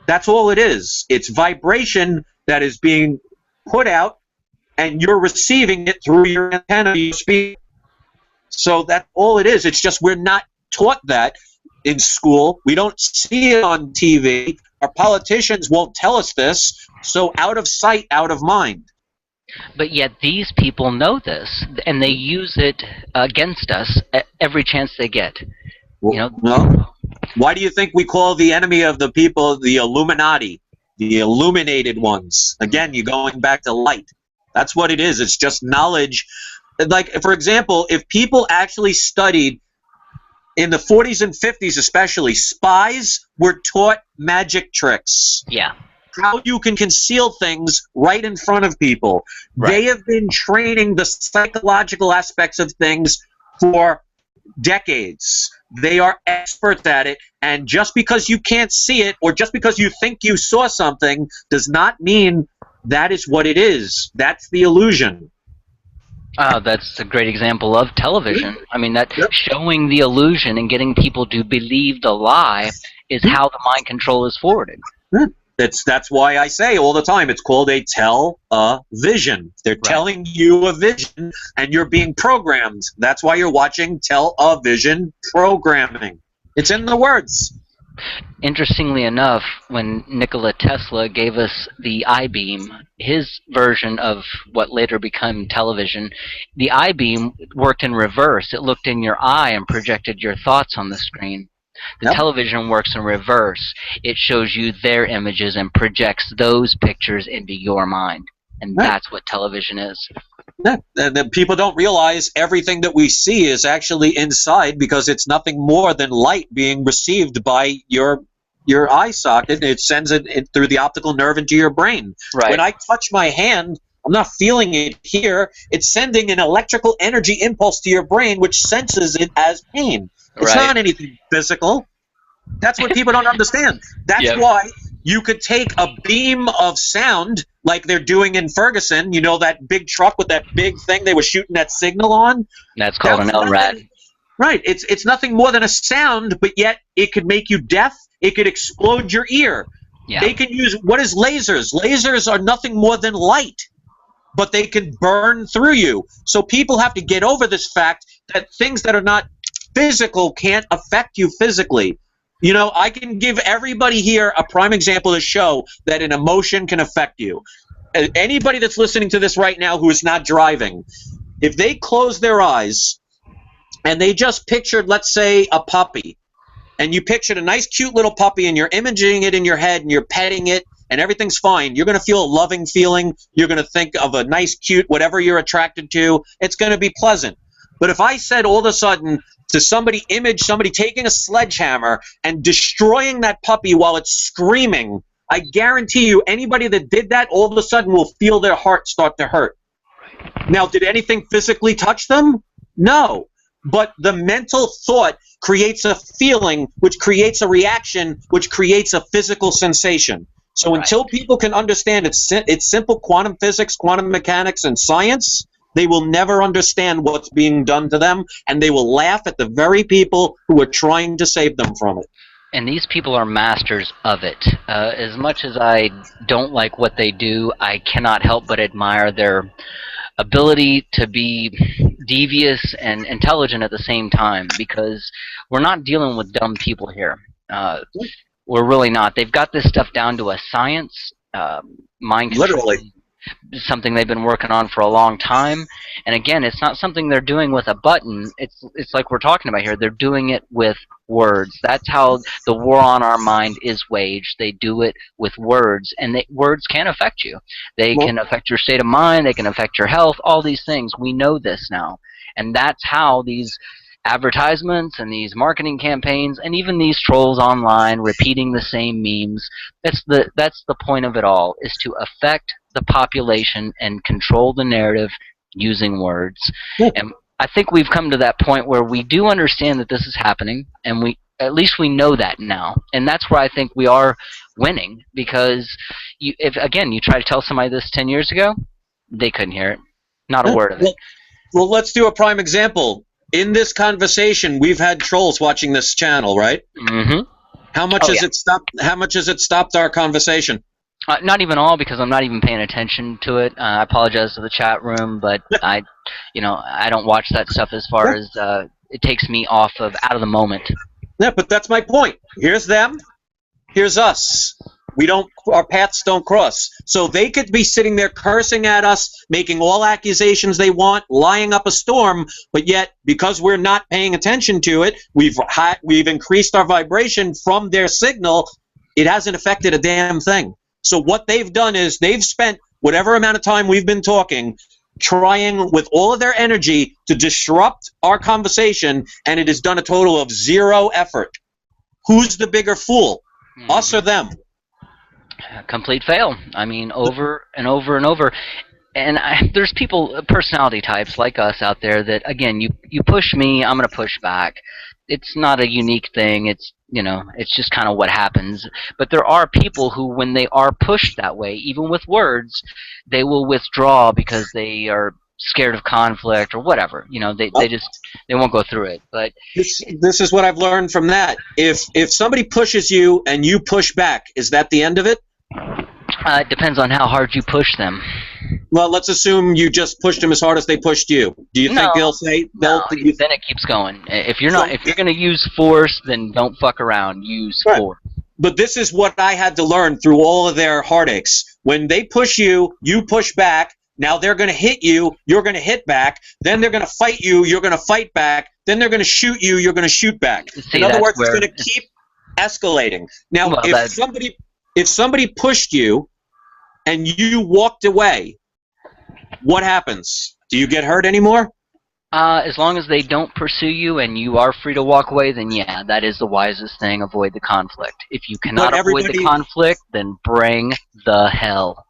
Speaker 1: That's all it is. It's vibration that is being put out, and you're receiving it through your antenna, you speak. So that's all it is. It's just we're not taught that in school. We don't see it on TV. Our politicians won't tell us this. So out of sight, out of mind.
Speaker 2: But yet these people know this, and they use it against us every chance they get.
Speaker 1: Well, no. Why do you think we call the enemy of the people the Illuminati, the illuminated ones? Again, you're going back to light. That's what it is. It's just knowledge. Like, for example, if people actually studied in the 40s and 50s especially, spies were taught magic tricks.
Speaker 2: Yeah.
Speaker 1: How you can conceal things right in front of people.
Speaker 2: Right.
Speaker 1: They have been training the psychological aspects of things for decades. They are experts at it, and just because you can't see it or just because you think you saw something does not mean that is what it is. That's the illusion.
Speaker 2: That's a great example of television. I mean, that
Speaker 1: Yep.
Speaker 2: showing the illusion and getting people to believe the lie is how the mind control is forwarded.
Speaker 1: That's why I say all the time it's called a tell-a-vision. They're
Speaker 2: Right.
Speaker 1: telling you a vision, and you're being programmed. That's why you're watching television programming. It's in the words.
Speaker 2: Interestingly enough, when Nikola Tesla gave us the I-beam, his version of what later became television, the I-beam worked in reverse. It looked in your eye and projected your thoughts on the screen. The
Speaker 1: Yep.
Speaker 2: television works in reverse. It shows you their images and projects those pictures into your mind. And
Speaker 1: Right.
Speaker 2: that's what television is.
Speaker 1: Yeah. And people don't realize everything that we see is actually inside, because it's nothing more than light being received by your eye socket. It sends it through the optical nerve into your brain.
Speaker 2: Right.
Speaker 1: When I touch my hand, I'm not feeling it here. It's sending an electrical energy impulse to your brain, which senses it as pain. It's
Speaker 2: Right.
Speaker 1: not anything physical. That's what people don't understand. That's
Speaker 2: Yep.
Speaker 1: why you could take a beam of sound like they're doing in Ferguson, you know, that big truck with that big thing they were shooting that signal on?
Speaker 2: That's called an
Speaker 1: That was
Speaker 2: LRAD.
Speaker 1: nothing. Right. It's nothing more than a sound, but yet it could make you deaf. It could explode your ear.
Speaker 2: Yeah.
Speaker 1: They can use, what is lasers? Lasers are nothing more than light, but they can burn through you. So people have to get over this fact that things that are not physical can't affect you physically. You know, I can give everybody here a prime example to show that an emotion can affect you. Anybody that's listening to this right now who is not driving, if they close their eyes and they just pictured, let's say, a puppy, and you pictured a nice, cute little puppy, and you're imaging it in your head, and you're petting it, and everything's fine, you're going to feel a loving feeling. You're going to think of a nice, cute, whatever you're attracted to. It's going to be pleasant. But if I said all of a sudden to somebody, image somebody taking a sledgehammer and destroying that puppy while it's screaming, I guarantee you anybody that did that all of a sudden will feel their heart start to hurt. Now, did anything physically touch them? No. But the mental thought creates a feeling, which creates a reaction, which creates a physical sensation. So until people can understand it's simple quantum physics, quantum mechanics, and science, they will never understand what's being done to them, and they will laugh at the very people who are trying to save them from it.
Speaker 2: And these people are masters of it. As much as I don't like what they do, I cannot help but admire their ability to be devious and intelligent at the same time, because we're not dealing with dumb people here. We're really not. They've got this stuff down to a science, mind control.
Speaker 1: Literally.
Speaker 2: something they've been working on for a long time. And again, it's not something they're doing with a button. It's like we're talking about here. They're doing it with words. That's how the war on our mind is waged. They do it with words, and words can affect you. They can affect your state of mind. They can affect your health. All these things. We know this now, and that's how these advertisements and these marketing campaigns and even these trolls online repeating the same memes, that's the point of it all, is to affect the population and control the narrative using words. And I think we've come to that point where we do understand that this is happening, and at least we know that now. And that's where I think we are winning, because if again you try to tell somebody this 10 years ago, they couldn't hear it. Not a word of it.
Speaker 1: Well, let's do a prime example. In this conversation, we've had trolls watching this channel, right?
Speaker 2: Mm-hmm.
Speaker 1: How much has it stopped? How much has it stopped our conversation?
Speaker 2: Not even all, because I'm not even paying attention to it. I apologize to the chat room, but I don't watch that stuff as far as it takes me out of the moment.
Speaker 1: Yeah, but that's my point. Here's them. Here's us. Our paths don't cross. So they could be sitting there cursing at us, making all accusations they want, lying up a storm, but yet because we're not paying attention to it, we've increased our vibration from their signal. It hasn't affected a damn thing. So what they've done is they've spent whatever amount of time we've been talking trying with all of their energy to disrupt our conversation, and it has done a total of 0 effort. Who's the bigger fool? Mm-hmm. Us or them?
Speaker 2: Complete fail. I mean, over and over and over. And there's personality types like us out there that, again, you push me, I'm going to push back. It's not a unique thing. It's just kind of what happens. But there are people who, when they are pushed that way, even with words, they will withdraw because they are scared of conflict or whatever. They won't go through it. But
Speaker 1: this is what I've learned from that. If somebody pushes you and you push back, is that the end of it?
Speaker 2: It depends on how hard you push them.
Speaker 1: Well, let's assume you just pushed them as hard as they pushed you. Do you think they'll say?
Speaker 2: No, then it keeps going. If you're going to use force, then don't fuck around. Use force.
Speaker 1: But this is what I had to learn through all of their heartaches. When they push you, you push back. Now they're going to hit you. You're going to hit back. Then they're going to fight you. You're going to fight back. Then they're going to shoot you. You're going to shoot back. In other words, it's going to keep escalating. Now, if somebody pushed you and you walked away, what happens? Do you get hurt anymore?
Speaker 2: As long as they don't pursue you and you are free to walk away, then yeah, that is the wisest thing. Avoid the conflict. If you cannot avoid the conflict, then bring the hell.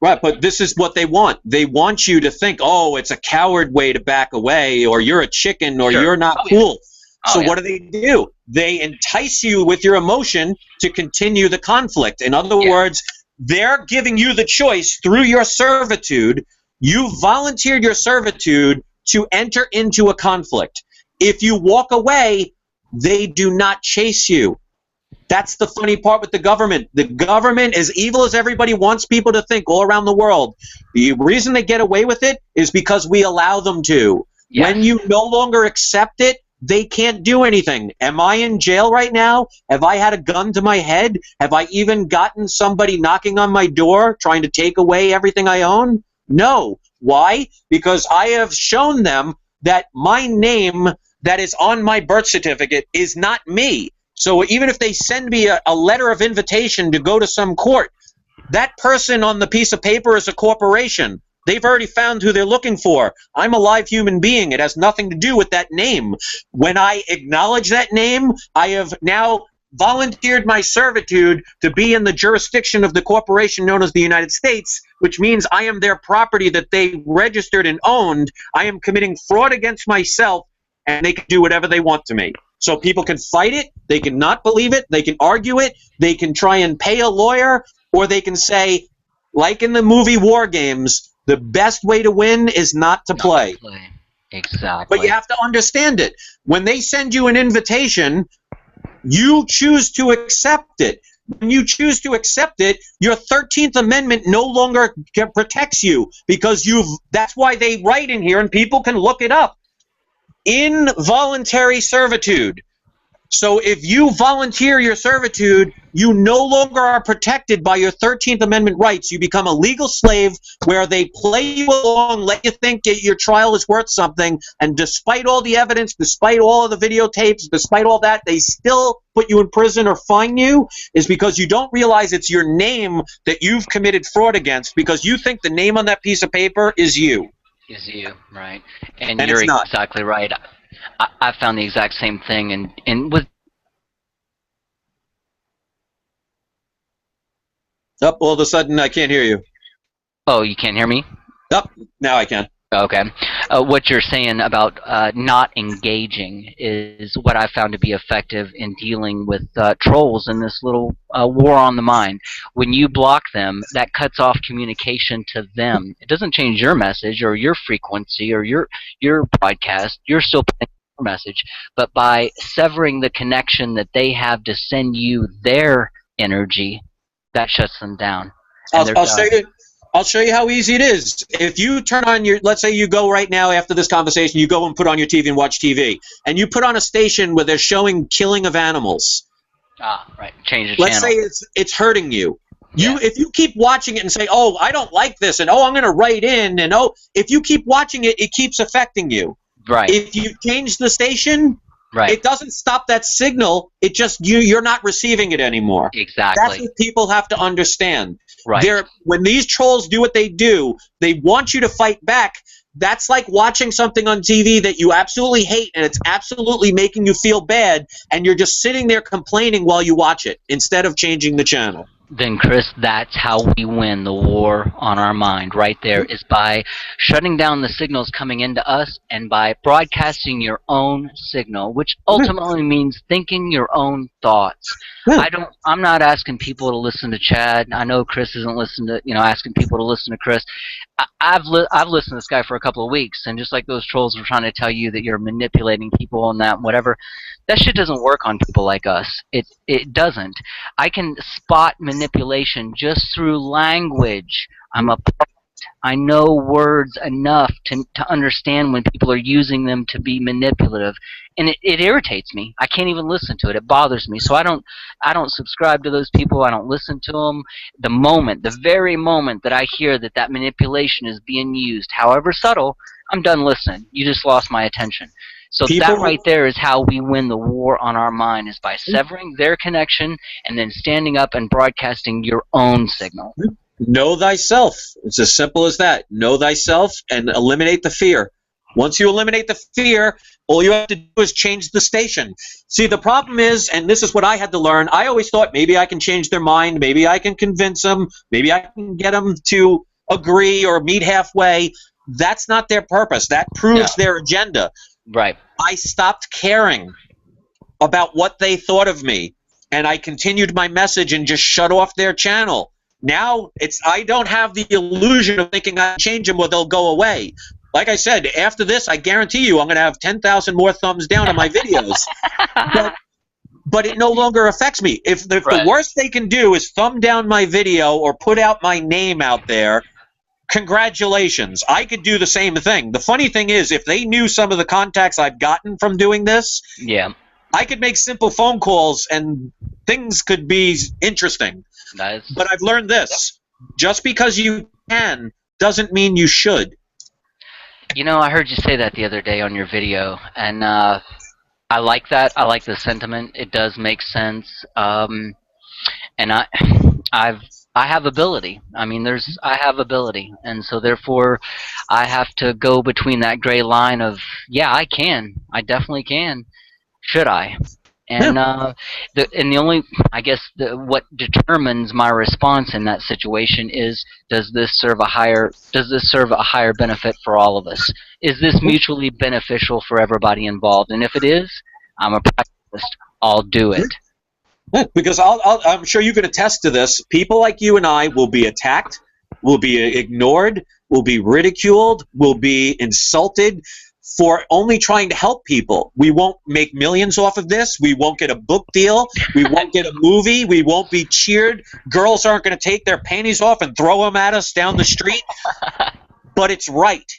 Speaker 1: Right, but this is what they want. They want you to think, oh, it's a coward way to back away, or you're a chicken, or you're not cool. So what do? They entice you with your emotion to continue the conflict. In other words, they're giving you the choice through your servitude. You volunteered your servitude to enter into a conflict. If you walk away, they do not chase you. That's the funny part with the government. The government, as evil as everybody wants people to think all around the world, the reason they get away with it is because we allow them to. Yes. When you no longer accept it, they can't do anything. Am I in jail right now? Have I had a gun to my head? Have I even gotten somebody knocking on my door trying to take away everything I own? No. Why? Because I have shown them that my name that is on my birth certificate is not me. So even if they send me a letter of invitation to go to some court, that person on the piece of paper is a corporation. They've already found who they're looking for. I'm a live human being. It has nothing to do with that name. When I acknowledge that name, I have now volunteered my servitude to be in the jurisdiction of the corporation known as the United States, which means I am their property that they registered and owned. I am committing fraud against myself, and they can do whatever they want to me. So people can fight it, they can not believe it, they can argue it, they can try and pay a lawyer, or they can say, like in the movie War Games, the best way to win is not to play.
Speaker 2: Exactly.
Speaker 1: But you have to understand it. When they send you an invitation, you choose to accept it. When you choose to accept it, your 13th Amendment no longer protects you, because that's why they write in here, and people can look it up. Involuntary servitude. So if you volunteer your servitude, you no longer are protected by your 13th Amendment rights. You become a legal slave where they play you along, let you think that your trial is worth something, and despite all the evidence, despite all of the videotapes, despite all that, they still put you in prison or fine you, is because you don't realize it's your name that you've committed fraud against, because you think the name on that piece of paper is you.
Speaker 2: Is you, right? And
Speaker 1: And
Speaker 2: you're
Speaker 1: it's not.
Speaker 2: exactly right. I found the exact same thing, and with
Speaker 1: Up, all of a sudden, I can't hear you.
Speaker 2: oh, you can't hear me?
Speaker 1: Up, now I can.
Speaker 2: Okay. What you're saying about not engaging is what I found to be effective in dealing with trolls in this little war on the mind. When you block them, that cuts off communication to them. It doesn't change your message or your frequency or your broadcast. You're still playing your message, but by severing the connection that they have to send you their energy, that shuts them down. And they're done.
Speaker 1: I'll show you how easy it is. If you turn on your, let's say you go right now after this conversation, you go and put on your TV and watch TV, and you put on a station where they're showing killing of animals.
Speaker 2: Ah, right. Change the
Speaker 1: Let's
Speaker 2: channel.
Speaker 1: say it's hurting you.
Speaker 2: Yeah.
Speaker 1: If you keep watching it and say, oh, I don't like this, and oh, I'm going to write in, and oh, if you keep watching it, it keeps affecting you.
Speaker 2: Right.
Speaker 1: If you change the station,
Speaker 2: Right.
Speaker 1: it doesn't stop that signal. It just you're not receiving it anymore.
Speaker 2: Exactly.
Speaker 1: That's what people have to understand.
Speaker 2: Right.
Speaker 1: When these trolls do what they do, they want you to fight back. That's like watching something on TV that you absolutely hate, and it's absolutely making you feel bad, and you're just sitting there complaining while you watch it instead of changing the channel.
Speaker 2: Then, Chris, that's how we win the war on our mind right there, is by shutting down the signals coming into us and by broadcasting your own signal, which ultimately means thinking your own thoughts.
Speaker 1: Yeah.
Speaker 2: I'm not asking people to listen to Chad. I know Chris isn't listening to, asking people to listen to Chris. I've listened to this guy for a couple of weeks, and just like those trolls were trying to tell you that you're manipulating people and that whatever, that shit doesn't work on people like us. It doesn't. I can spot manipulation just through language. I know words enough to understand when people are using them to be manipulative, and it irritates me. I can't even listen to it. It bothers me. So I don't subscribe to those people. I don't listen to them. The very moment that I hear that manipulation is being used, however subtle, I'm done listening. You just lost my attention. So that right there is how we win the war on our mind, is by severing their connection and then standing up and broadcasting your own signal.
Speaker 1: Know thyself. It's as simple as that. Know thyself and eliminate the fear. Once you eliminate the fear, all you have to do is change the station. See, the problem is, and this is what I had to learn, I always thought maybe I can change their mind, maybe I can convince them, maybe I can get them to agree or meet halfway. That's not their purpose. That proves their agenda.
Speaker 2: Right.
Speaker 1: I stopped caring about what they thought of me, and I continued my message and just shut off their channel. Now I don't have the illusion of thinking I can change them or they'll go away. Like I said, after this, I guarantee you I'm going to have 10,000 more thumbs down on my videos. But it no longer affects me. If the worst they can do is thumb down my video or put out my name out there, congratulations. I could do the same thing. The funny thing is, if they knew some of the contacts I've gotten from doing this, I could make simple phone calls and things could be interesting. But I've learned this. Just because you can doesn't mean you should.
Speaker 2: I heard you say that the other day on your video, and I like that. I like the sentiment. It does make sense. And I have ability. I mean, I have ability, and so therefore, I have to go between that gray line of I can, I definitely can. Should I? And the only, I guess, what determines my response in that situation is, does this serve a higher benefit for all of us? Is this mutually beneficial for everybody involved? And if it is, I'm a practicist. I'll do it.
Speaker 1: Because I'm sure you can attest to this. People like you and I will be attacked, will be ignored, will be ridiculed, will be insulted for only trying to help people. We won't make millions off of this. We won't get a book deal. We won't get a movie. We won't be cheered. Girls aren't going to take their panties off and throw them at us down the street. But it's right.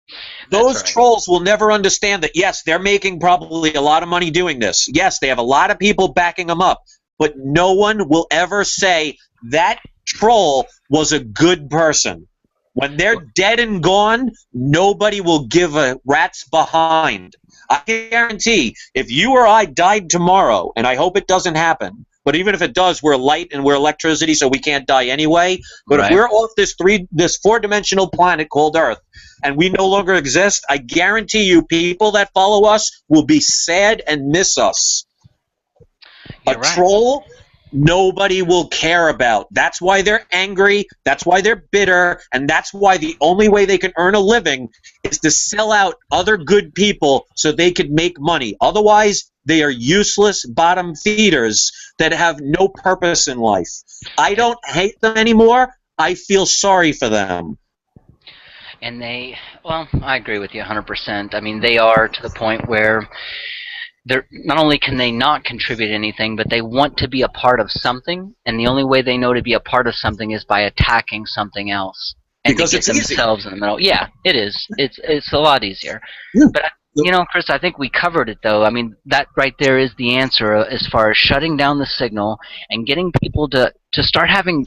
Speaker 2: That's
Speaker 1: Those
Speaker 2: right.
Speaker 1: trolls will never understand that, yes, they're making probably a lot of money doing this. Yes, they have a lot of people backing them up. But no one will ever say that troll was a good person. When they're dead and gone, nobody will give a rat's behind. I guarantee if you or I died tomorrow, and I hope it doesn't happen, but even if it does, we're light and we're electricity, so we can't die anyway. But if
Speaker 2: Right.
Speaker 1: we're off this four-dimensional planet called Earth, and we no longer exist, I guarantee you people that follow us will be sad and miss us.
Speaker 2: You're
Speaker 1: A
Speaker 2: right.
Speaker 1: troll, nobody will care about. That's why they're angry. That's why they're bitter. And that's why the only way they can earn a living is to sell out other good people so they could make money. Otherwise, they are useless bottom feeders that have no purpose in life. I don't hate them anymore. I feel sorry for them.
Speaker 2: And well, I agree with you 100%. I mean, they are to the point where they're not only can they not contribute anything, but they want to be a part of something, and the only way they know to be a part of something is by attacking something else and
Speaker 1: Because
Speaker 2: to get
Speaker 1: it's easy.
Speaker 2: themselves in the middle. Yeah, it is. It's a lot easier.
Speaker 1: Yeah.
Speaker 2: But Chris, I think we covered it though. I mean, that right there is the answer as far as shutting down the signal and getting people to start having,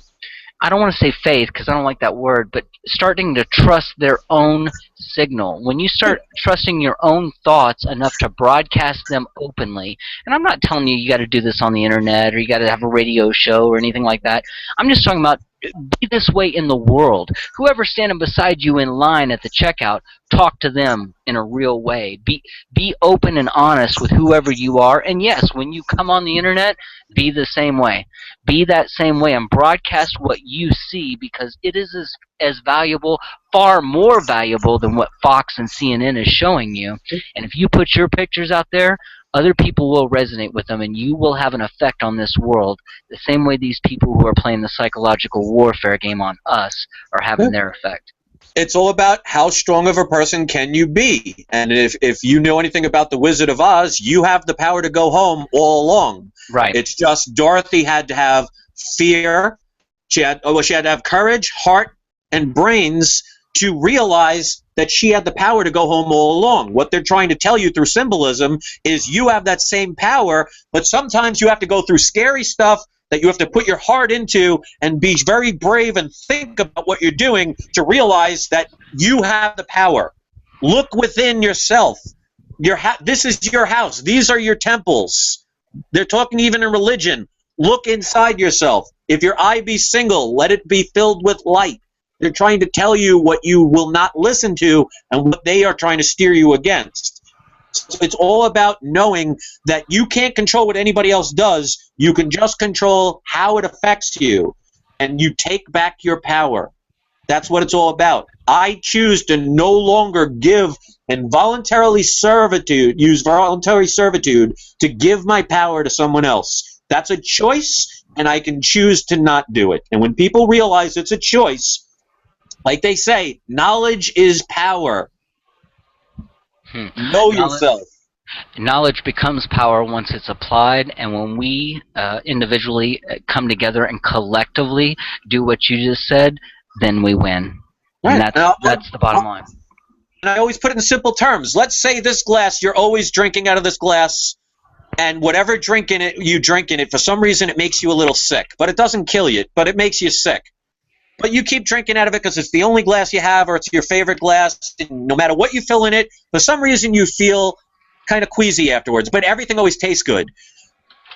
Speaker 2: I don't want to say faith because I don't like that word, but starting to trust their own signal. When you start trusting your own thoughts enough to broadcast them openly, and I'm not telling you you got to do this on the internet or you got to have a radio show or anything like that. I'm just talking about be this way in the world. Whoever's standing beside you in line at the checkout, talk to them in a real way. Be open and honest with whoever you are. And yes, when you come on the internet, be the same way. Be that same way and broadcast what you see because it is as valuable, far more valuable than what Fox and CNN is showing you. And if you put your pictures out there, other people will resonate with them and you will have an effect on this world the same way these people who are playing the psychological warfare game on us are having their effect.
Speaker 1: It's all about how strong of a person can you be. And if you know anything about the Wizard of Oz, you have the power to go home all along.
Speaker 2: Right.
Speaker 1: It's just Dorothy had to have fear. She had to have courage, heart, and brains to realize that she had the power to go home all along. What they're trying to tell you through symbolism is you have that same power, but sometimes you have to go through scary stuff that you have to put your heart into and be very brave and think about what you're doing to realize that you have the power. Look within yourself. This is your house. These are your temples. They're talking even in religion. Look inside yourself. If your eye be single, let it be filled with light. They're trying to tell you what you will not listen to and what they are trying to steer you against. So it's all about knowing that you can't control what anybody else does. You can just control how it affects you, and you take back your power. That's what it's all about. I choose to no longer give and use voluntary servitude to give my power to someone else. That's a choice, and I can choose to not do it. And when people realize it's a choice, like they say, knowledge is power. Know yourself.
Speaker 2: Knowledge becomes power once it's applied, and when we individually come together and collectively do what you just said, then we win.
Speaker 1: Right.
Speaker 2: And that's the bottom line.
Speaker 1: And I always put it in simple terms. Let's say this glass, you're always drinking out of this glass, and whatever drink in it, you drink in it, for some reason it makes you a little sick. But it doesn't kill you, but it makes you sick. But you keep drinking out of it because it's the only glass you have or it's your favorite glass. No matter what you fill in it, for some reason you feel kind of queasy afterwards, but everything always tastes good.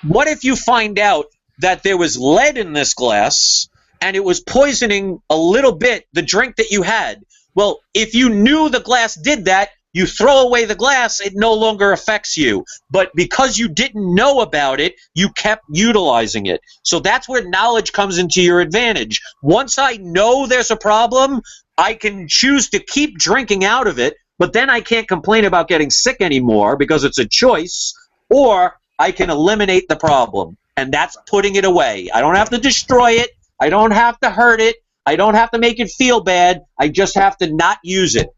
Speaker 1: What if you find out that there was lead in this glass and it was poisoning a little bit the drink that you had? Well, if you knew the glass did that, you throw away the glass, it no longer affects you. But because you didn't know about it, you kept utilizing it. So that's where knowledge comes into your advantage. Once I know there's a problem, I can choose to keep drinking out of it, but then I can't complain about getting sick anymore because it's a choice, or I can eliminate the problem, and that's putting it away. I don't have to destroy it. I don't have to hurt it. I don't have to make it feel bad. I just have to not use it.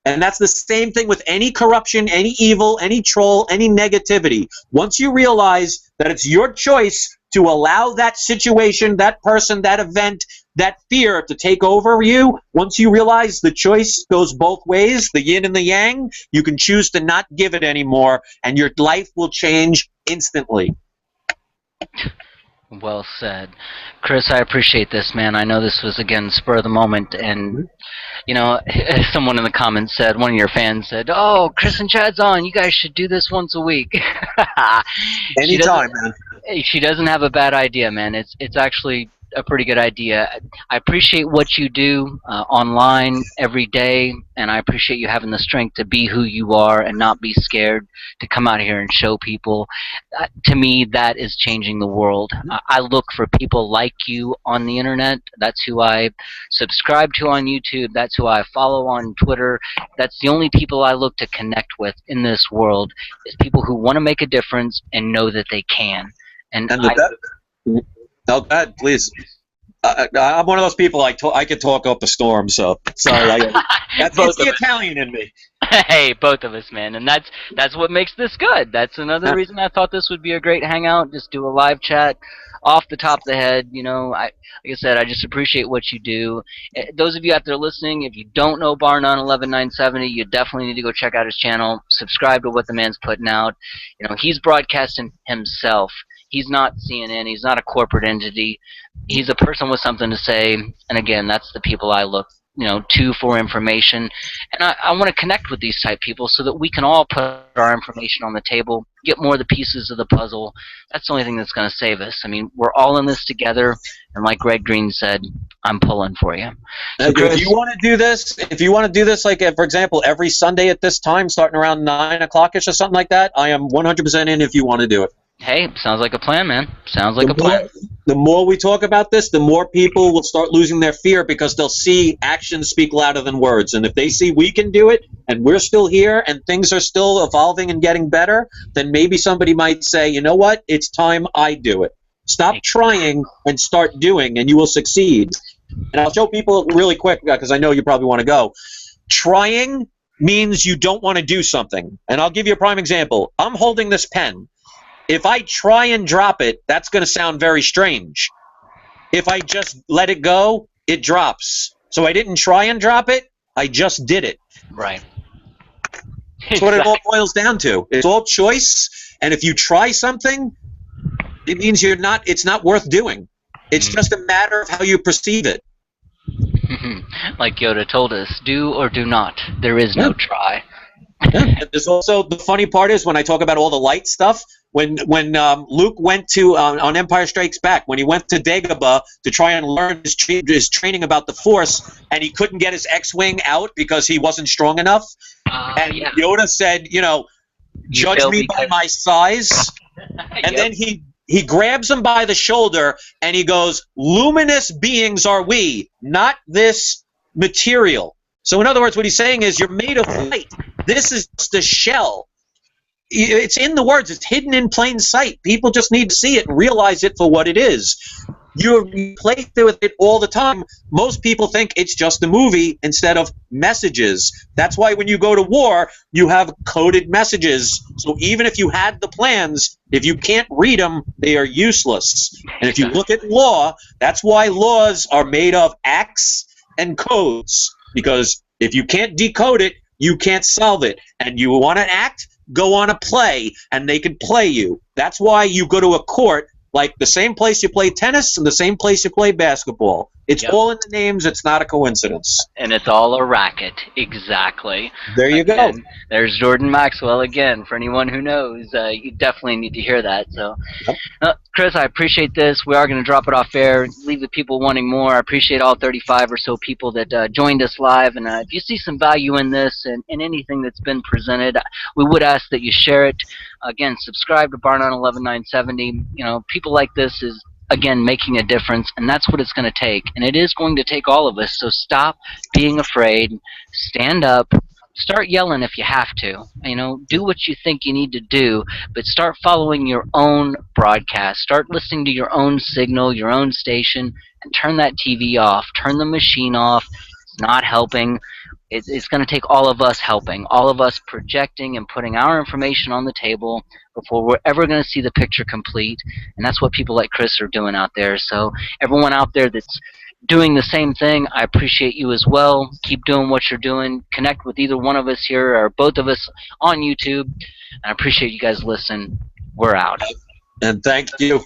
Speaker 1: And that's the same thing with any corruption, any evil, any troll, any negativity. Once you realize that it's your choice to allow that situation, that person, that event that fear to take over you, once you realize the choice goes both ways, the yin and the yang, you can choose to not give it anymore, and your life will change instantly.
Speaker 2: Well said. Chris, I appreciate this, man. I know this was, again, spur of the moment, and, you know, someone in the comments said, one of your fans said, oh, Chris and Chad's on, you guys should do this once a week.
Speaker 1: Anytime, man.
Speaker 2: She doesn't have a bad idea, man. It's actually a pretty good idea. I appreciate what you do online every day, and I appreciate you having the strength to be who you are and not be scared to come out here and show people. To me, that is changing the world. I look for people like you on the internet. That's who I subscribe to on YouTube. That's who I follow on Twitter. That's the only people I look to connect with in this world, is people who want to make a difference and know that they can. And
Speaker 1: no, go ahead, please. I'm one of those people. I could talk up a storm. So sorry, that's the Italian in me.
Speaker 2: Hey, both of us, man, and that's what makes this good. That's another reason I thought this would be a great hangout. Just do a live chat, off the top of the head. You know, like I said, I just appreciate what you do. Those of you out there listening, if you don't know Barnon 11970, you definitely need to go check out his channel. Subscribe to what the man's putting out. You know, he's broadcasting himself. He's not CNN. He's not a corporate entity. He's a person with something to say. And again, that's the people I look, you know, to for information. And I want to connect with these type people so that we can all put our information on the table, get more of the pieces of the puzzle. That's the only thing that's going to save us. I mean, we're all in this together. And like Greg Green said, I'm pulling for you. So Chris,
Speaker 1: if you want to do this, like, for example, every Sunday at this time, starting around 9 o'clock-ish or something like that, I am 100% in if you want to do it.
Speaker 2: Hey, sounds like a plan, man. Sounds like a plan.
Speaker 1: The more we talk about this, the more people will start losing their fear, because they'll see actions speak louder than words. And if they see we can do it, and we're still here, and things are still evolving and getting better, then maybe somebody might say, you know what, it's time I do it. Stop trying and start doing, and you will succeed. And I'll show people really quick, because I know you probably want to go. Trying means you don't want to do something. And I'll give you a prime example. I'm holding this pen. If I try and drop it, that's going to sound very strange. If I just let it go, it drops. So I didn't try and drop it, I just did it.
Speaker 2: Right.
Speaker 1: That's what it all boils down to. It's all choice, and if you try something, it means it's not worth doing. It's just a matter of how you perceive it.
Speaker 2: Like Yoda told us, do or do not. There is no try.
Speaker 1: And there's also, the funny part is when I talk about all the light stuff, when Luke went to on Empire Strikes Back, when he went to Dagobah to try and learn his training about the Force, and he couldn't get his X-wing out because he wasn't strong enough, and Yoda said, you know, judge me by my size, and then he grabs him by the shoulder and he goes, luminous beings are we, not this material. So in other words, what he's saying is, you're made of light. This is just a shell. It's in the words. It's hidden in plain sight. People just need to see it and realize it for what it is. You play with it all the time. Most people think it's just a movie instead of messages. That's why when you go to war, you have coded messages. So even if you had the plans, if you can't read them, they are useless. And if you look at law, that's why laws are made of acts and codes. Because if you can't decode it, you can't solve it. And you want to act, go on a play, and they can play you. That's why you go to a court, like the same place you play tennis and the same place you play basketball. It's all in the names. It's not a coincidence.
Speaker 2: And it's all a racket. Exactly.
Speaker 1: There you go.
Speaker 2: There's Jordan Maxwell again. For anyone who knows, you definitely need to hear that. So, Chris, I appreciate this. We are going to drop it off air. Leave the people wanting more. I appreciate all 35 or so people that joined us live. And if you see some value in this and in anything that's been presented, we would ask that you share it. Again, subscribe to Barnon 11970. You know, people like this is, again, making a difference, and that's what it's going to take. And it is going to take all of us, so stop being afraid, stand up, start yelling if you have to. You know, do what you think you need to do, but start following your own broadcast. Start listening to your own signal, your own station, and turn that TV off. Turn the machine off. It's not helping. It's going to take all of us helping, all of us projecting and putting our information on the table before we're ever going to see the picture complete. And that's what people like Chris are doing out there. So everyone out there that's doing the same thing. I appreciate you as well. Keep doing what you're doing. Connect with either one of us here or both of us on YouTube. I appreciate you guys listening. We're out.
Speaker 1: And thank you.